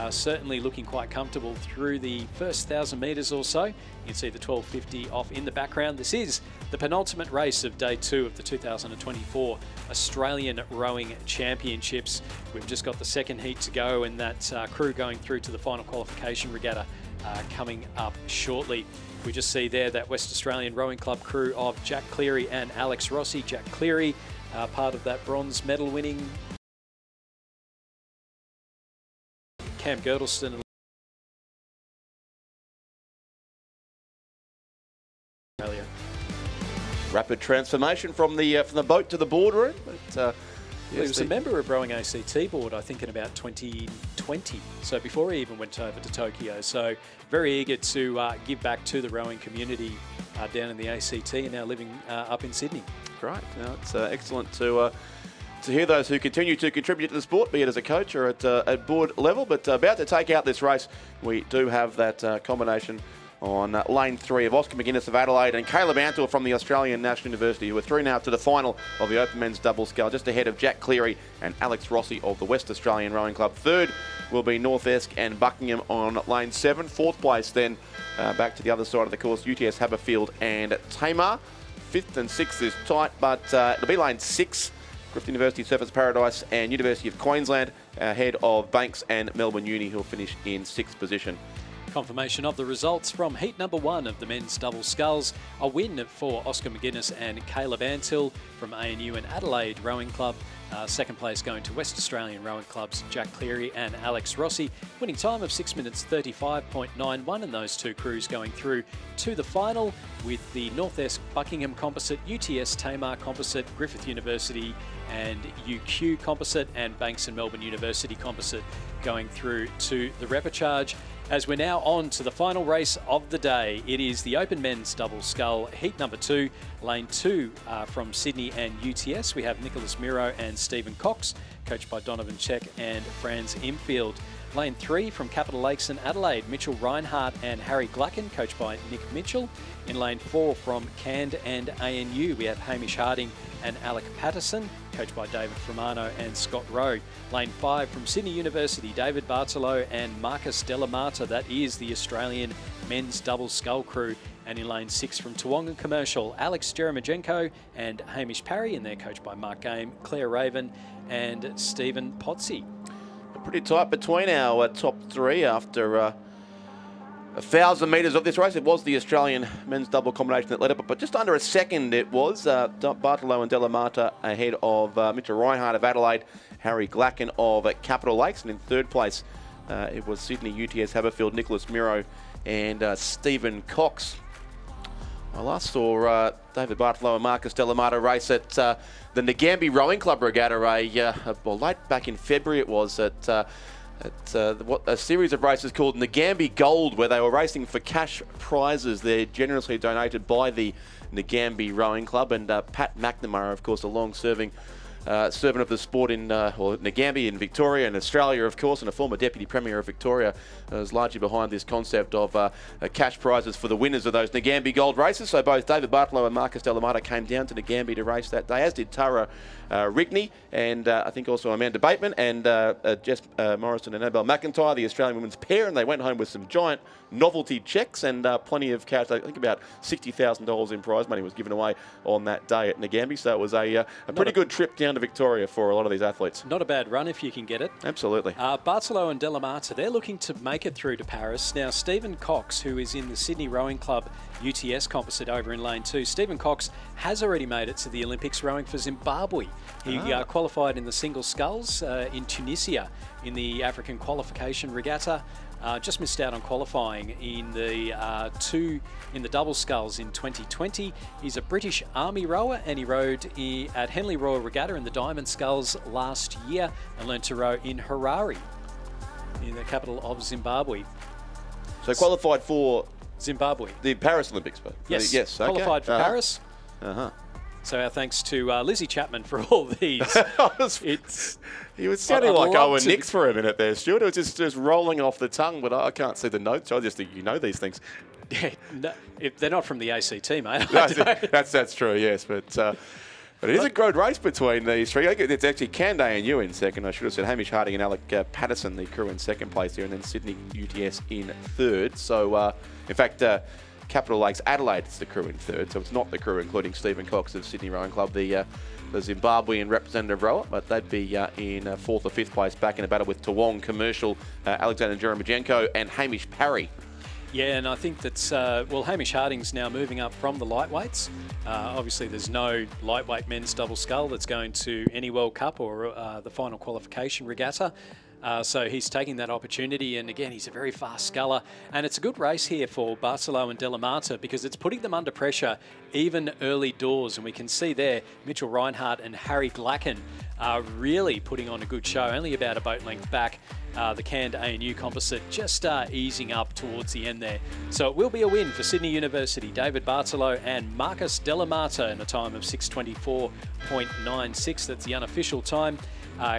certainly looking quite comfortable through the first 1,000 metres or so. You can see the 1250 off in the background. This is the penultimate race of day 2 of the 2024 Australian Rowing Championships. We've just got the second heat to go, and that crew going through to the final qualification regatta coming up shortly. We just see there that West Australian Rowing Club crew of Jack Cleary and Alex Rossi. Jack Cleary, part of that bronze medal winning Cam Girdleston. Rapid transformation from the boat to the boardroom. But, he was a member of Rowing ACT board, I think, in about 2020. So before he even went over to Tokyo. So very eager to give back to the rowing community down in the ACT, and now living up in Sydney. Great. Now it's excellent to hear those who continue to contribute to the sport, be it as a coach or at board level. But about to take out this race, we do have that combination on lane 3 of Oscar McGuinness of Adelaide and Caleb Antill from the Australian National University, who are through now to the final of the Open Men's Double Scull, just ahead of Jack Cleary and Alex Rossi of the West Australian Rowing Club. Third will be North Esk and Buckingham on lane 7. Fourth place then back to the other side of the course, UTS Haberfield and Tamar. Fifth and sixth is tight, but it'll be lane 6. Griffith University, Surfers Paradise and University of Queensland ahead of Banks and Melbourne Uni, who'll finish in 6th position. Confirmation of the results from heat number 1 of the men's double sculls. A win for Oscar McGuinness and Caleb Antill from ANU and Adelaide Rowing Club. Second place going to West Australian Rowing Clubs, Jack Cleary and Alex Rossi. Winning time of 6 minutes 35.91, and those two crews going through to the final with the North Esk Buckingham Composite, UTS Tamar Composite, Griffith University and UQ Composite, and Banks and Melbourne University Composite going through to the repechage. As we're now on to the final race of the day, it is the Open Men's Double Scull, heat number 2, lane 2 from Sydney and UTS. We have Nicholas Miro and Stephen Cox, coached by Donovan Check and Franz Imfield. Lane 3 from Capital Lakes and Adelaide, Mitchell Reinhardt and Harry Glacken, coached by Nick Mitchell. In lane 4 from Cand and ANU, we have Hamish Harding and Alec Patterson, coached by David Framano and Scott Rowe. Lane 5 from Sydney University, David Bartolo and Marcus Delamata. That is the Australian men's double scull crew. And in lane 6 from Toowongan Commercial, Alex Jeremijenko and Hamish Parry, and they're coached by Mark Game, Claire Raven and Stephen Potsy. Pretty tight between our top 3 after 1,000 metres of this race. It was the Australian men's double combination that led it, but just under a second it was. Bartolo and Delamata ahead of Mitchell Reinhardt of Adelaide, Harry Glacken of Capital Lakes, and in third place it was Sydney UTS Haberfield, Nicholas Miro and Stephen Cox. I last saw David Bartolo and Marcus Delamata race at the Nagambie Rowing Club Regatta, well, late back in February it was, at a series of races called Nagambie Gold, where they were racing for cash prizes. They're generously donated by the Nagambie Rowing Club, and Pat McNamara, of course, a long-serving servant of the sport in Nagambie in Victoria and Australia, of course, and a former Deputy Premier of Victoria, is largely behind this concept of cash prizes for the winners of those Nagambie Gold races. So both David Bartolo and Marcus Delamata came down to Nagambie to race that day, as did Tara Rigney and I think also Amanda Bateman and Jess Morrison and Annabelle McIntyre, the Australian women's pair, and they went home with some giant novelty checks and plenty of cash. I think about $60,000 in prize money was given away on that day at Nagambie. So it was a pretty good trip down to Victoria for a lot of these athletes. Not a bad run if you can get it. Absolutely. Bartolo and Della Mata, they're looking to make it through to Paris. Now, Stephen Cox, who is in the Sydney Rowing Club UTS composite over in lane 2, Stephen Cox has already made it to the Olympics rowing for Zimbabwe. He qualified in the single sculls in Tunisia in the African qualification regatta. Just missed out on qualifying in the double sculls in 2020. He's a British Army rower, and he rowed at Henley Royal Regatta in the diamond sculls last year and learned to row in Harare, in the capital of Zimbabwe. So qualified for Zimbabwe. The Paris Olympics, but Yes, yes, okay. qualified for Paris. So our thanks to Lizzie Chapman for all these. He was sounding like Owen Nix for a minute there, Stuart. It was just rolling off the tongue, but I can't see the notes. I just think you know these things. Yeah, no, if they're not from the ACT, mate. That's true, yes. But it is a good race between these three. It's actually Canday and you in second. I should have said Hamish Harding and Alec Patterson, the crew, in second place here, and then Sydney UTS in third. So, in fact, Capital Lakes Adelaide is the crew in third, so it's not the crew including Stephen Cox of Sydney Rowing Club, the Zimbabwean representative rower, but they'd be in fourth or fifth place, back in a battle with Toowong Commercial, Alexander Jeremijenko and Hamish Parry. Yeah, and I think that's, Hamish Harding's now moving up from the lightweights. Obviously, there's no lightweight men's double scull that's going to any World Cup or the final qualification regatta. So he's taking that opportunity, and again, he's a very fast sculler. And it's a good race here for Bartolo and Della Mata because it's putting them under pressure even early doors. And we can see there, Mitchell Reinhardt and Harry Glacken are really putting on a good show, only about a boat length back. The canned ANU composite just easing up towards the end there. So it will be a win for Sydney University, David Bartolo and Marcus Della Mata in a time of 6:24.96. That's the unofficial time.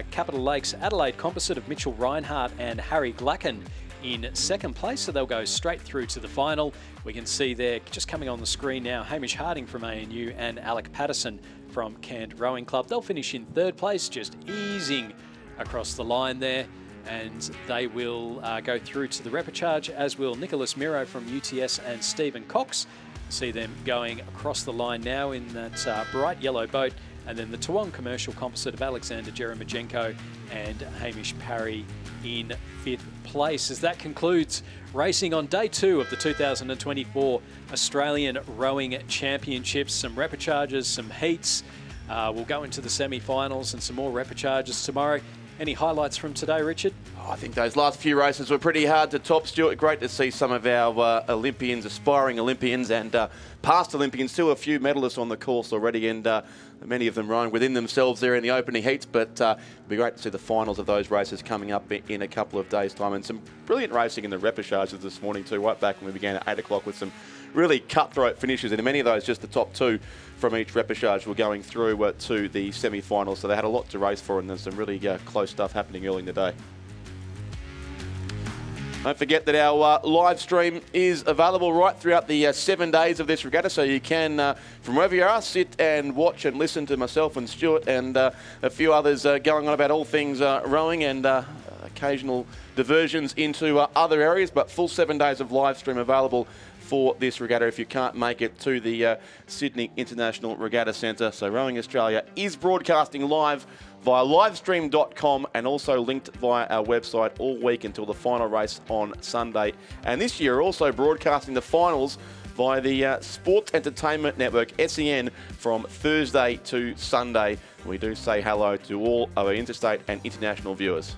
Capital Lakes Adelaide composite of Mitchell Reinhardt and Harry Glacken in second place, so they'll go straight through to the final. We can see there, just coming on the screen now, Hamish Harding from ANU and Alec Patterson from Canned Rowing Club. They'll finish in third place, just easing across the line there, and they will go through to the repechage, as will Nicholas Miro from UTS and Stephen Cox. See them going across the line now in that bright yellow boat. And then the Toowong Commercial composite of Alexander Jeremijenko and Hamish Parry in fifth place. As that concludes racing on day 2 of the 2024 Australian Rowing Championships. Some repechages, some heats. We'll go into the semi-finals and some more repechages tomorrow. Any highlights from today, Richard? I think those last few races were pretty hard to top, Stuart. Great to see some of our Olympians, aspiring Olympians and past Olympians too. A few medalists on the course already, and many of them rowing within themselves there in the opening heats. But it'll be great to see the finals of those races coming up in a couple of days' time. And some brilliant racing in the repechages this morning too, right back when we began at 8 o'clock with some really cutthroat finishes. And many of those, just the top 2 from each repechage were going through to the semi-finals. So they had a lot to race for, and there's some really close stuff happening early in the day. Don't forget that our live stream is available right throughout the 7 days of this regatta, so you can, from wherever you are, sit and watch and listen to myself and Stuart and a few others going on about all things rowing and occasional diversions into other areas, but full 7 days of live stream available for this regatta if you can't make it to the Sydney International Regatta Centre. So Rowing Australia is broadcasting live via livestream.com and also linked via our website all week until the final race on Sunday. And this year, also broadcasting the finals via the Sports Entertainment Network, SEN, from Thursday to Sunday. We do say hello to all of our interstate and international viewers.